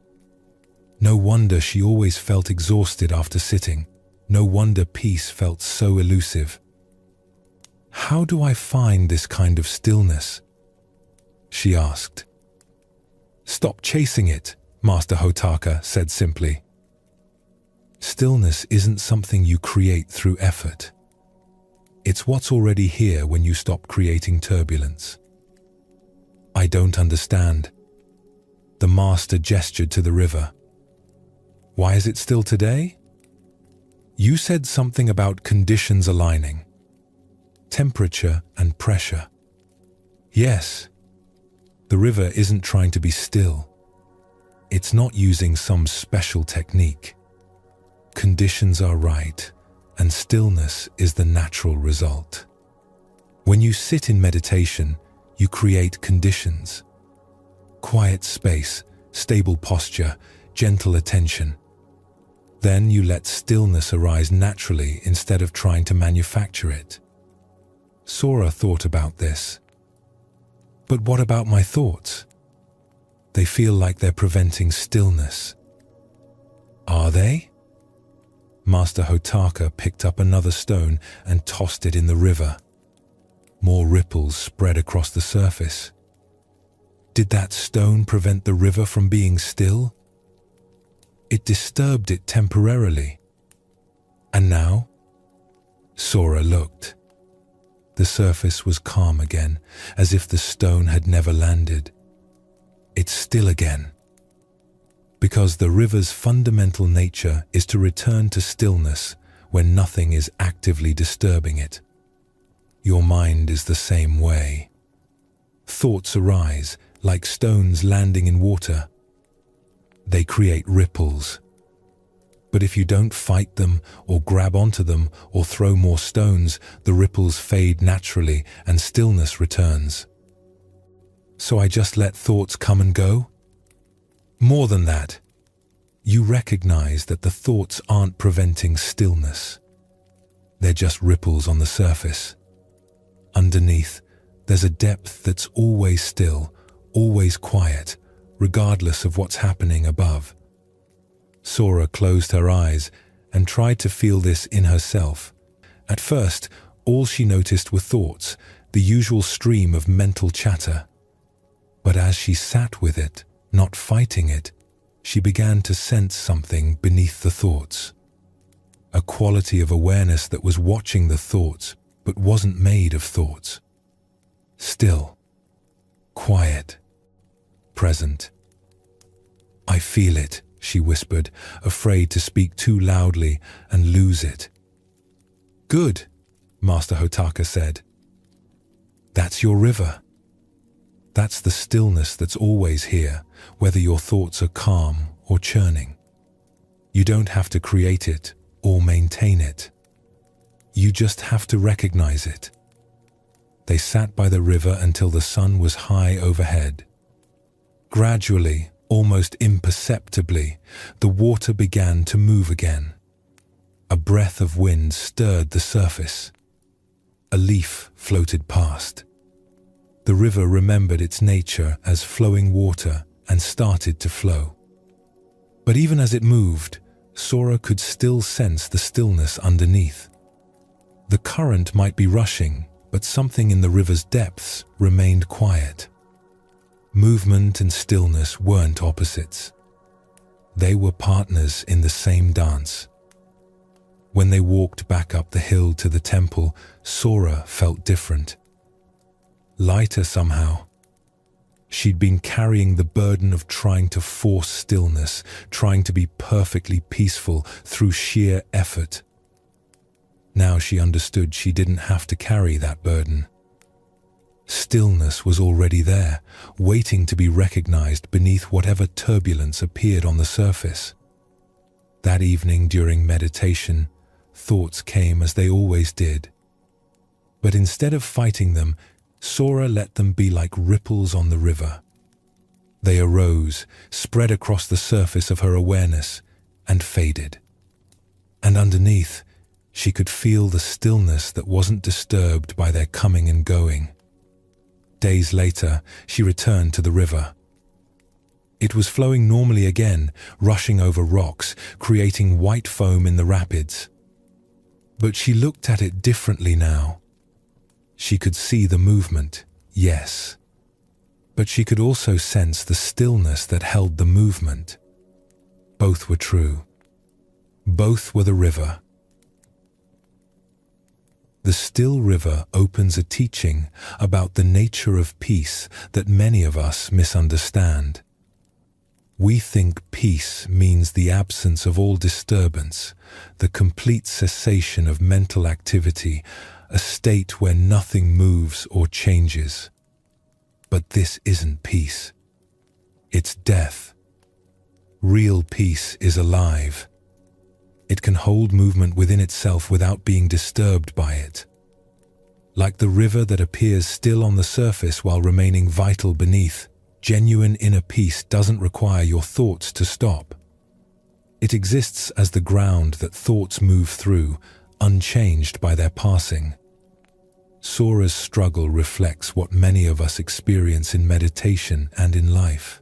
No wonder she always felt exhausted after sitting. No wonder peace felt so elusive. "How do I find this kind of stillness?" she asked. "Stop chasing it," Master Hotaka said simply. Stillness isn't something you create through effort. It's what's already here when you stop creating turbulence. "I don't understand." The master gestured to the river. "Why is it still today?" "You said something about conditions aligning. Temperature and pressure." "Yes. The river isn't trying to be still. It's not using some special technique. Conditions are right, and stillness is the natural result. When you sit in meditation, you create conditions. Quiet space, stable posture, gentle attention. Then you let stillness arise naturally instead of trying to manufacture it. Sora thought about this. "But what about my thoughts? They feel like they're preventing stillness." "Are they?" Master Hotaka picked up another stone and tossed it in the river. More ripples spread across the surface. Did that stone prevent the river from being still? It disturbed it temporarily. And now? Sora looked. The surface was calm again, as if the stone had never landed. It's still again. Because the river's fundamental nature is to return to stillness when nothing is actively disturbing it. Your mind is the same way. Thoughts arise like stones landing in water. They create ripples. But if you don't fight them or grab onto them or throw more stones, the ripples fade naturally and stillness returns. So I just let thoughts come and go? More than that, you recognize that the thoughts aren't preventing stillness. They're just ripples on the surface. Underneath, there's a depth that's always still, always quiet, regardless of what's happening above. Sora closed her eyes and tried to feel this in herself. At first, all she noticed were thoughts, the usual stream of mental chatter. But as she sat with it, not fighting it, she began to sense something beneath the thoughts. A quality of awareness that was watching the thoughts, but wasn't made of thoughts. Still, quiet, present. "I feel it," she whispered, afraid to speak too loudly and lose it. "Good," Master Hotaka said. "That's your river. That's the stillness that's always here, whether your thoughts are calm or churning. You don't have to create it or maintain it. You just have to recognize it." They sat by the river until the sun was high overhead. Gradually, almost imperceptibly, the water began to move again. A breath of wind stirred the surface. A leaf floated past. The river remembered its nature as flowing water and started to flow. But even as it moved, Sora could still sense the stillness underneath. The current might be rushing, but something in the river's depths remained quiet. Movement and stillness weren't opposites. They were partners in the same dance. When they walked back up the hill to the temple, Sora felt different. Lighter somehow, She'd been carrying the burden of trying to force stillness, trying to be perfectly peaceful through sheer effort. Now she understood she didn't have to carry that burden. Stillness was already there, waiting to be recognized beneath whatever turbulence appeared on the surface. That evening during meditation, thoughts came as they always did. But instead of fighting them, Sora let them be like ripples on the river. They arose, spread across the surface of her awareness, and faded. And underneath, she could feel the stillness that wasn't disturbed by their coming and going. Days later, she returned to the river. It was flowing normally again, rushing over rocks, creating white foam in the rapids. But she looked at it differently now. She could see the movement, yes, but she could also sense the stillness that held the movement. Both were true. Both were the river. The still river opens a teaching about the nature of peace that many of us misunderstand. We think peace means the absence of all disturbance, the complete cessation of mental activity, a state where nothing moves or changes. But this isn't peace. It's death. Real peace is alive. It can hold movement within itself without being disturbed by it. Like the river that appears still on the surface while remaining vital beneath, genuine inner peace doesn't require your thoughts to stop. It exists as the ground that thoughts move through, unchanged by their passing. Sora's struggle reflects what many of us experience in meditation and in life.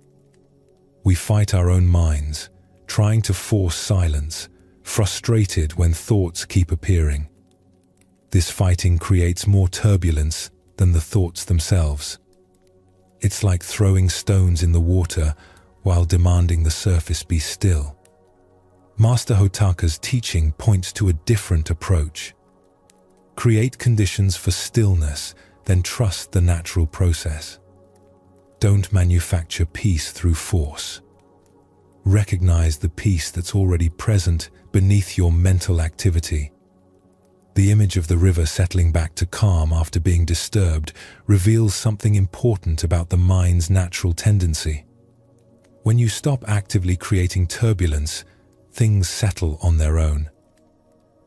We fight our own minds, trying to force silence, frustrated when thoughts keep appearing. This fighting creates more turbulence than the thoughts themselves. It's like throwing stones in the water while demanding the surface be still. Master Hotaka's teaching points to a different approach. Create conditions for stillness, then trust the natural process. Don't manufacture peace through force. Recognize the peace that's already present beneath your mental activity. The image of the river settling back to calm after being disturbed reveals something important about the mind's natural tendency. When you stop actively creating turbulence, things settle on their own.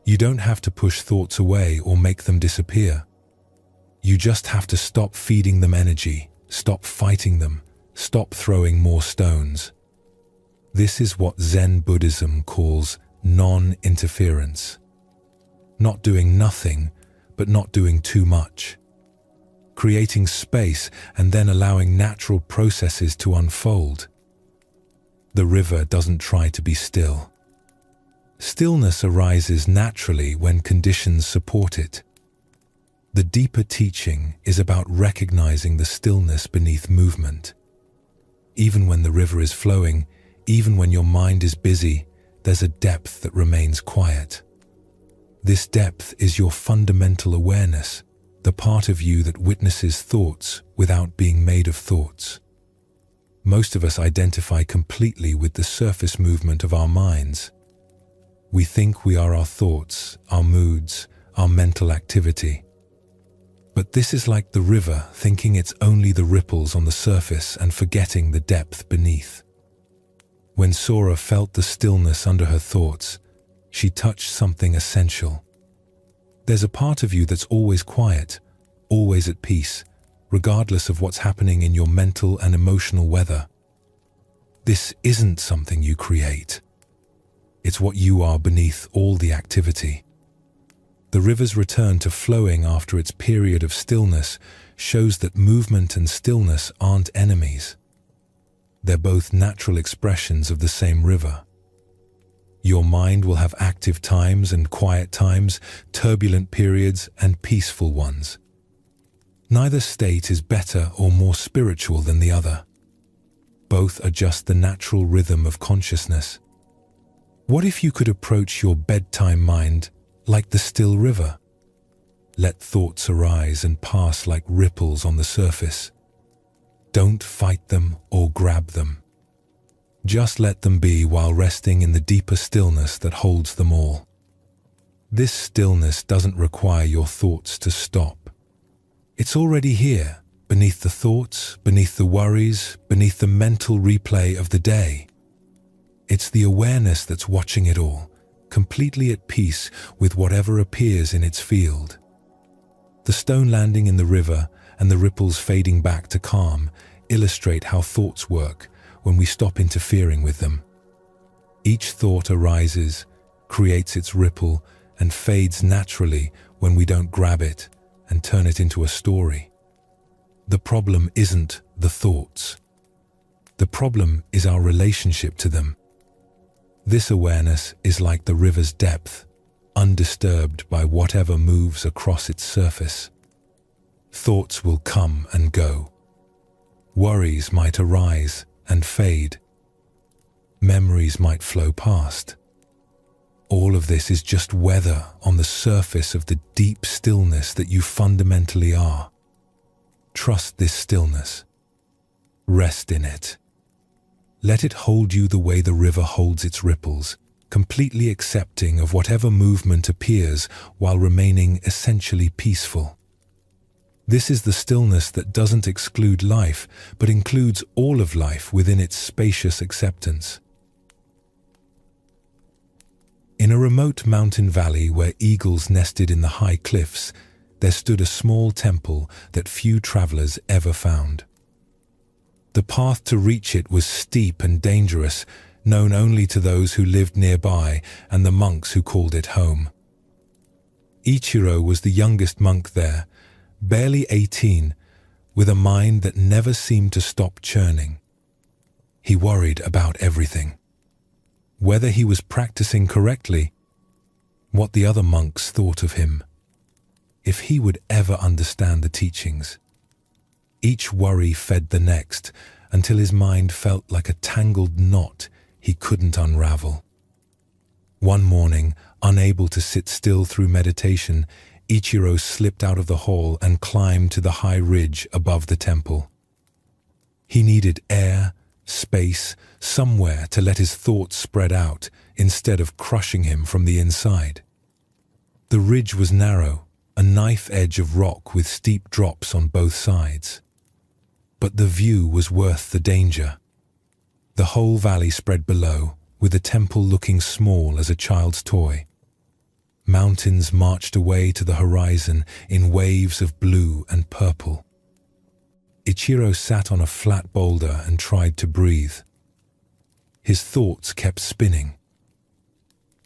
You don't have to push thoughts away or make them disappear. You just have to stop feeding them energy, stop fighting them, stop throwing more stones. This is what Zen Buddhism calls non-interference. Not doing nothing, but not doing too much. Creating space and then allowing natural processes to unfold. The river doesn't try to be still. Stillness arises naturally when conditions support it. The deeper teaching is about recognizing the stillness beneath movement. Even when the river is flowing, even when your mind is busy, there's a depth that remains quiet. This depth is your fundamental awareness, the part of you that witnesses thoughts without being made of thoughts. Most of us identify completely with the surface movement of our minds. We think we are our thoughts, our moods, our mental activity. But this is like the river thinking it's only the ripples on the surface and forgetting the depth beneath. When Sora felt the stillness under her thoughts, she touched something essential. There's a part of you that's always quiet, always at peace, regardless of what's happening in your mental and emotional weather. This isn't something you create. It's what you are beneath all the activity. The river's return to flowing after its period of stillness shows that movement and stillness aren't enemies. They're both natural expressions of the same river. Your mind will have active times and quiet times, turbulent periods and peaceful ones. Neither state is better or more spiritual than the other. Both are just the natural rhythm of consciousness. What if you could approach your bedtime mind like the still river? Let thoughts arise and pass like ripples on the surface. Don't fight them or grab them. Just let them be while resting in the deeper stillness that holds them all. This stillness doesn't require your thoughts to stop. It's already here, beneath the thoughts, beneath the worries, beneath the mental replay of the day. It's the awareness that's watching it all, completely at peace with whatever appears in its field. The stone landing in the river and the ripples fading back to calm illustrate how thoughts work when we stop interfering with them. Each thought arises, creates its ripple, and fades naturally when we don't grab it and turn it into a story. The problem isn't the thoughts. The problem is our relationship to them. This awareness is like the river's depth, undisturbed by whatever moves across its surface. Thoughts will come and go. Worries might arise and fade. Memories might flow past. All of this is just weather on the surface of the deep stillness that you fundamentally are. Trust this stillness. Rest in it. Let it hold you the way the river holds its ripples, completely accepting of whatever movement appears while remaining essentially peaceful. This is the stillness that doesn't exclude life, but includes all of life within its spacious acceptance. In a remote mountain valley where eagles nested in the high cliffs, there stood a small temple that few travelers ever found. The path to reach it was steep and dangerous, known only to those who lived nearby and the monks who called it home. Ichiro was the youngest monk there, barely 18, with a mind that never seemed to stop churning. He worried about everything. Whether he was practicing correctly, what the other monks thought of him, if he would ever understand the teachings. Each worry fed the next, until his mind felt like a tangled knot he couldn't unravel. One morning, unable to sit still through meditation, Ichiro slipped out of the hall and climbed to the high ridge above the temple. He needed air, space, somewhere to let his thoughts spread out instead of crushing him from the inside. The ridge was narrow, a knife edge of rock with steep drops on both sides. But the view was worth the danger. The whole valley spread below, with the temple looking small as a child's toy. Mountains marched away to the horizon in waves of blue and purple. Ichiro sat on a flat boulder and tried to breathe. His thoughts kept spinning.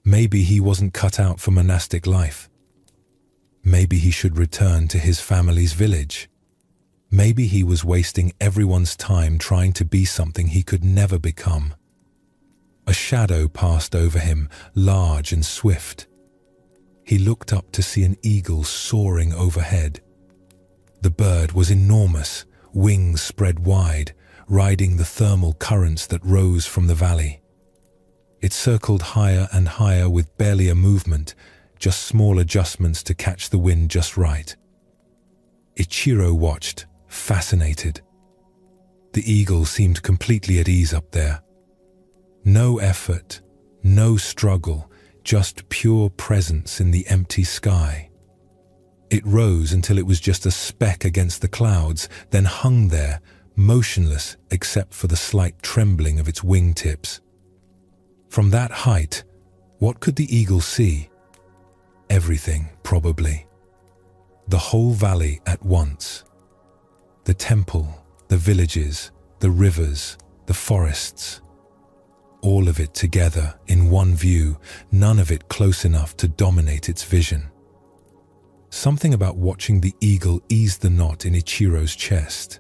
Maybe he wasn't cut out for monastic life. Maybe he should return to his family's village. Maybe he was wasting everyone's time trying to be something he could never become. A shadow passed over him, large and swift. He looked up to see an eagle soaring overhead. The bird was enormous, wings spread wide, riding the thermal currents that rose from the valley. It circled higher and higher with barely a movement, just small adjustments to catch the wind just right. Ichiro watched, fascinated. The eagle seemed completely at ease up there. No effort, no struggle, just pure presence in the empty sky. It rose until it was just a speck against the clouds, then hung there, motionless except for the slight trembling of its wingtips. From that height, what could the eagle see? Everything, probably. The whole valley at once. The temple, the villages, the rivers, the forests. All of it together in one view, none of it close enough to dominate its vision. Something about watching the eagle ease the knot in Ichiro's chest.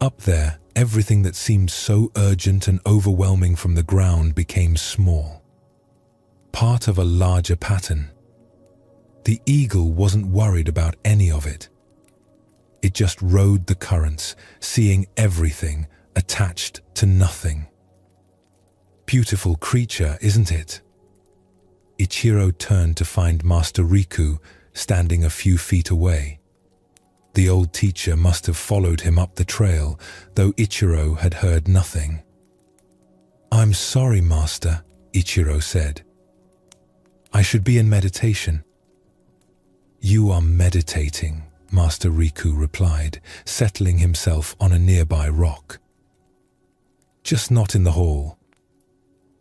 Up there, everything that seemed so urgent and overwhelming from the ground became small. Part of a larger pattern. The eagle wasn't worried about any of it. It just rode the currents, seeing everything, attached to nothing. Beautiful creature, isn't it? Ichiro turned to find Master Riku standing a few feet away. The old teacher must have followed him up the trail, though Ichiro had heard nothing. "I'm sorry, Master," Ichiro said. "I should be in meditation." "You are meditating," Master Riku replied, settling himself on a nearby rock. "Just not in the hall.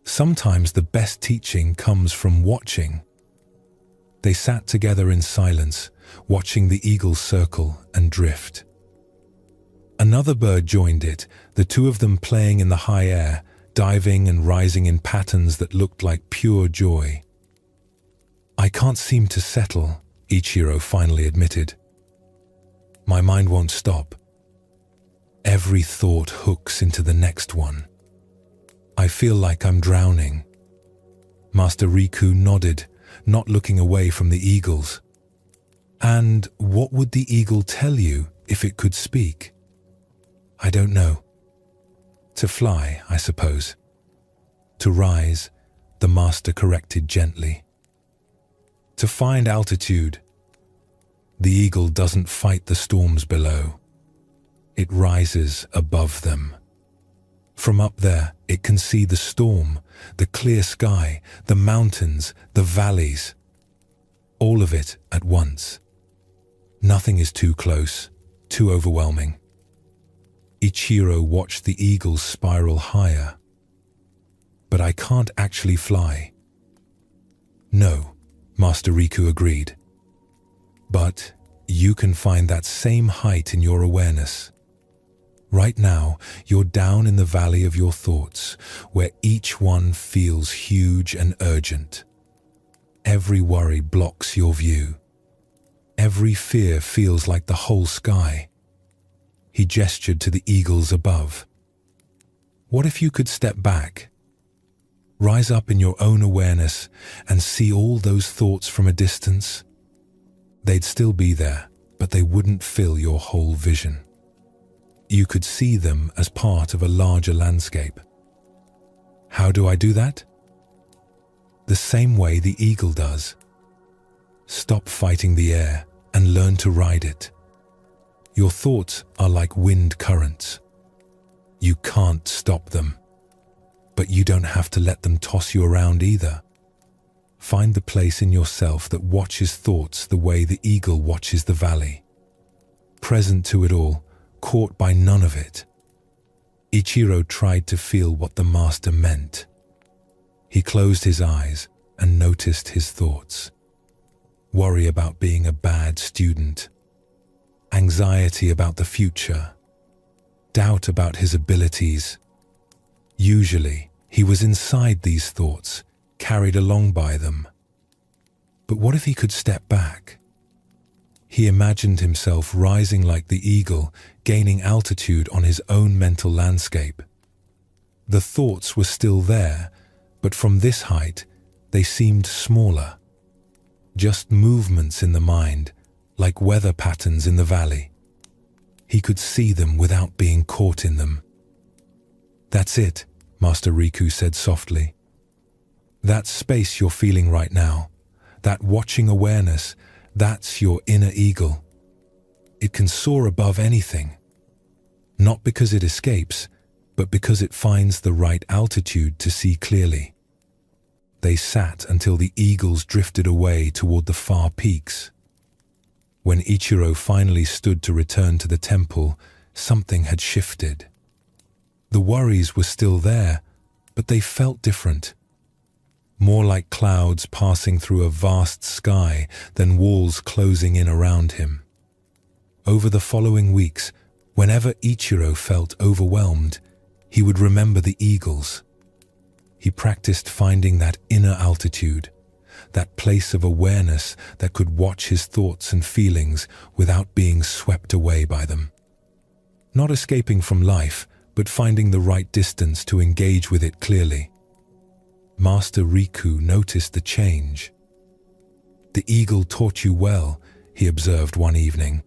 Sometimes the best teaching comes from watching." They sat together in silence, watching the eagles circle and drift. Another bird joined it, the two of them playing in the high air, diving and rising in patterns that looked like pure joy. "I can't seem to settle," Ichiro finally admitted. "My mind won't stop. Every thought hooks into the next one. I feel like I'm drowning." Master Riku nodded, not looking away from the eagles. "And what would the eagle tell you if it could speak?" "I don't know. To fly, I suppose." "To rise," the master corrected gently. "To find altitude. The eagle doesn't fight the storms below. It rises above them. From up there, it can see the storm, the clear sky, the mountains, the valleys. All of it at once. Nothing is too close, too overwhelming." Ichiro watched the eagles spiral higher. "But I can't actually fly." "No," Master Riku agreed. "But you can find that same height in your awareness. Right now, you're down in the valley of your thoughts, where each one feels huge and urgent. Every worry blocks your view. Every fear feels like the whole sky." He gestured to the eagles above. "What if you could step back? Rise up in your own awareness and see all those thoughts from a distance? They'd still be there, but they wouldn't fill your whole vision. You could see them as part of a larger landscape." "How do I do that?" "The same way the eagle does. Stop fighting the air and learn to ride it. Your thoughts are like wind currents. You can't stop them, but you don't have to let them toss you around either. Find the place in yourself that watches thoughts the way the eagle watches the valley. Present to it all, caught by none of it." Ichiro tried to feel what the master meant. He closed his eyes and noticed his thoughts. Worry about being a bad student. Anxiety about the future. Doubt about his abilities. Usually, he was inside these thoughts, carried along by them. But what if he could step back? He imagined himself rising like the eagle, gaining altitude on his own mental landscape. The thoughts were still there, but from this height, they seemed smaller. Just movements in the mind, like weather patterns in the valley. He could see them without being caught in them. "That's it," Master Riku said softly. "That space you're feeling right now, that watching awareness, that's your inner eagle. It can soar above anything. Not because it escapes, but because it finds the right altitude to see clearly." They sat until the eagles drifted away toward the far peaks. When Ichiro finally stood to return to the temple, something had shifted. The worries were still there, but they felt different. More like clouds passing through a vast sky than walls closing in around him. Over the following weeks, whenever Ichiro felt overwhelmed, he would remember the eagles. He practiced finding that inner altitude, that place of awareness that could watch his thoughts and feelings without being swept away by them. Not escaping from life, but finding the right distance to engage with it clearly. Master Riku noticed the change. "The eagle taught you well," he observed one evening.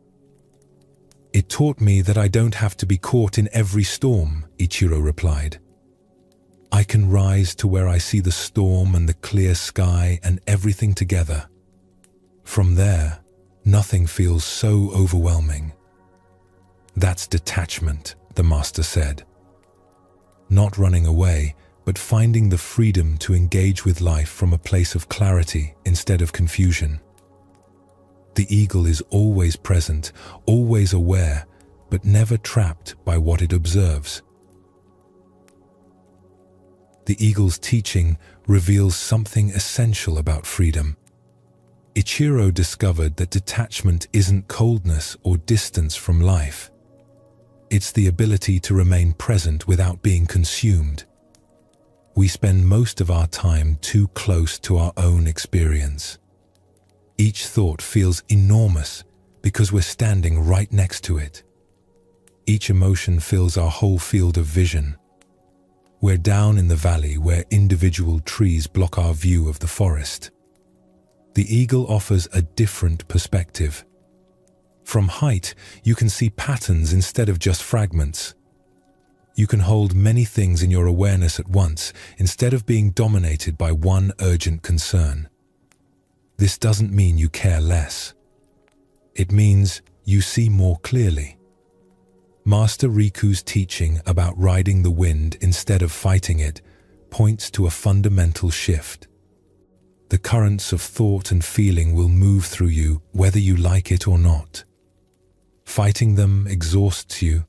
"It taught me that I don't have to be caught in every storm," Ichiro replied. "I can rise to where I see the storm and the clear sky and everything together. From there, nothing feels so overwhelming." That's detachment, the master said. Not running away, but finding the freedom to engage with life from a place of clarity instead of confusion. The eagle is always present, always aware, but never trapped by what it observes. The eagle's teaching reveals something essential about freedom. Ichiro discovered that detachment isn't coldness or distance from life. It's the ability to remain present without being consumed. We spend most of our time too close to our own experience. Each thought feels enormous because we're standing right next to it. Each emotion fills our whole field of vision. We're down in the valley where individual trees block our view of the forest. The eagle offers a different perspective. From height, you can see patterns instead of just fragments. You can hold many things in your awareness at once instead of being dominated by one urgent concern. This doesn't mean you care less. It means you see more clearly. Master Riku's teaching about riding the wind instead of fighting it points to a fundamental shift. The currents of thought and feeling will move through you whether you like it or not. Fighting them exhausts you.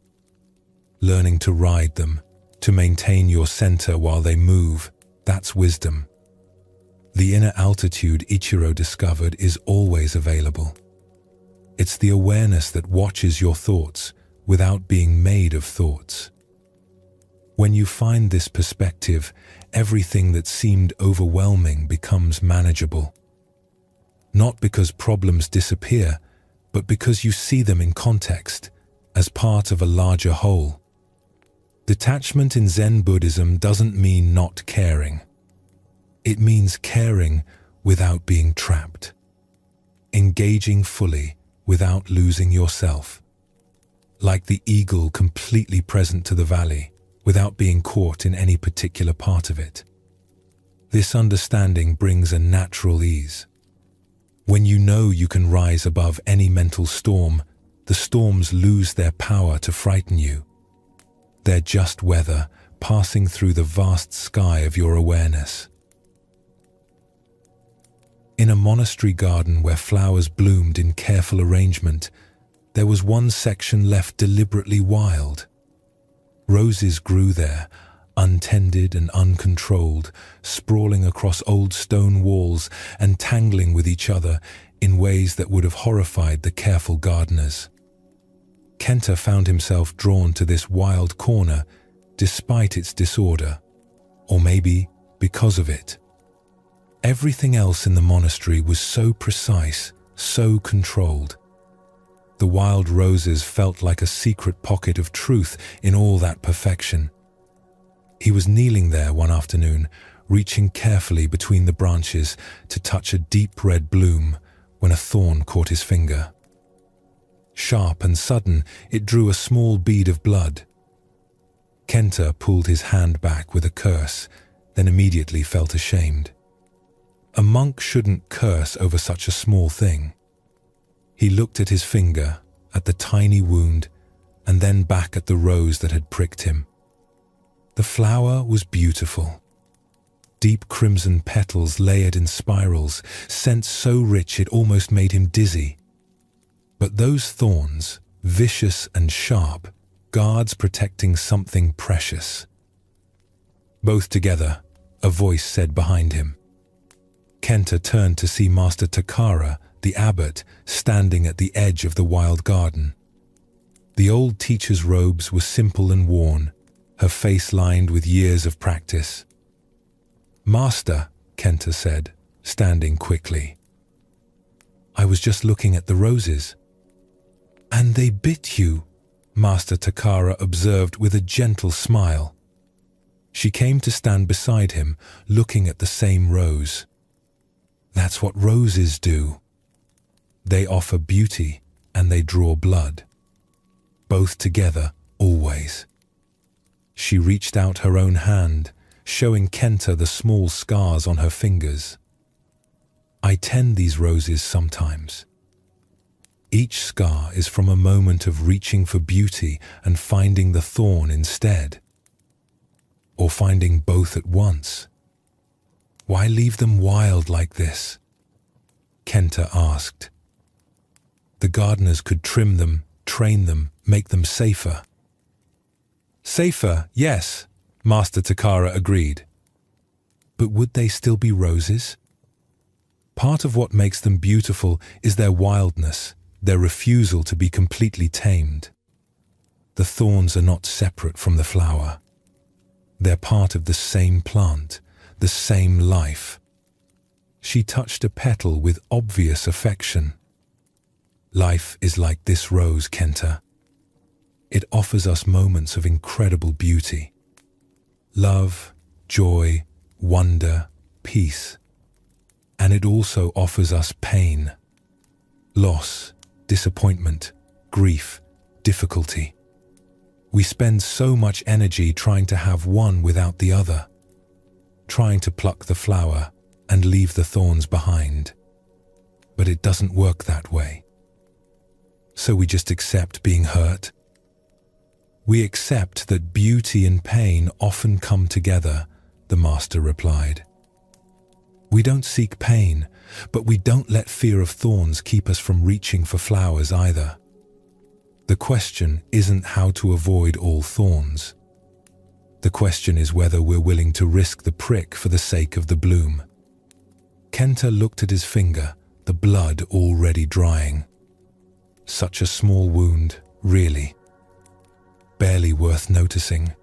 Learning to ride them, to maintain your center while they move, that's wisdom. The inner altitude Ichiro discovered is always available. It's the awareness that watches your thoughts without being made of thoughts. When you find this perspective, everything that seemed overwhelming becomes manageable. Not because problems disappear, but because you see them in context, as part of a larger whole. Detachment in Zen Buddhism doesn't mean not caring. It means caring without being trapped. Engaging fully without losing yourself. Like the eagle completely present to the valley, without being caught in any particular part of it. This understanding brings a natural ease. When you know you can rise above any mental storm, the storms lose their power to frighten you. They're just weather passing through the vast sky of your awareness. In a monastery garden where flowers bloomed in careful arrangement, there was one section left deliberately wild. Roses grew there, untended and uncontrolled, sprawling across old stone walls and tangling with each other in ways that would have horrified the careful gardeners. Kenta found himself drawn to this wild corner despite its disorder, or maybe because of it. Everything else in the monastery was so precise, so controlled. The wild roses felt like a secret pocket of truth in all that perfection. He was kneeling there one afternoon, reaching carefully between the branches to touch a deep red bloom when a thorn caught his finger. Sharp and sudden, it drew a small bead of blood. Kenta pulled his hand back with a curse, then immediately felt ashamed. A monk shouldn't curse over such a small thing. He looked at his finger, at the tiny wound, and then back at the rose that had pricked him. The flower was beautiful. Deep crimson petals layered in spirals, scent so rich it almost made him dizzy. But those thorns, vicious and sharp, guards protecting something precious. Both together, a voice said behind him. Kenta turned to see Master Takara, the abbot, standing at the edge of the wild garden. The old teacher's robes were simple and worn, her face lined with years of practice. "Master," Kenta said, standing quickly. "I was just looking at the roses." "And they bit you," Master Takara observed with a gentle smile. She came to stand beside him, looking at the same rose. "That's what roses do. They offer beauty and they draw blood. Both together, always." She reached out her own hand, showing Kenta the small scars on her fingers. "I tend these roses sometimes. Each each scar is from a moment of reaching for beauty and finding the thorn instead. Or finding both at once. Why leave them wild like this? Kenta asked. The gardeners could trim them, train them, make them safer. Safer, yes, Master Takara agreed. But would they still be roses? Part of what makes them beautiful is their wildness, their refusal to be completely tamed. The thorns are not separate from the flower. They're part of the same plant, the same life. She touched a petal with obvious affection. Life is like this rose, Kenta. It offers us moments of incredible beauty. Love, joy, wonder, peace. And it also offers us pain, loss, disappointment, grief, difficulty. We spend so much energy trying to have one without the other, trying to pluck the flower and leave the thorns behind. But it doesn't work that way. So we just accept being hurt. We accept that beauty and pain often come together, the master replied. We don't seek pain, but we don't let fear of thorns keep us from reaching for flowers either. The question isn't how to avoid all thorns. The question is whether we're willing to risk the prick for the sake of the bloom. Kenta looked at his finger, the blood already drying. Such a small wound, really. Barely worth noticing.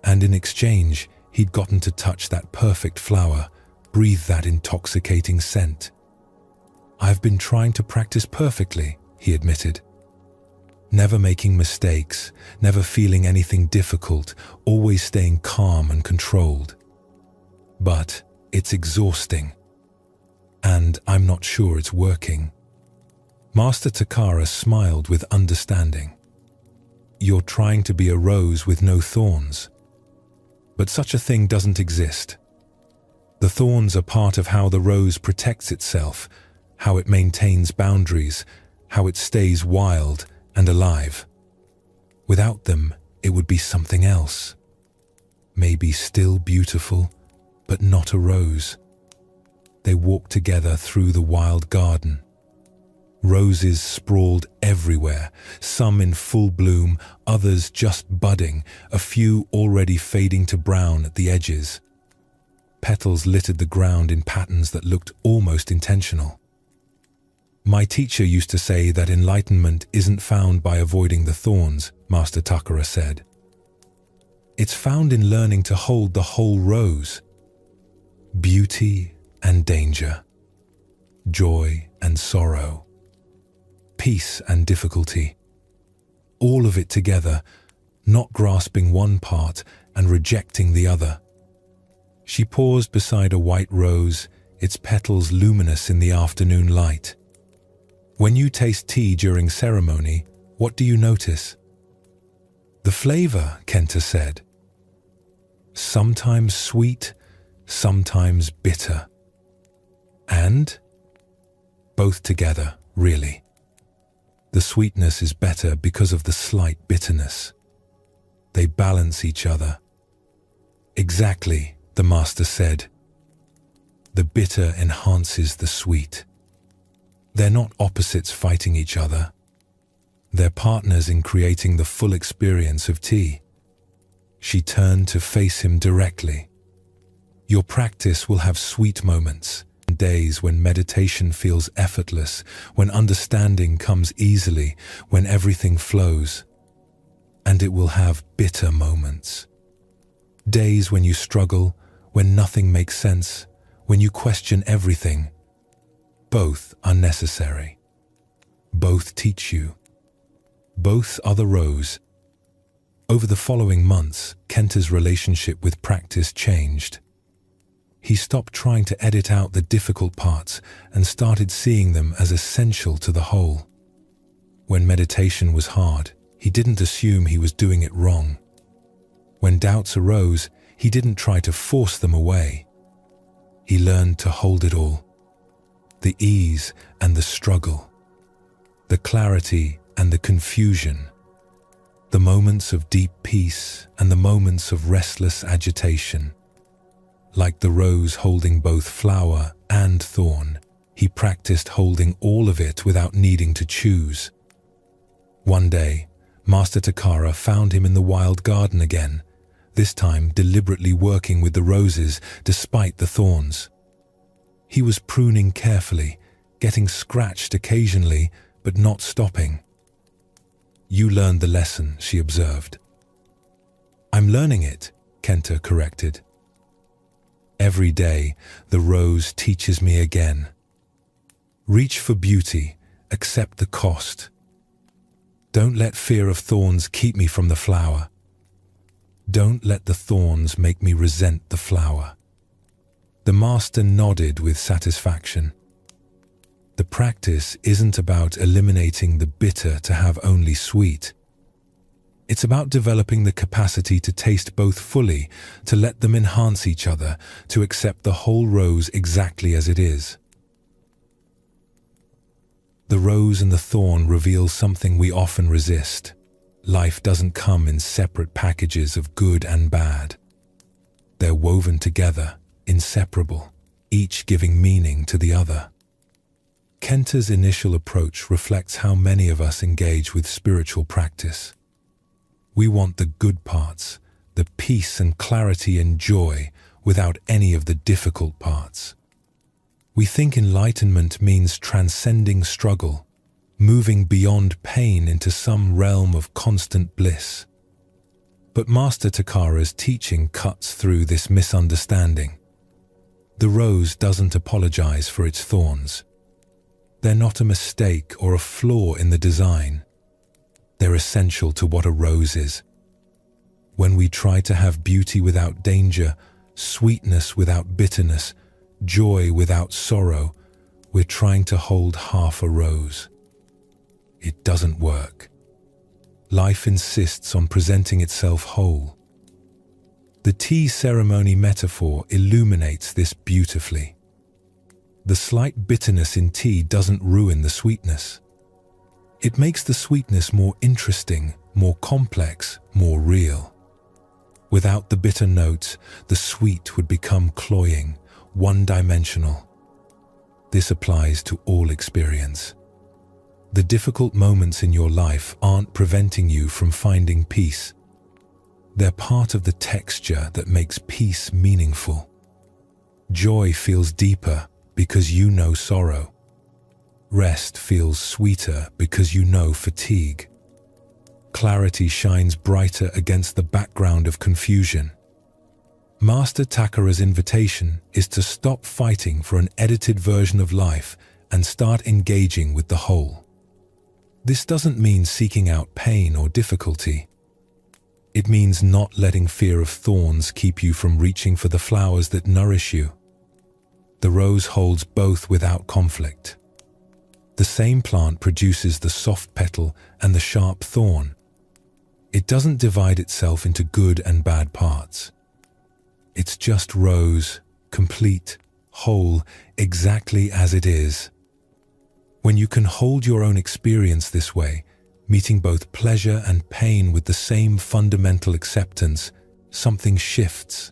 And in exchange, he'd gotten to touch that perfect flower, breathe that intoxicating scent. I've been trying to practice perfectly, he admitted. Never making mistakes, never feeling anything difficult, always staying calm and controlled. But it's exhausting. And I'm not sure it's working. Master Takara smiled with understanding. You're trying to be a rose with no thorns. But such a thing doesn't exist. The thorns are part of how the rose protects itself, how it maintains boundaries, how it stays wild and alive. Without them, it would be something else. Maybe still beautiful, but not a rose. They walked together through the wild garden. Roses sprawled everywhere, some in full bloom, others just budding, a few already fading to brown at the edges. Petals littered the ground in patterns that looked almost intentional. My teacher used to say that enlightenment isn't found by avoiding the thorns, Master Takara said. It's found in learning to hold the whole rose. Beauty and danger, joy and sorrow, peace and difficulty. All of it together, not grasping one part and rejecting the other. She paused beside a white rose, its petals luminous in the afternoon light. When you taste tea during ceremony, what do you notice? The flavor, Kenta said. Sometimes sweet, sometimes bitter. And? Both together, really. The sweetness is better because of the slight bitterness. They balance each other. Exactly, the master said. The bitter enhances the sweet. They're not opposites fighting each other. They're partners in creating the full experience of tea. She turned to face him directly. Your practice will have sweet moments, days when meditation feels effortless, when understanding comes easily, when everything flows. And it will have bitter moments. Days when you struggle, when nothing makes sense, when you question everything. Both are necessary. Both teach you. Both are the rose. Over the following months, Kenta's relationship with practice changed. He stopped trying to edit out the difficult parts and started seeing them as essential to the whole. When meditation was hard, he didn't assume he was doing it wrong. When doubts arose, he didn't try to force them away. He learned to hold it all. The ease and the struggle. the clarity and the confusion, the moments of deep peace and the moments of restless agitation. Like the rose holding both flower and thorn, he practiced holding all of it without needing to choose. One day, Master Takara found him in the wild garden again, this time deliberately working with the roses despite the thorns. He was pruning carefully, getting scratched occasionally, but not stopping. "You learned the lesson," she observed. "I'm learning it," Kento corrected. "Every day, the rose teaches me again. Reach for beauty, accept the cost. Don't let fear of thorns keep me from the flower. Don't let the thorns make me resent the flower." The master nodded with satisfaction. The practice isn't about eliminating the bitter to have only sweet. It's about developing the capacity to taste both fully, to let them enhance each other, to accept the whole rose exactly as it is. The rose and the thorn reveal something we often resist. Life doesn't come in separate packages of good and bad. They're woven together, inseparable, each giving meaning to the other. Kento's initial approach reflects how many of us engage with spiritual practice. We want the good parts, the peace and clarity and joy, without any of the difficult parts. We think enlightenment means transcending struggle, moving beyond pain into some realm of constant bliss. But Master Takara's teaching cuts through this misunderstanding. The rose doesn't apologize for its thorns. They're not a mistake or a flaw in the design. They're essential to what a rose is. When we try to have beauty without danger, sweetness without bitterness, joy without sorrow, we're trying to hold half a rose. It doesn't work. Life insists on presenting itself whole. The tea ceremony metaphor illuminates this beautifully. The slight bitterness in tea doesn't ruin the sweetness. It makes the sweetness more interesting, more complex, more real. Without the bitter notes, the sweet would become cloying, one-dimensional. This applies to all experience. The difficult moments in your life aren't preventing you from finding peace. They're part of the texture that makes peace meaningful. Joy feels deeper because you know sorrow. Rest feels sweeter because you know fatigue. Clarity shines brighter against the background of confusion. Master Takara's invitation is to stop fighting for an edited version of life and start engaging with the whole. This doesn't mean seeking out pain or difficulty. It means not letting fear of thorns keep you from reaching for the flowers that nourish you. The rose holds both without conflict. The same plant produces the soft petal and the sharp thorn. It doesn't divide itself into good and bad parts. It's just rose, complete, whole, exactly as it is. When you can hold your own experience this way, meeting both pleasure and pain with the same fundamental acceptance, something shifts.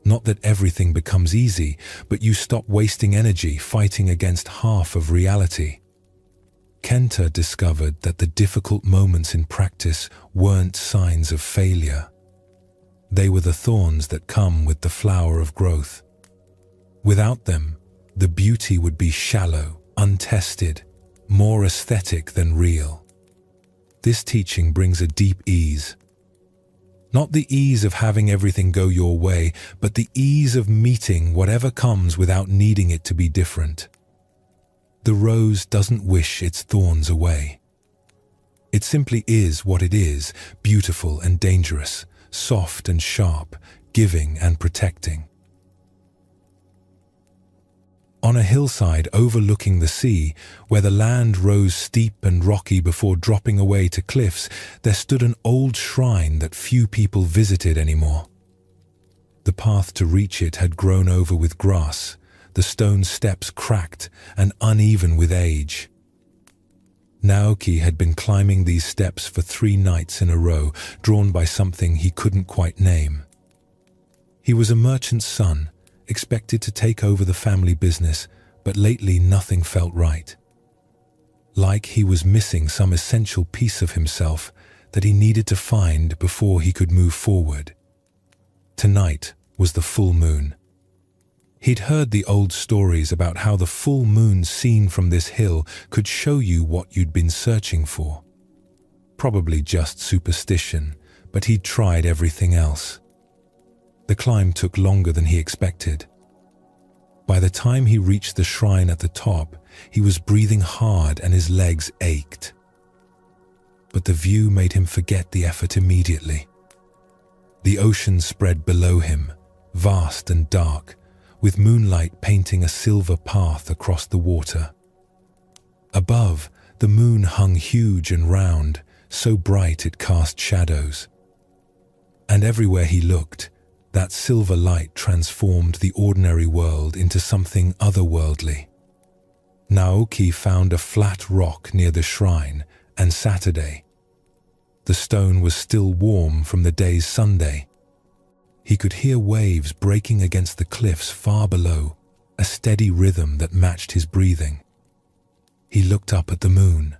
Not that everything becomes easy, but you stop wasting energy fighting against half of reality. Kento discovered that the difficult moments in practice weren't signs of failure. They were the thorns that come with the flower of growth. Without them, the beauty would be shallow, untested, more aesthetic than real. This teaching brings a deep ease. Not the ease of having everything go your way, but the ease of meeting whatever comes without needing it to be different. The rose doesn't wish its thorns away. It simply is what it is, beautiful and dangerous, soft and sharp, giving and protecting. On a hillside overlooking the sea, where the land rose steep and rocky before dropping away to cliffs, there stood an old shrine that few people visited anymore. The path to reach it had grown over with grass, the stone steps cracked and uneven with age. Naoki had been climbing these steps for 3 nights in a row, drawn by something he couldn't quite name. He was a merchant's son, expected to take over the family business, but lately nothing felt right. Like he was missing some essential piece of himself that he needed to find before he could move forward. Tonight was the full moon. He'd heard the old stories about how the full moon seen from this hill could show you what you'd been searching for. Probably just superstition, but he'd tried everything else. The climb took longer than he expected. By the time he reached the shrine at the top, he was breathing hard and his legs ached. But the view made him forget the effort immediately. The ocean spread below him, vast and dark, with moonlight painting a silver path across the water. Above, the moon hung huge and round, so bright it cast shadows. And everywhere he looked, that silver light transformed the ordinary world into something otherworldly. Naoki found a flat rock near the shrine and Saturday. The stone was still warm from the day's Sunday. He could hear waves breaking against the cliffs far below, a steady rhythm that matched his breathing. He looked up at the moon,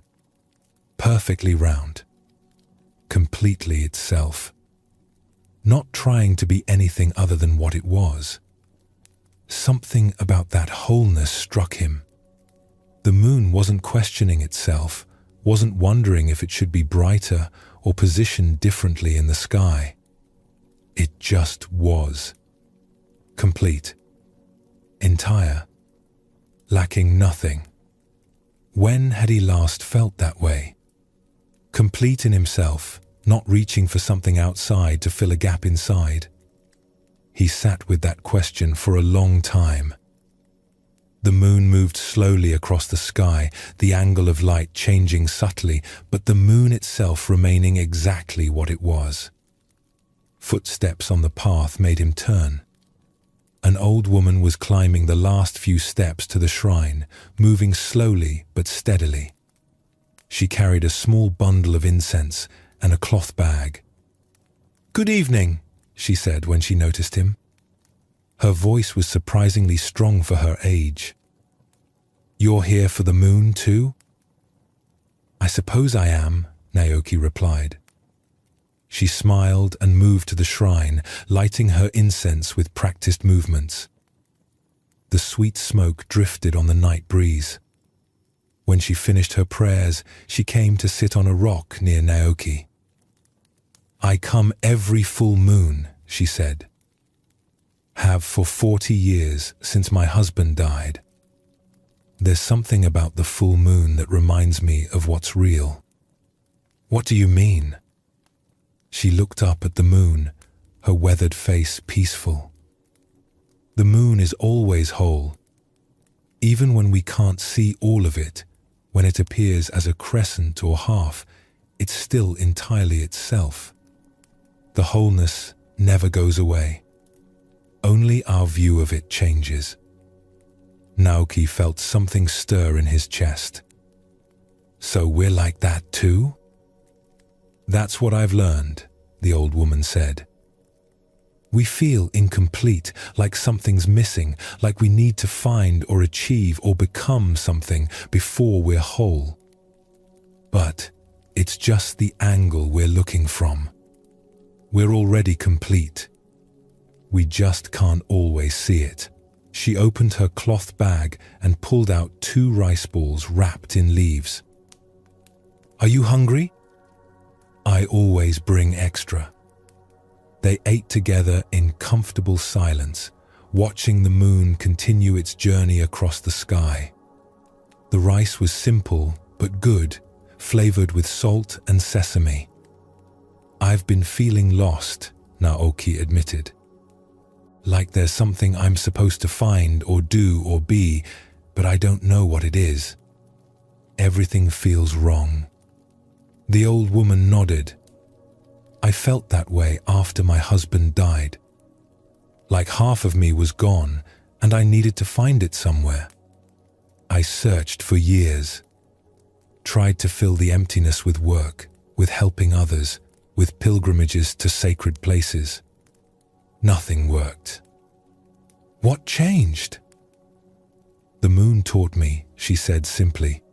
perfectly round, completely itself, not trying to be anything other than what it was. Something about that wholeness struck him. The moon wasn't questioning itself, wasn't wondering if it should be brighter or positioned differently in the sky. It just was. Complete. Entire. Lacking nothing. When had he last felt that way? Complete in himself, not reaching for something outside to fill a gap inside. He sat with that question for a long time. The moon moved slowly across the sky, the angle of light changing subtly, but the moon itself remaining exactly what it was. Footsteps on the path made him turn. An old woman was climbing the last few steps to the shrine, moving slowly but steadily. She carried a small bundle of incense and a cloth bag. "Good evening," she said when she noticed him. Her voice was surprisingly strong for her age. "You're here for the moon too?" "I suppose I am," Naoki replied. She smiled and moved to the shrine, lighting her incense with practiced movements. The sweet smoke drifted on the night breeze. When she finished her prayers, she came to sit on a rock near Naoki. "I come every full moon," she said. "Have for 40 years since my husband died. There's something about the full moon that reminds me of what's real." "What do you mean?" She looked up at the moon, her weathered face peaceful. "The moon is always whole. Even when we can't see all of it, when it appears as a crescent or half, it's still entirely itself. The wholeness never goes away. Only our view of it changes." Naoki felt something stir in his chest. "So we're like that too?" "That's what I've learned," the old woman said. "We feel incomplete, like something's missing, like we need to find or achieve or become something before we're whole. But it's just the angle we're looking from. We're already complete. We just can't always see it." She opened her cloth bag and pulled out 2 rice balls wrapped in leaves. "Are you hungry?" "I always bring extra." They ate together in comfortable silence, watching the moon continue its journey across the sky. The rice was simple but good, flavored with salt and sesame. "I've been feeling lost," Naoki admitted. "Like there's something I'm supposed to find or do or be, but I don't know what it is. Everything feels wrong." The old woman nodded. "I felt that way after my husband died. Like half of me was gone, and I needed to find it somewhere. I searched for years. tried to fill the emptiness with work, with helping others, with pilgrimages to sacred places. Nothing worked. What changed? The moon taught me, she said simply.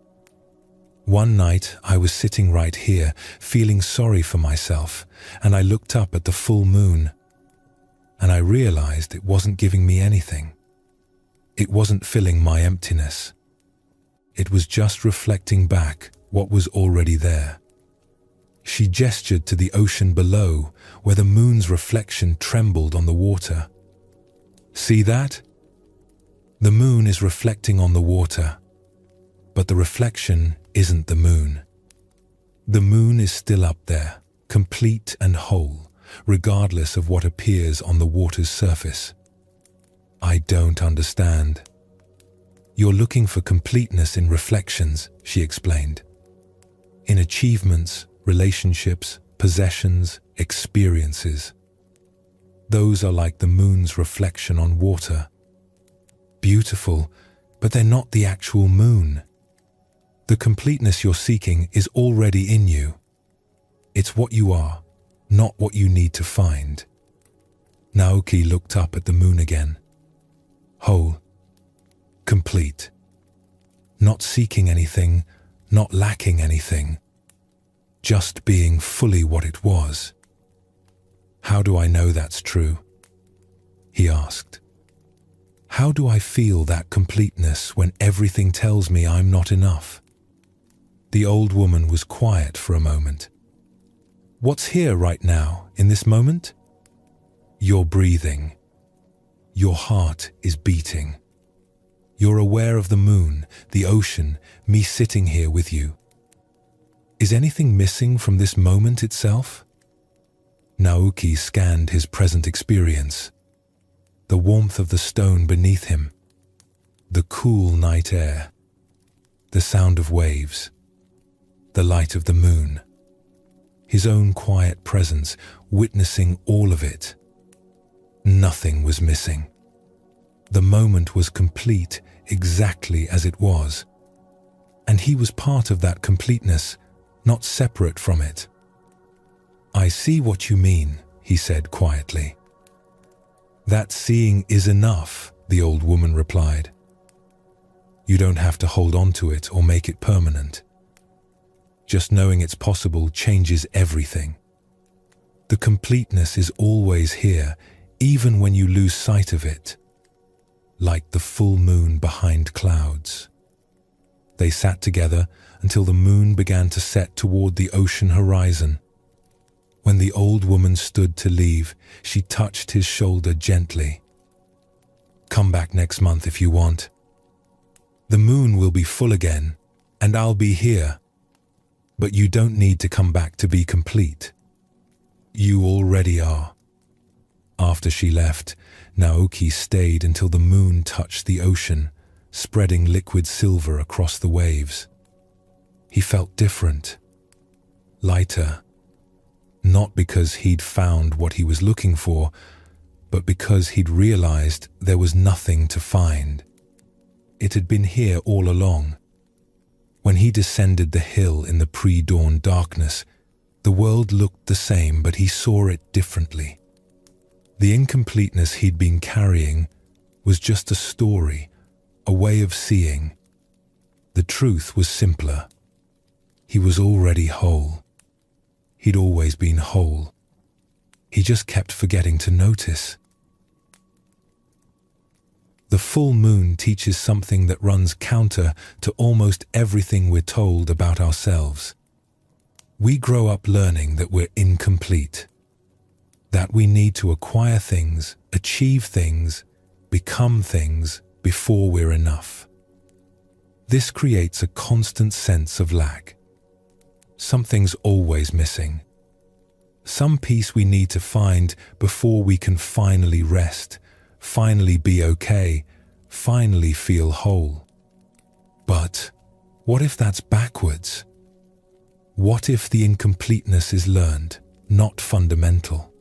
One night I was sitting right here, feeling sorry for myself, and I looked up at the full moon, and I realized it wasn't giving me anything. It wasn't filling my emptiness. It was just reflecting back what was already there. She gestured to the ocean below, where the moon's reflection trembled on the water. See that? The moon is reflecting on the water, but the reflection isn't the moon. The moon is still up there, complete and whole, regardless of what appears on the water's surface. I don't understand. You're looking for completeness in reflections, she explained. In achievements, relationships, possessions, experiences. Those are like the moon's reflection on water. Beautiful, but they're not the actual moon. The completeness you're seeking is already in you. It's what you are, not what you need to find. Naoki looked up at the moon again. Whole. Complete. Not seeking anything, not lacking anything. Just being fully what it was. How do I know that's true? He asked. How do I feel that completeness when everything tells me I'm not enough? The old woman was quiet for a moment. What's here right now, in this moment? You're breathing. Your heart is beating. You're aware of the moon, the ocean, me sitting here with you. Is anything missing from this moment itself? Naoki scanned his present experience. The warmth of the stone beneath him. The cool night air. The sound of waves. The light of the moon. His own quiet presence, witnessing all of it. Nothing was missing. The moment was complete exactly as it was. And he was part of that completeness, not separate from it. I see what you mean, he said quietly. That seeing is enough, the old woman replied. You don't have to hold on to it or make it permanent. Just knowing it's possible changes everything. The completeness is always here, even when you lose sight of it. Like the full moon behind clouds. They sat together until the moon began to set toward the ocean horizon. When the old woman stood to leave, she touched his shoulder gently. Come back next month if you want. The moon will be full again, and I'll be here. But you don't need to come back to be complete. You already are. After she left, Naoki stayed until the moon touched the ocean, spreading liquid silver across the waves. He felt different, lighter, not because he'd found what he was looking for, but because he'd realized there was nothing to find. It had been here all along. When he descended the hill in the pre-dawn darkness, the world looked the same, but he saw it differently. The incompleteness he'd been carrying was just a story, a way of seeing. The truth was simpler. He was already whole. He'd always been whole. He just kept forgetting to notice. The full moon teaches something that runs counter to almost everything we're told about ourselves. We grow up learning that we're incomplete, that we need to acquire things, achieve things, become things before we're enough. This creates a constant sense of lack. Something's always missing. Some piece we need to find before we can finally rest, finally be okay, finally feel whole. But what if that's backwards? What if the incompleteness is learned, not fundamental?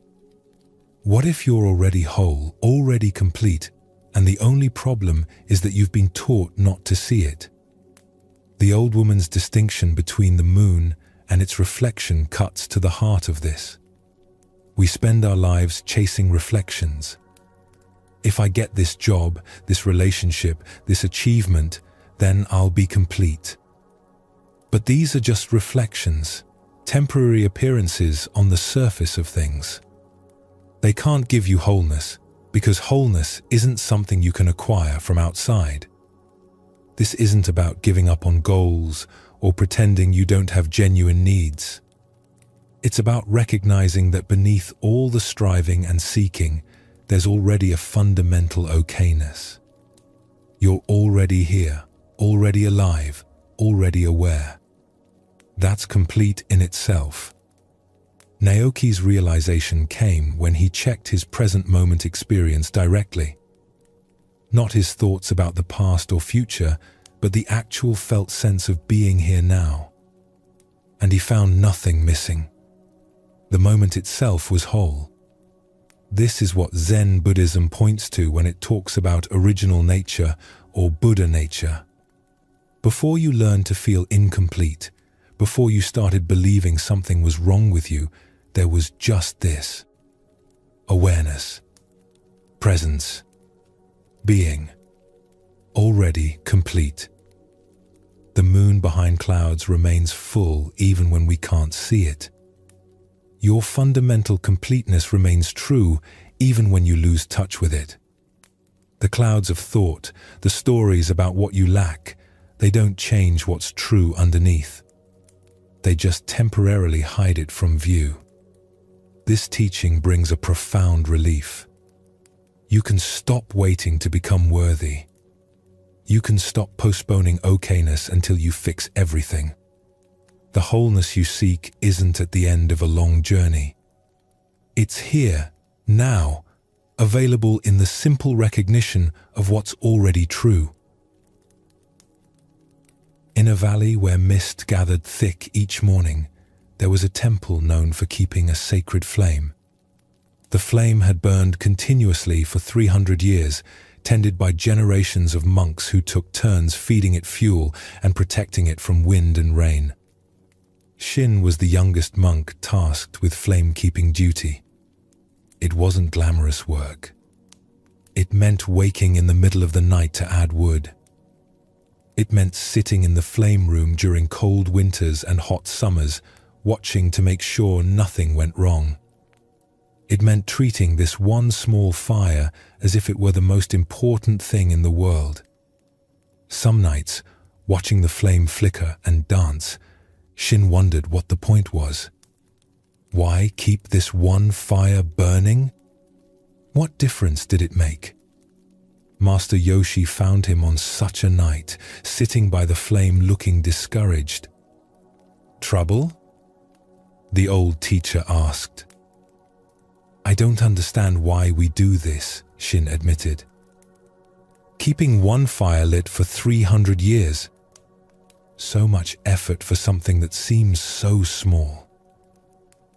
What if you're already whole, already complete, and the only problem is that you've been taught not to see it? The old woman's distinction between the moon and its reflection cuts to the heart of this. We spend our lives chasing reflections. If I get this job, this relationship, this achievement, then I'll be complete. But these are just reflections, temporary appearances on the surface of things. They can't give you wholeness, because wholeness isn't something you can acquire from outside. This isn't about giving up on goals or pretending you don't have genuine needs. It's about recognizing that beneath all the striving and seeking, there's already a fundamental okayness. You're already here, already alive, already aware. That's complete in itself. Naoki's realization came when he checked his present moment experience directly. Not his thoughts about the past or future, but the actual felt sense of being here now. And he found nothing missing. The moment itself was whole. This is what Zen Buddhism points to when it talks about original nature or Buddha nature. Before you learned to feel incomplete, before you started believing something was wrong with you, there was just this: awareness, presence, being, already complete. The moon behind clouds remains full even when we can't see it. Your fundamental completeness remains true even when you lose touch with it. The clouds of thought, the stories about what you lack, they don't change what's true underneath. They just temporarily hide it from view. This teaching brings a profound relief. You can stop waiting to become worthy. You can stop postponing okayness until you fix everything. The wholeness you seek isn't at the end of a long journey. It's here, now, available in the simple recognition of what's already true. In a valley where mist gathered thick each morning, there was a temple known for keeping a sacred flame. The flame had burned continuously for 300 years, tended by generations of monks who took turns feeding it fuel and protecting it from wind and rain. Shin was the youngest monk tasked with flame-keeping duty. It wasn't glamorous work. It meant waking in the middle of the night to add wood. It meant sitting in the flame room during cold winters and hot summers, watching to make sure nothing went wrong. It meant treating this one small fire as if it were the most important thing in the world. Some nights, watching the flame flicker and dance, Shin wondered what the point was. Why keep this one fire burning? What difference did it make? Master Yoshi found him on such a night, sitting by the flame looking discouraged. "Trouble?" the old teacher asked. "I don't understand why we do this," Shin admitted. "Keeping one fire lit for 300 years. So much effort for something that seems so small."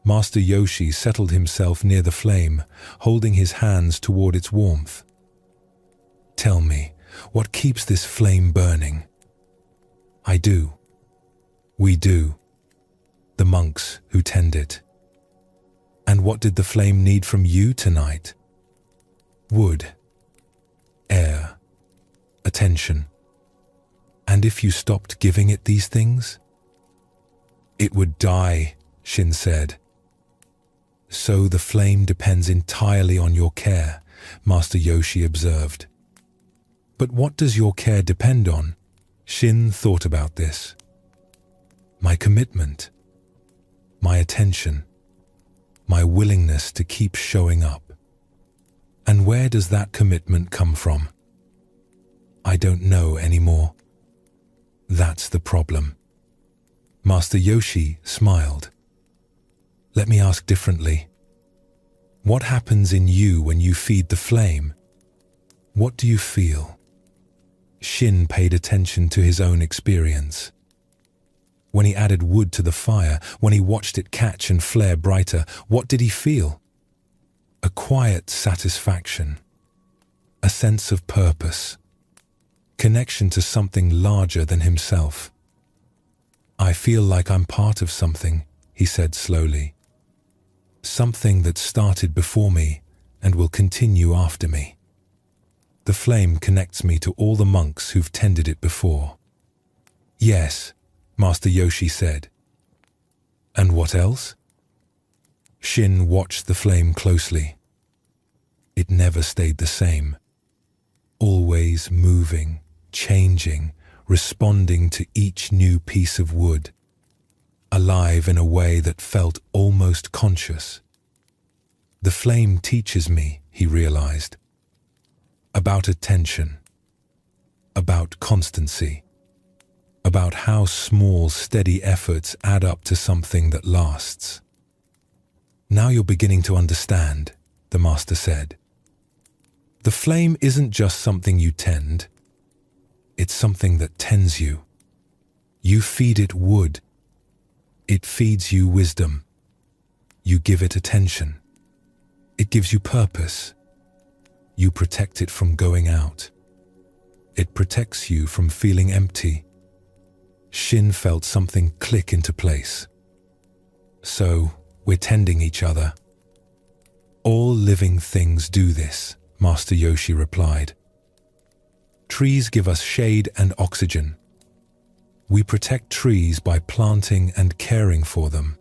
Master Yoshi settled himself near the flame, holding his hands toward its warmth. "Tell me, what keeps this flame burning?" "I do. We do. The monks who tend it." "And what did the flame need from you tonight?" "Wood, air, attention. And if you stopped giving it these things?" "It would die," Shin said. "So the flame depends entirely on your care," Master Yoshi observed. "But what does your care depend on?" Shin thought about this. "My commitment, my attention, my willingness to keep showing up. And where does that commitment come from? I don't know anymore. That's the problem." Master Yoshi smiled. "Let me ask differently. What happens in you when you feed the flame? What do you feel?" Shin paid attention to his own experience. When he added wood to the fire, when he watched it catch and flare brighter, what did he feel? A quiet satisfaction, a sense of purpose, connection to something larger than himself. I feel like I'm part of something, he said slowly. Something that started before me and will continue after me. The flame connects me to all the monks who've tended it before. Yes, Master Yoshi said. And what else? Shin watched the flame closely. It never stayed the same. Always moving, changing, responding to each new piece of wood. Alive in a way that felt almost conscious. The flame teaches me, he realized, about attention, about constancy, about how small, steady efforts add up to something that lasts. Now you're beginning to understand, the master said. The flame isn't just something you tend, it's something that tends you. You feed it wood. It feeds you wisdom. You give it attention. It gives you purpose. You protect it from going out. It protects you from feeling empty. Shin felt something click into place. So, we're tending each other. All living things do this, Master Yoshi replied. Trees give us shade and oxygen. We protect trees by planting and caring for them.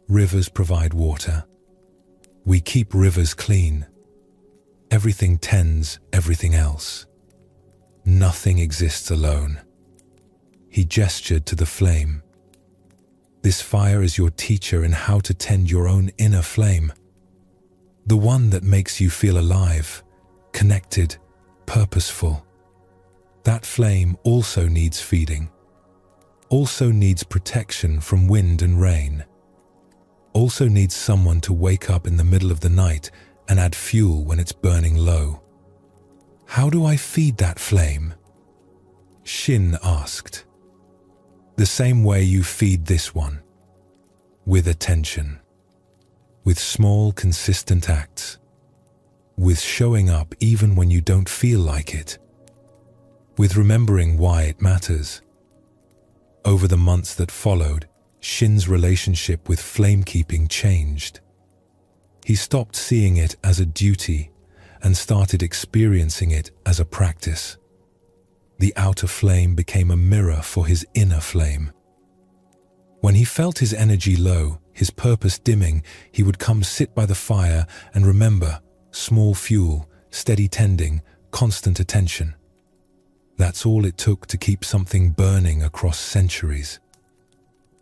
Rivers provide water. We keep rivers clean. Everything tends everything else. Nothing exists alone. He gestured to the flame. This fire is your teacher in how to tend your own inner flame. The one that makes you feel alive, connected, purposeful. That flame also needs feeding. Also needs protection from wind and rain. Also needs someone to wake up in the middle of the night and add fuel when it's burning low. How do I feed that flame? Shin asked. The same way you feed this one. With attention. With small, consistent acts. With showing up even when you don't feel like it. With remembering why it matters. Over the months that followed, Shin's relationship with flamekeeping changed. He stopped seeing it as a duty and started experiencing it as a practice. The outer flame became a mirror for his inner flame. When he felt his energy low, his purpose dimming, he would come sit by the fire and remember small fuel, steady tending, constant attention. That's all it took to keep something burning across centuries.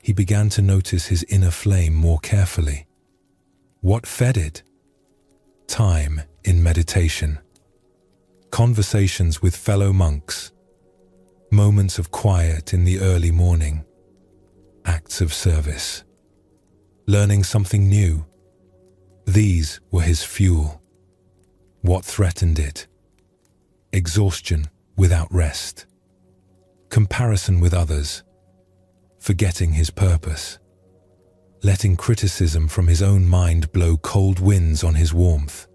He began to notice his inner flame more carefully. What fed it? Time in meditation. Conversations with fellow monks. Moments of quiet in the early morning. Acts of service. Learning something new. These were his fuel. What threatened it? Exhaustion without rest. Comparison with others. Forgetting his purpose. Letting criticism from his own mind blow cold winds on his warmth.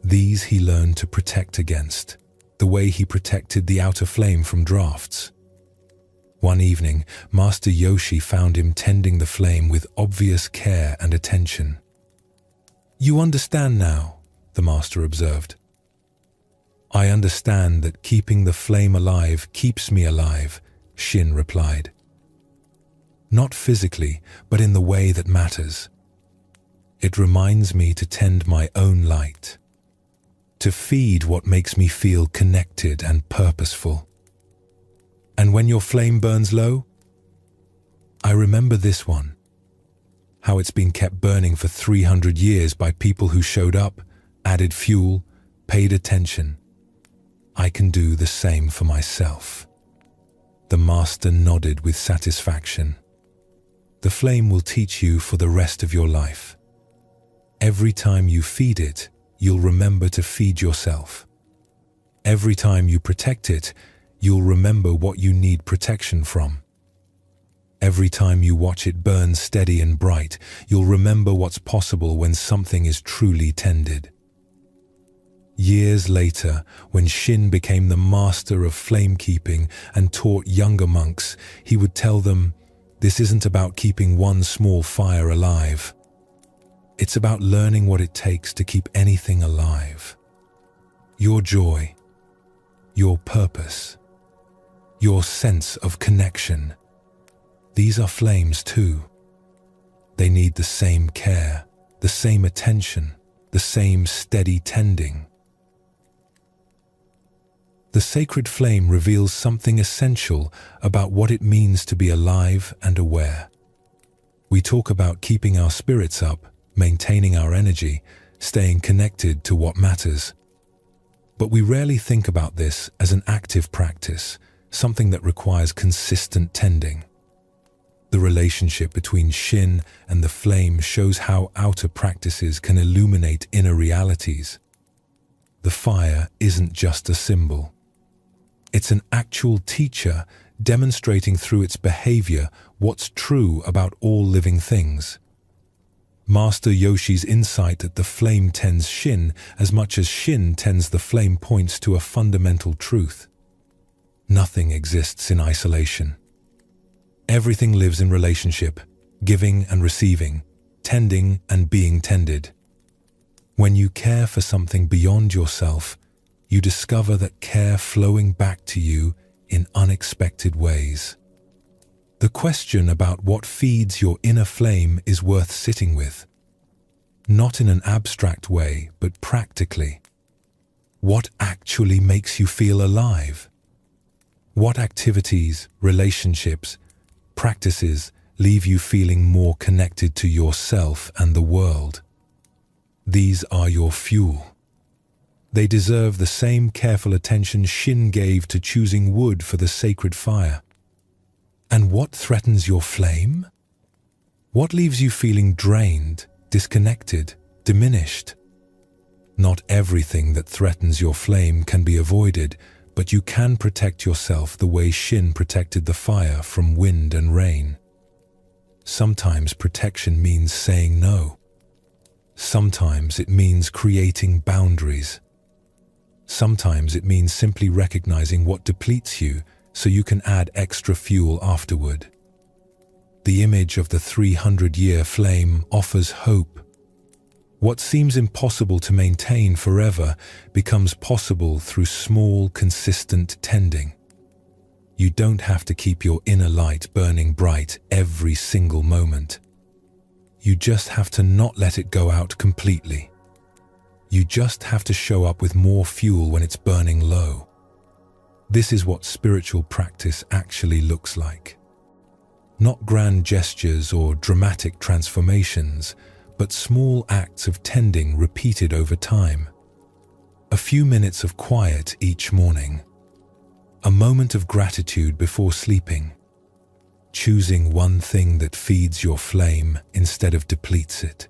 These he learned to protect against, the way he protected the outer flame from drafts. One evening, Master Yoshi found him tending the flame with obvious care and attention. "You understand now," the master observed. "I understand that keeping the flame alive keeps me alive," Shin replied. "Not physically, but in the way that matters. It reminds me to tend my own light, to feed what makes me feel connected and purposeful. And when your flame burns low, I remember this one, how it's been kept burning for 300 years by people who showed up, added fuel, paid attention. I can do the same for myself." The master nodded with satisfaction. The flame will teach you for the rest of your life. Every time you feed it, you'll remember to feed yourself. Every time you protect it, you'll remember what you need protection from. Every time you watch it burn steady and bright, you'll remember what's possible when something is truly tended. Years later, when Shin became the master of flame-keeping and taught younger monks, he would tell them, "This isn't about keeping one small fire alive. It's about learning what it takes to keep anything alive. Your joy, your purpose, your sense of connection. These are flames too. They need the same care, the same attention, the same steady tending." The sacred flame reveals something essential about what it means to be alive and aware. We talk about keeping our spirits up, maintaining our energy, staying connected to what matters. But we rarely think about this as an active practice, something that requires consistent tending. The relationship between Shin and the flame shows how outer practices can illuminate inner realities. The fire isn't just a symbol. It's an actual teacher demonstrating through its behavior what's true about all living things. Master Yoshi's insight that the flame tends Shin as much as Shin tends the flame points to a fundamental truth. Nothing exists in isolation. Everything lives in relationship, giving and receiving, tending and being tended. When you care for something beyond yourself, you discover that care flowing back to you in unexpected ways. The question about what feeds your inner flame is worth sitting with. Not in an abstract way, but practically. What actually makes you feel alive? What activities, relationships, practices leave you feeling more connected to yourself and the world? These are your fuel. They deserve the same careful attention Shin gave to choosing wood for the sacred fire. And what threatens your flame? What leaves you feeling drained, disconnected, diminished? Not everything that threatens your flame can be avoided, but you can protect yourself the way Shin protected the fire from wind and rain. Sometimes protection means saying no. Sometimes it means creating boundaries. Sometimes it means simply recognizing what depletes you so you can add extra fuel afterward. The image of the 300-year flame offers hope. What seems impossible to maintain forever becomes possible through small, consistent tending. You don't have to keep your inner light burning bright every single moment. You just have to not let it go out completely. You just have to show up with more fuel when it's burning low. This is what spiritual practice actually looks like. Not grand gestures or dramatic transformations, but small acts of tending repeated over time. A few minutes of quiet each morning. A moment of gratitude before sleeping. Choosing one thing that feeds your flame instead of depletes it.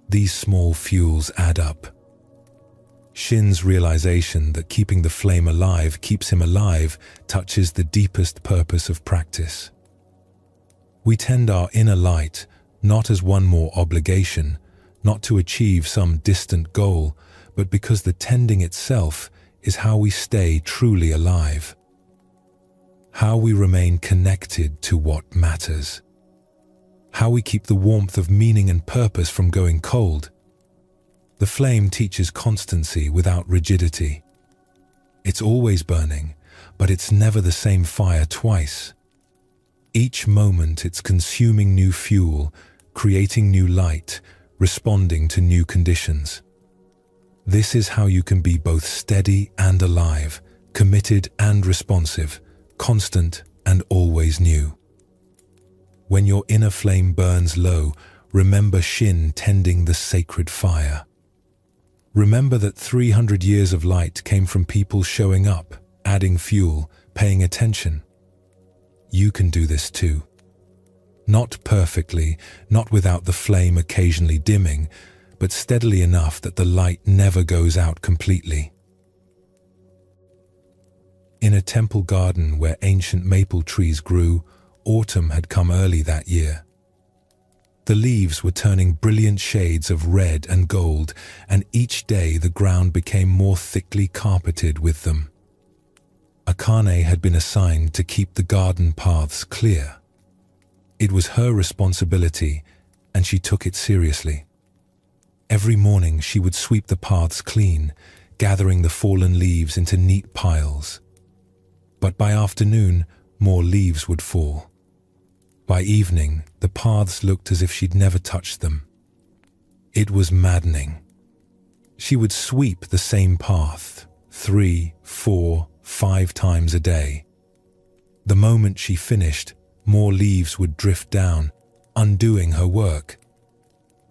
These small fuels add up. Shin's realization that keeping the flame alive keeps him alive touches the deepest purpose of practice. We tend our inner light not as one more obligation, not to achieve some distant goal, but because the tending itself is how we stay truly alive. How we remain connected to what matters. How we keep the warmth of meaning and purpose from going cold. The flame teaches constancy without rigidity. It's always burning, but it's never the same fire twice. Each moment it's consuming new fuel, creating new light, responding to new conditions. This is how you can be both steady and alive, committed and responsive, constant and always new. When your inner flame burns low, remember Shin tending the sacred fire. Remember that 300 years of light came from people showing up, adding fuel, paying attention. You can do this too. Not perfectly, not without the flame occasionally dimming, but steadily enough that the light never goes out completely. In a temple garden where ancient maple trees grew, autumn had come early that year. The leaves were turning brilliant shades of red and gold, and each day the ground became more thickly carpeted with them. Akane had been assigned to keep the garden paths clear. It was her responsibility, and she took it seriously. Every morning she would sweep the paths clean, gathering the fallen leaves into neat piles. But by afternoon, more leaves would fall. By evening, the paths looked as if she'd never touched them. It was maddening. She would sweep the same path 3, 4, 5 times a day. The moment she finished, more leaves would drift down, undoing her work.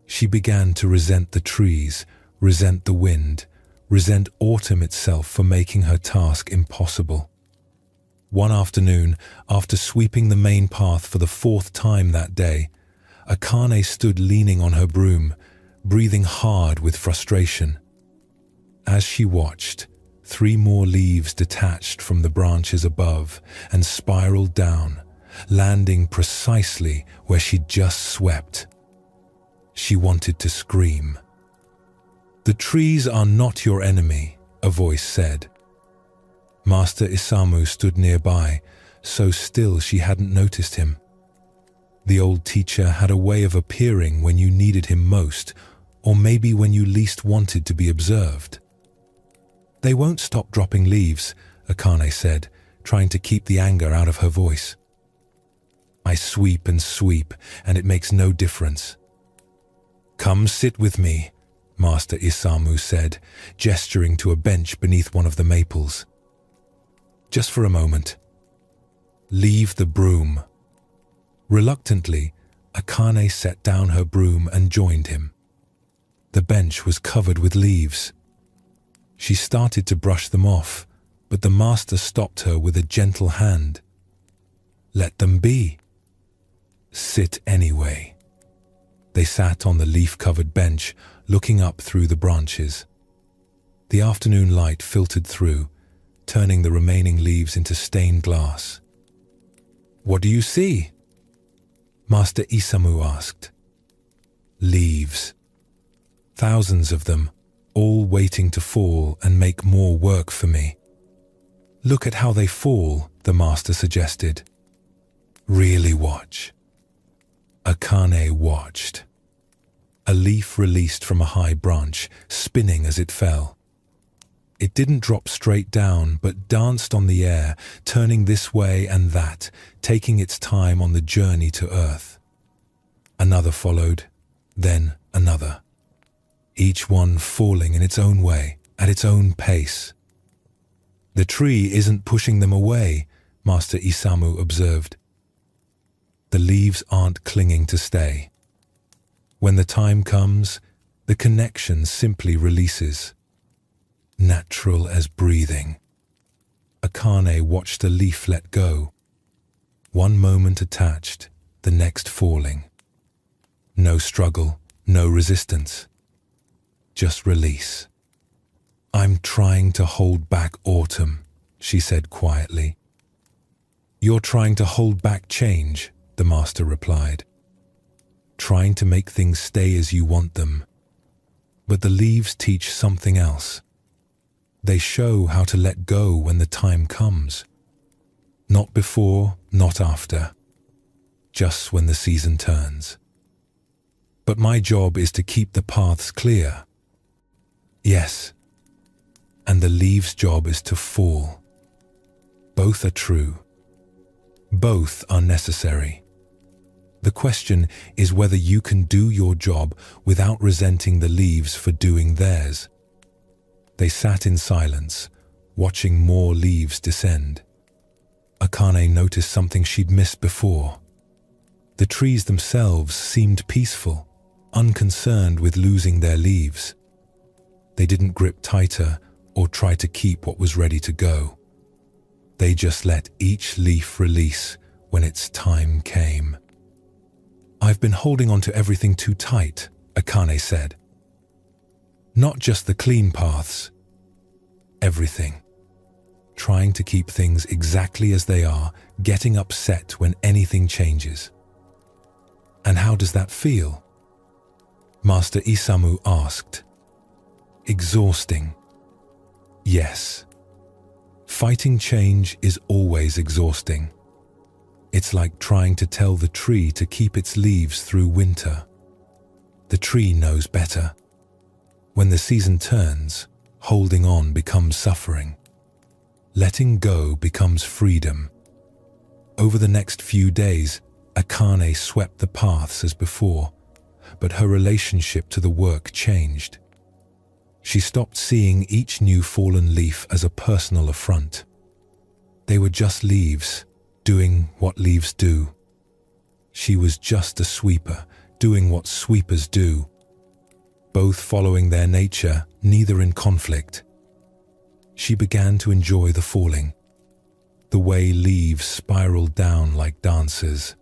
She began to resent the trees, resent the wind, resent autumn itself for making her task impossible. One afternoon, after sweeping the main path for the 4th time that day, Akane stood leaning on her broom, breathing hard with frustration. As she watched, 3 more leaves detached from the branches above and spiraled down, landing precisely where she'd just swept. She wanted to scream. "The trees are not your enemy," a voice said. Master Isamu stood nearby, so still she hadn't noticed him. The old teacher had a way of appearing when you needed him most, or maybe when you least wanted to be observed. "They won't stop dropping leaves," Akane said, trying to keep the anger out of her voice. "I sweep and sweep, and it makes no difference." "Come sit with me," Master Isamu said, gesturing to a bench beneath one of the maples. "Just for a moment. Leave the broom." Reluctantly, Akane set down her broom and joined him. The bench was covered with leaves. She started to brush them off, but the master stopped her with a gentle hand. "Let them be. Sit anyway." They sat on the leaf-covered bench, looking up through the branches. The afternoon light filtered through, turning the remaining leaves into stained glass. "What do you see?" Master Isamu asked. "Leaves. Thousands of them, all waiting to fall and make more work for me." "Look at how they fall," the master suggested. "Really watch." Akane watched. A leaf released from a high branch, spinning as it fell. It didn't drop straight down, but danced on the air, turning this way and that, taking its time on the journey to earth. Another followed, then another. Each one falling in its own way, at its own pace. "The tree isn't pushing them away," Master Isamu observed. "The leaves aren't clinging to stay. When the time comes, the connection simply releases. Natural as breathing." Akane watched a leaf let go. One moment attached, the next falling. No struggle, no resistance. Just release. "I'm trying to hold back autumn," she said quietly. "You're trying to hold back change," the master replied. "Trying to make things stay as you want them. But the leaves teach something else. They show how to let go when the time comes. Not before, not after. Just when the season turns. But my job is to keep the paths clear." "Yes. And the leaves' job is to fall." Both are true. Both are necessary. The question is whether you can do your job without resenting the leaves for doing theirs. They sat in silence, watching more leaves descend. Akane noticed something she'd missed before. The trees themselves seemed peaceful, unconcerned with losing their leaves. They didn't grip tighter or try to keep what was ready to go. They just let each leaf release when its time came. "I've been holding on to everything too tight," Akane said. "Not just the clean paths. Everything. Trying to keep things exactly as they are, getting upset when anything changes." "And how does that feel?" Master Isamu asked. "Exhausting." "Yes. Fighting change is always exhausting. It's like trying to tell the tree to keep its leaves through winter. The tree knows better. When the season turns, holding on becomes suffering. Letting go becomes freedom." Over the next few days, Akane swept the paths as before, but her relationship to the work changed. She stopped seeing each new fallen leaf as a personal affront. They were just leaves, doing what leaves do. She was just a sweeper, doing what sweepers do. Both following their nature, neither in conflict. She began to enjoy the falling, the way leaves spiraled down like dancers,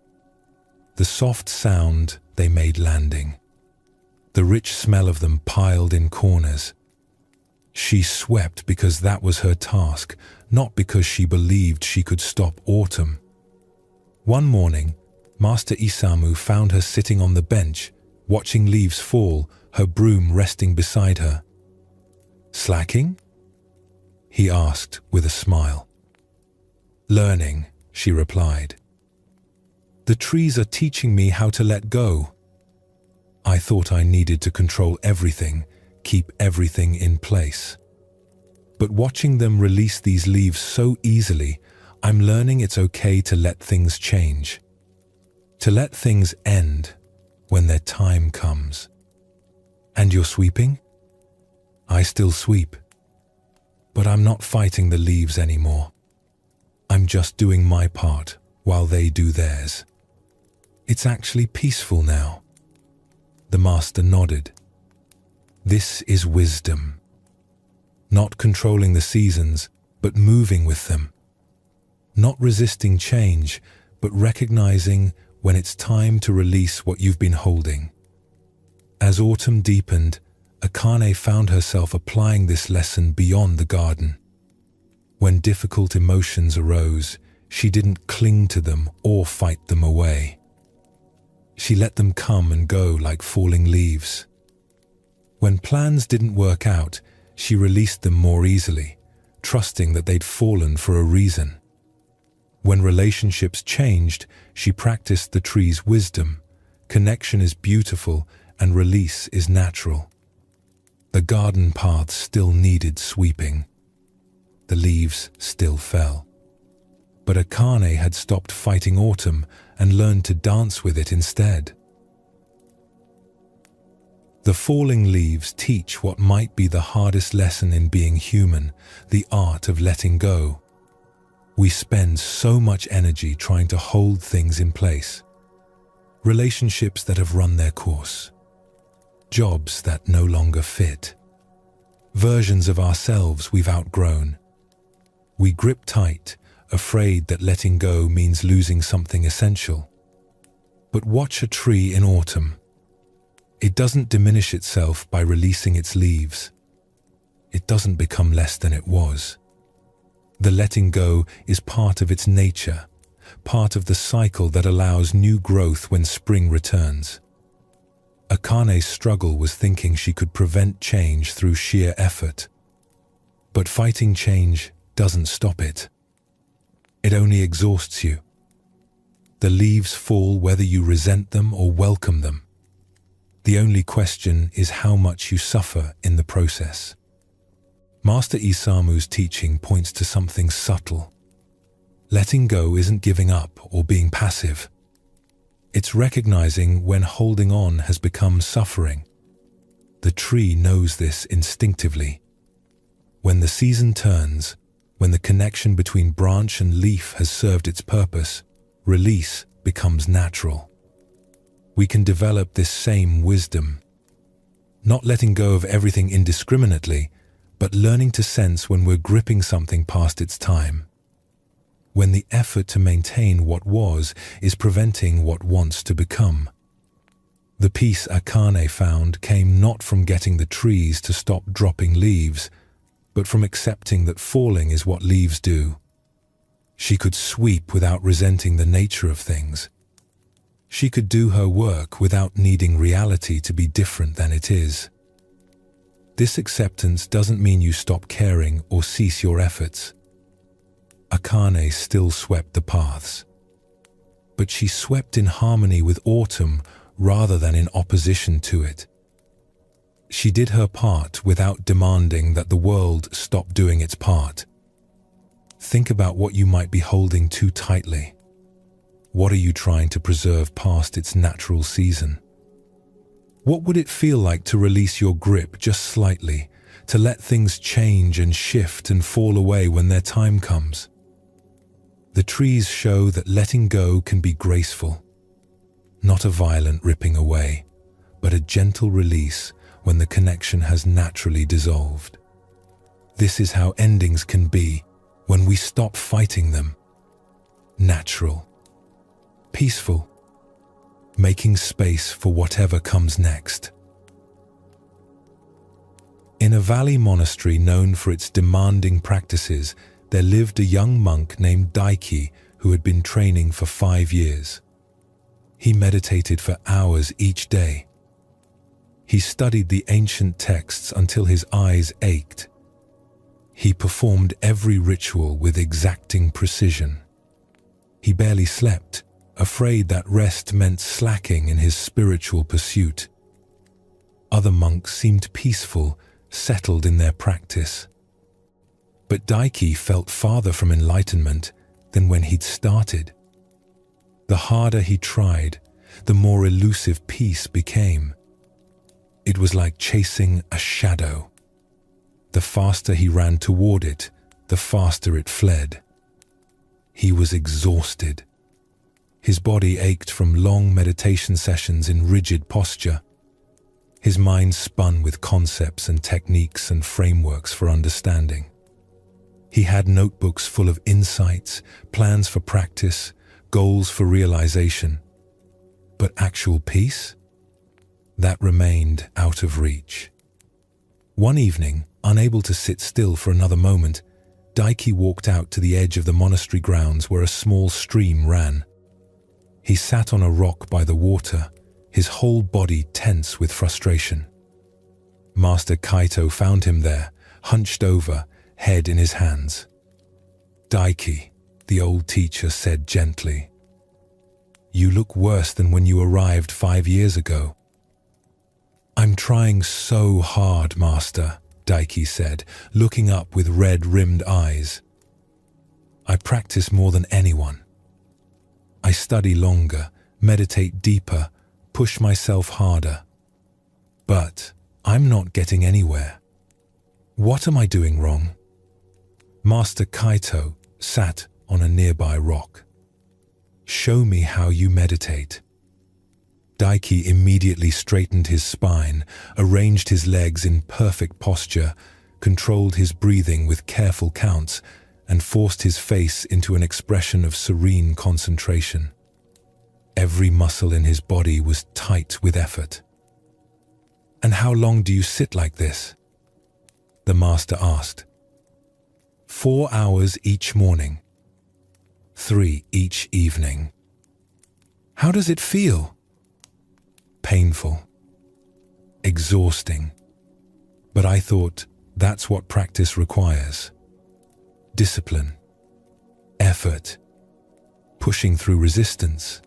the soft sound they made landing, the rich smell of them piled in corners. She swept because that was her task, not because she believed she could stop autumn. One morning, Master Isamu found her sitting on the bench, watching leaves fall, her broom resting beside her. "Slacking?" he asked with a smile. "Learning," she replied. "The trees are teaching me how to let go. I thought I needed to control everything, keep everything in place. But watching them release these leaves so easily, I'm learning it's okay to let things change. To let things end when their time comes." "And you're sweeping?" "I still sweep. But I'm not fighting the leaves anymore. I'm just doing my part while they do theirs. It's actually peaceful now." The master nodded. "This is wisdom. Not controlling the seasons, but moving with them. Not resisting change, but recognizing when it's time to release what you've been holding." As autumn deepened, Akane found herself applying this lesson beyond the garden. When difficult emotions arose, she didn't cling to them or fight them away. She let them come and go like falling leaves. When plans didn't work out, she released them more easily, trusting that they'd fallen for a reason. When relationships changed, she practiced the tree's wisdom. Connection is beautiful and release is natural. The garden paths still needed sweeping. The leaves still fell. But Akane had stopped fighting autumn and learned to dance with it instead. The falling leaves teach what might be the hardest lesson in being human, the art of letting go. We spend so much energy trying to hold things in place. Relationships that have run their course. Jobs that no longer fit. Versions of ourselves we've outgrown. We grip tight, afraid that letting go means losing something essential. But watch a tree in autumn. It doesn't diminish itself by releasing its leaves. It doesn't become less than it was. The letting go is part of its nature, part of the cycle that allows new growth when spring returns. Akane's struggle was thinking she could prevent change through sheer effort. But fighting change doesn't stop it. It only exhausts you. The leaves fall whether you resent them or welcome them. The only question is how much you suffer in the process. Master Isamu's teaching points to something subtle. Letting go isn't giving up or being passive. It's recognizing when holding on has become suffering. The tree knows this instinctively. When the season turns, when the connection between branch and leaf has served its purpose, release becomes natural. We can develop this same wisdom. Not letting go of everything indiscriminately, but learning to sense when we're gripping something past its time. When the effort to maintain what was is preventing what wants to become. The peace Akane found came not from getting the trees to stop dropping leaves, but from accepting that falling is what leaves do. She could sweep without resenting the nature of things. She could do her work without needing reality to be different than it is. This acceptance doesn't mean you stop caring or cease your efforts. Akane still swept the paths, but she swept in harmony with autumn rather than in opposition to it. She did her part without demanding that the world stop doing its part. Think about what you might be holding too tightly. What are you trying to preserve past its natural season? What would it feel like to release your grip just slightly, to let things change and shift and fall away when their time comes? The trees show that letting go can be graceful, not a violent ripping away, but a gentle release when the connection has naturally dissolved. This is how endings can be when we stop fighting them. Natural, peaceful, making space for whatever comes next. In a valley monastery known for its demanding practices, there lived a young monk named Daiki who had been training for 5 years. He meditated for hours each day. He studied the ancient texts until his eyes ached. He performed every ritual with exacting precision. He barely slept, afraid that rest meant slacking in his spiritual pursuit. Other monks seemed peaceful, settled in their practice. But Daiki felt farther from enlightenment than when he'd started. The harder he tried, the more elusive peace became. It was like chasing a shadow. The faster he ran toward it, the faster it fled. He was exhausted. His body ached from long meditation sessions in rigid posture. His mind spun with concepts and techniques and frameworks for understanding. He had notebooks full of insights, plans for practice, goals for realization. But actual peace? That remained out of reach. One evening, unable to sit still for another moment, Daiki walked out to the edge of the monastery grounds where a small stream ran. He sat on a rock by the water, his whole body tense with frustration. Master Kaito found him there, hunched over, head in his hands. "Daiki," the old teacher said gently, "you look worse than when you arrived 5 years ago." "I'm trying so hard, Master," Daiki said, looking up with red-rimmed eyes. "I practice more than anyone. I study longer, meditate deeper, push myself harder. But I'm not getting anywhere. What am I doing wrong?" Master Kaito sat on a nearby rock. "Show me how you meditate." Daiki immediately straightened his spine, arranged his legs in perfect posture, controlled his breathing with careful counts, and forced his face into an expression of serene concentration. Every muscle in his body was tight with effort. "And how long do you sit like this?" the master asked. 4 hours each morning, 3 each evening." "How does it feel?" "Painful, exhausting. But I thought that's what practice requires. Discipline, effort, pushing through resistance."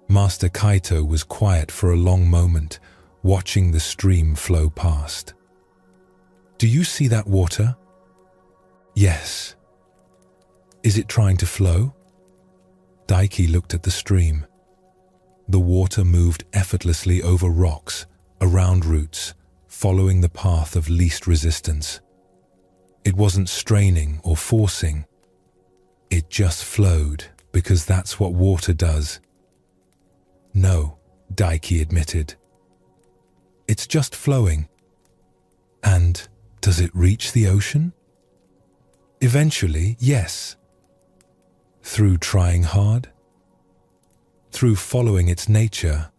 Master Kaito was quiet for a long moment, watching the stream flow past. "Do you see that water?" "Yes." "Is it trying to flow?" Daiki looked at the stream. The water moved effortlessly over rocks, around roots, following the path of least resistance. It wasn't straining or forcing. It just flowed, because that's what water does. "No," Daiki admitted. "It's just flowing." "And does it reach the ocean?" "Eventually, yes." "Through trying hard?" "Through following its nature."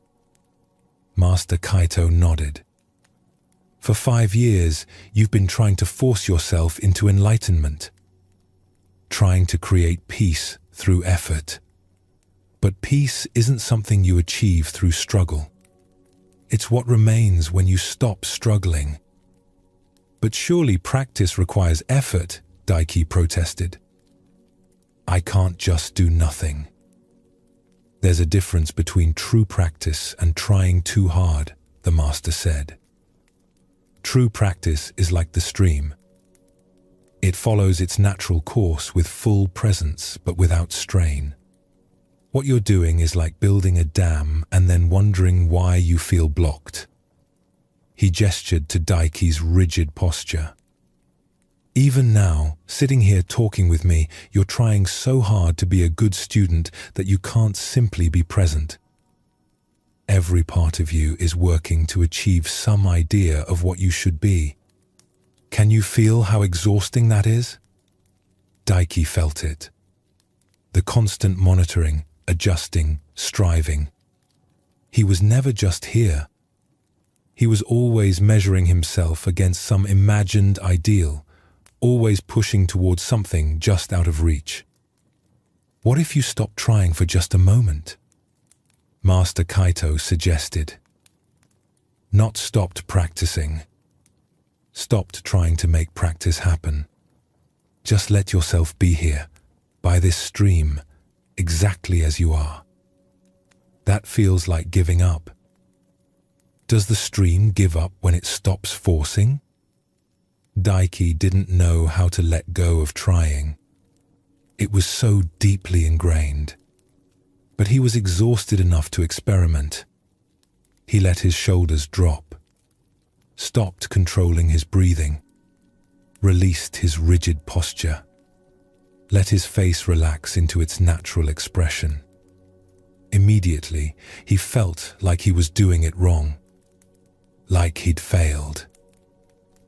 Master Kaito nodded. "For 5 years, you've been trying to force yourself into enlightenment, trying to create peace through effort. But peace isn't something you achieve through struggle. It's what remains when you stop struggling. But surely practice requires effort, Daiki protested. I can't just do nothing. There's a difference between true practice and trying too hard, the master said. True practice is like the stream. It follows its natural course with full presence but without strain. What you're doing is like building a dam and then wondering why you feel blocked. He gestured to Daiki's rigid posture. Even now, sitting here talking with me, you're trying so hard to be a good student that you can't simply be present. Every part of you is working to achieve some idea of what you should be. Can you feel how exhausting that is? Daiki felt it. The constant monitoring, adjusting, striving. He was never just here. He was always measuring himself against some imagined ideal, always pushing towards something just out of reach. What if you stopped trying for just a moment? Master Kaito suggested. Not stopped practicing. Stopped trying to make practice happen. Just let yourself be here, by this stream, exactly as you are. That feels like giving up. Does the stream give up when it stops forcing? Daiki didn't know how to let go of trying. It was so deeply ingrained. But he was exhausted enough to experiment. He let his shoulders drop, stopped controlling his breathing, released his rigid posture, let his face relax into its natural expression. Immediately, he felt like he was doing it wrong, like he'd failed.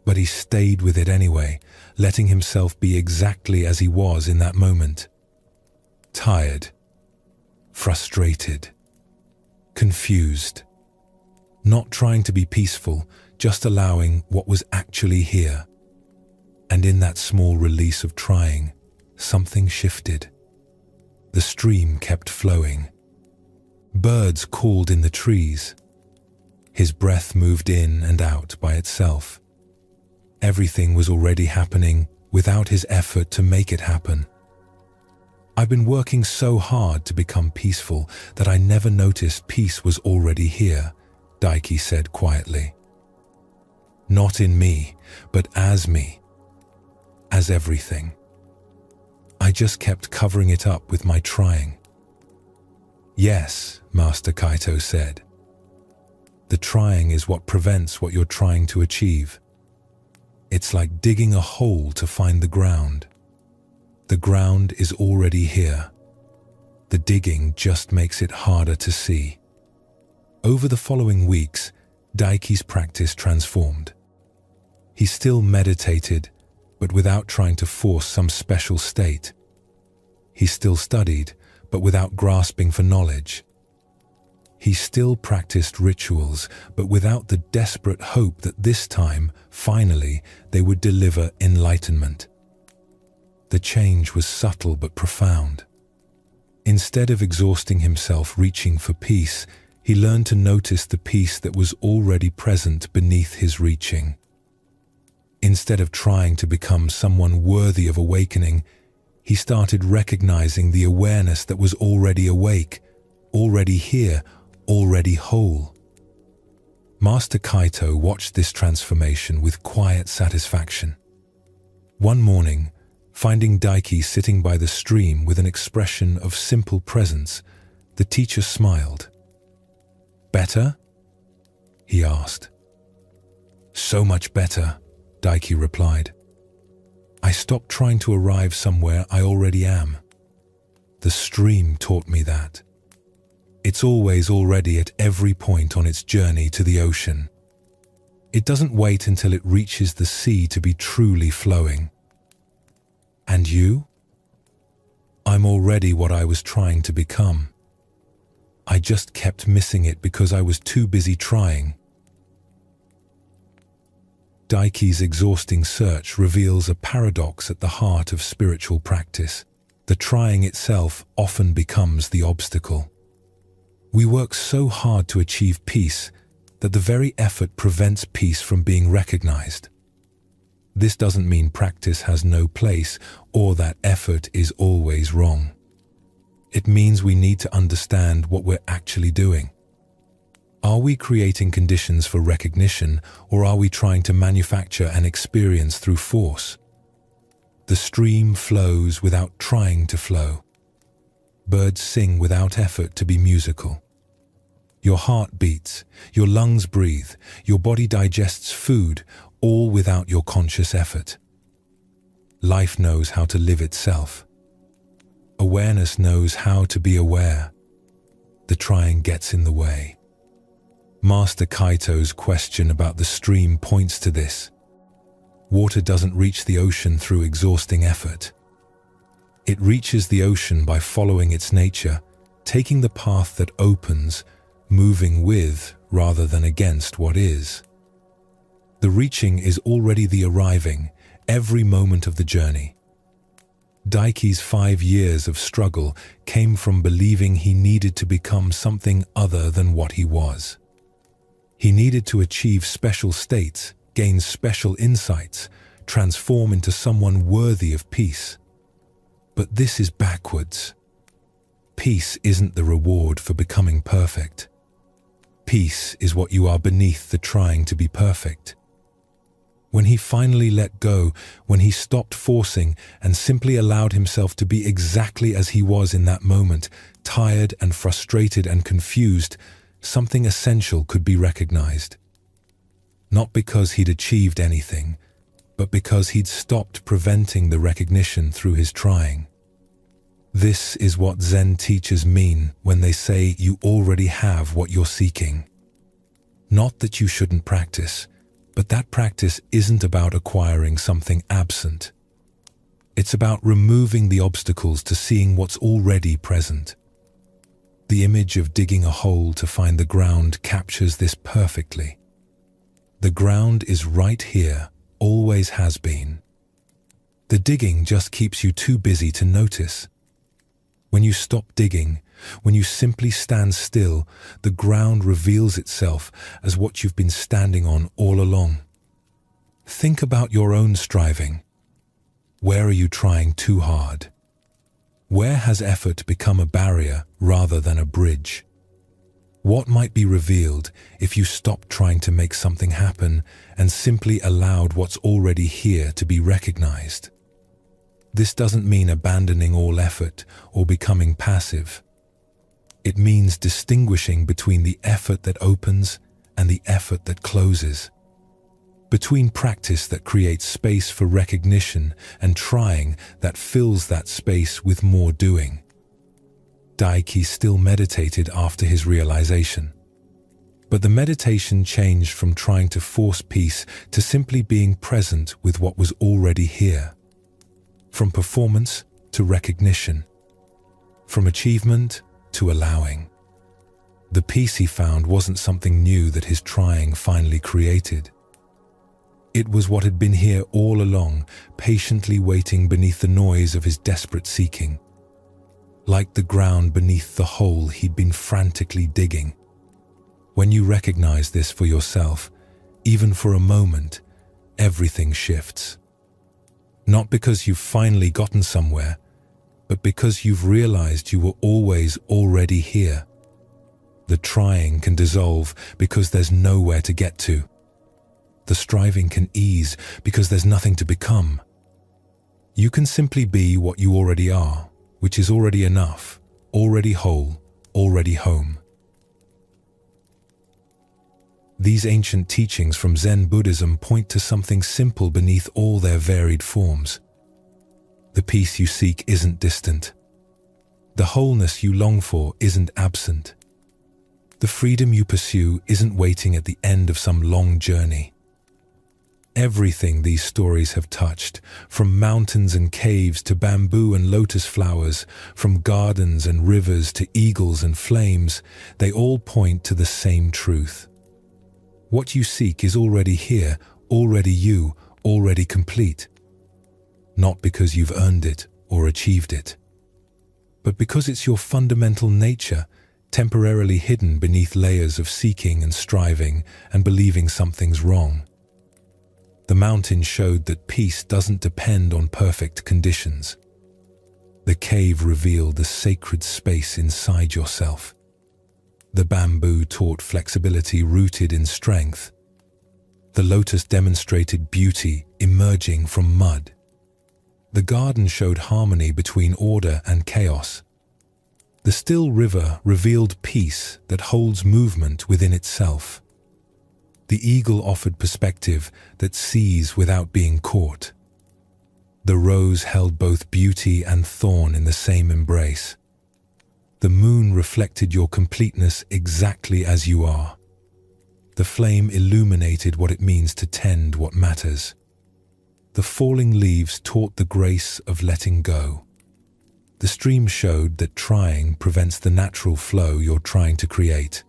But he stayed with it anyway, letting himself be exactly as he was in that moment. Tired, frustrated, confused, not trying to be peaceful, just allowing what was actually here. And in that small release of trying, something shifted. The stream kept flowing. Birds called in the trees. His breath moved in and out by itself. Everything was already happening without his effort to make it happen. I've been working so hard to become peaceful that I never noticed peace was already here, Daiki said quietly. Not in me, but as me. As everything. I just kept covering it up with my trying. Yes, Master Kaito said. The trying is what prevents what you're trying to achieve. It's like digging a hole to find the ground. The ground is already here. The digging just makes it harder to see. Over the following weeks, Daiki's practice transformed. He still meditated, but without trying to force some special state. He still studied, but without grasping for knowledge. He still practiced rituals, but without the desperate hope that this time, finally, they would deliver enlightenment. The change was subtle but profound. Instead of exhausting himself reaching for peace, he learned to notice the peace that was already present beneath his reaching. Instead of trying to become someone worthy of awakening, he started recognizing the awareness that was already awake, already here, already whole. Master Kaito watched this transformation with quiet satisfaction. One morning, finding Daiki sitting by the stream with an expression of simple presence, the teacher smiled. Better? He asked. So much better, Daiki replied. I stopped trying to arrive somewhere I already am. The stream taught me that. It's always already at every point on its journey to the ocean. It doesn't wait until it reaches the sea to be truly flowing. And you? I'm already what I was trying to become. I just kept missing it because I was too busy trying. Daiki's exhausting search reveals a paradox at the heart of spiritual practice. The trying itself often becomes the obstacle. We work so hard to achieve peace that the very effort prevents peace from being recognized. This doesn't mean practice has no place or that effort is always wrong. It means we need to understand what we're actually doing. Are we creating conditions for recognition, or are we trying to manufacture an experience through force? The stream flows without trying to flow. Birds sing without effort to be musical. Your heart beats, your lungs breathe, your body digests food, all without your conscious effort. Life knows how to live itself. Awareness knows how to be aware. The trying gets in the way. Master Kaito's question about the stream points to this. Water doesn't reach the ocean through exhausting effort. It reaches the ocean by following its nature, taking the path that opens, moving with rather than against what is. The reaching is already the arriving, every moment of the journey. Daiki's 5 years of struggle came from believing he needed to become something other than what he was. He needed to achieve special states, gain special insights, transform into someone worthy of peace. But this is backwards. Peace isn't the reward for becoming perfect. Peace is what you are beneath the trying to be perfect. When he finally let go, when he stopped forcing and simply allowed himself to be exactly as he was in that moment, tired and frustrated and confused, something essential could be recognized. Not because he'd achieved anything, but because he'd stopped preventing the recognition through his trying. This is what Zen teachers mean when they say you already have what you're seeking. Not that you shouldn't practice, but that practice isn't about acquiring something absent. It's about removing the obstacles to seeing what's already present. The image of digging a hole to find the ground captures this perfectly. The ground is right here, always has been. The digging just keeps you too busy to notice. When you stop digging, when you simply stand still, the ground reveals itself as what you've been standing on all along. Think about your own striving. Where are you trying too hard? Where has effort become a barrier rather than a bridge? What might be revealed if you stopped trying to make something happen and simply allowed what's already here to be recognized? This doesn't mean abandoning all effort or becoming passive. It means distinguishing between the effort that opens and the effort that closes. Between practice that creates space for recognition and trying that fills that space with more doing. Daiki still meditated after his realization. But the meditation changed from trying to force peace to simply being present with what was already here. From performance to recognition. From achievement to allowing. The peace he found wasn't something new that his trying finally created. It was what had been here all along, patiently waiting beneath the noise of his desperate seeking. Like the ground beneath the hole he'd been frantically digging. When you recognize this for yourself, even for a moment, everything shifts. Not because you've finally gotten somewhere, but because you've realized you were always already here. The trying can dissolve because there's nowhere to get to. The striving can ease because there's nothing to become. You can simply be what you already are, which is already enough, already whole, already home. These ancient teachings from Zen Buddhism point to something simple beneath all their varied forms. The peace you seek isn't distant. The wholeness you long for isn't absent. The freedom you pursue isn't waiting at the end of some long journey. Everything these stories have touched, from mountains and caves to bamboo and lotus flowers, from gardens and rivers to eagles and flames, they all point to the same truth. What you seek is already here, already you, already complete. Not because you've earned it or achieved it, but because it's your fundamental nature, temporarily hidden beneath layers of seeking and striving and believing something's wrong. The mountain showed that peace doesn't depend on perfect conditions. The cave revealed the sacred space inside yourself. The bamboo taught flexibility rooted in strength. The lotus demonstrated beauty emerging from mud. The garden showed harmony between order and chaos. The still river revealed peace that holds movement within itself. The eagle offered perspective that sees without being caught. The rose held both beauty and thorn in the same embrace. The moon reflected your completeness exactly as you are. The flame illuminated what it means to tend what matters. The falling leaves taught the grace of letting go. The stream showed that trying prevents the natural flow you're trying to create.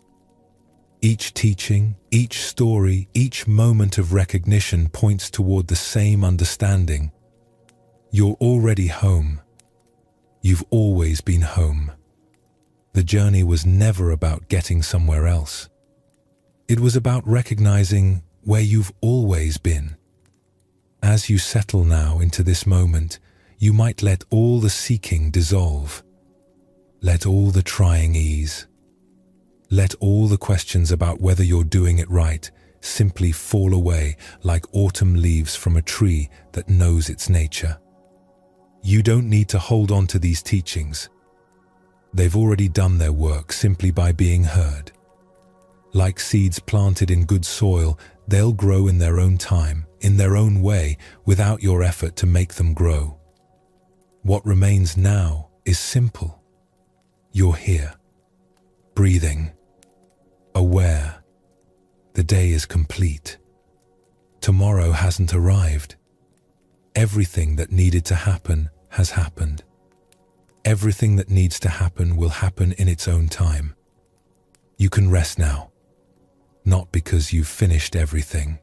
Each teaching, each story, each moment of recognition points toward the same understanding. You're already home. You've always been home. The journey was never about getting somewhere else. It was about recognizing where you've always been. As you settle now into this moment, you might let all the seeking dissolve. Let all the trying ease. Let all the questions about whether you're doing it right simply fall away like autumn leaves from a tree that knows its nature. You don't need to hold on to these teachings. They've already done their work simply by being heard. Like seeds planted in good soil, they'll grow in their own time, in their own way, without your effort to make them grow. What remains now is simple. You're here, breathing, aware. The day is complete. Tomorrow hasn't arrived. Everything that needed to happen has happened. Everything that needs to happen will happen in its own time. You can rest now. Not because you've finished everything.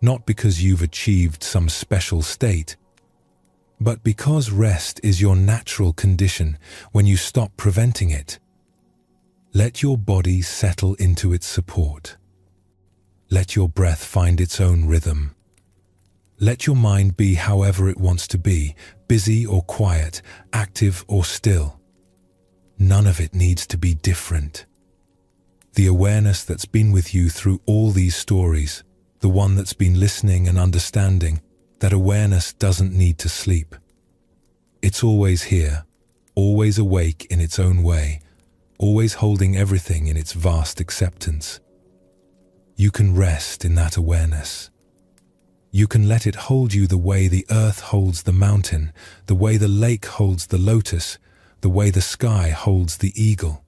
Not because you've achieved some special state. But because rest is your natural condition when you stop preventing it. Let your body settle into its support. Let your breath find its own rhythm. Let your mind be however it wants to be, busy or quiet, active or still. None of it needs to be different. The awareness that's been with you through all these stories, the one that's been listening and understanding, that awareness doesn't need to sleep. It's always here, always awake in its own way, always holding everything in its vast acceptance. You can rest in that awareness. You can let it hold you the way the earth holds the mountain, the way the lake holds the lotus, the way the sky holds the eagle.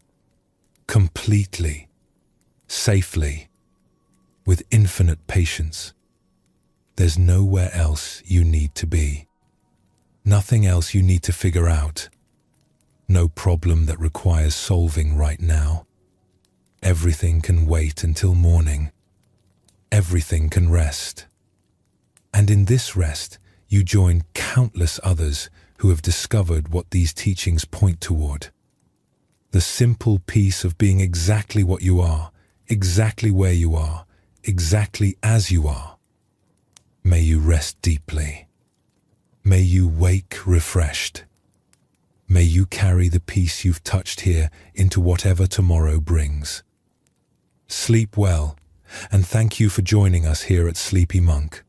Completely, safely, with infinite patience. There's nowhere else you need to be. Nothing else you need to figure out. No problem that requires solving right now. Everything can wait until morning. Everything can rest. And in this rest, you join countless others who have discovered what these teachings point toward. The simple peace of being exactly what you are, exactly where you are, exactly as you are. May you rest deeply. May you wake refreshed. May you carry the peace you've touched here into whatever tomorrow brings. Sleep well, and thank you for joining us here at Sleepy Monk.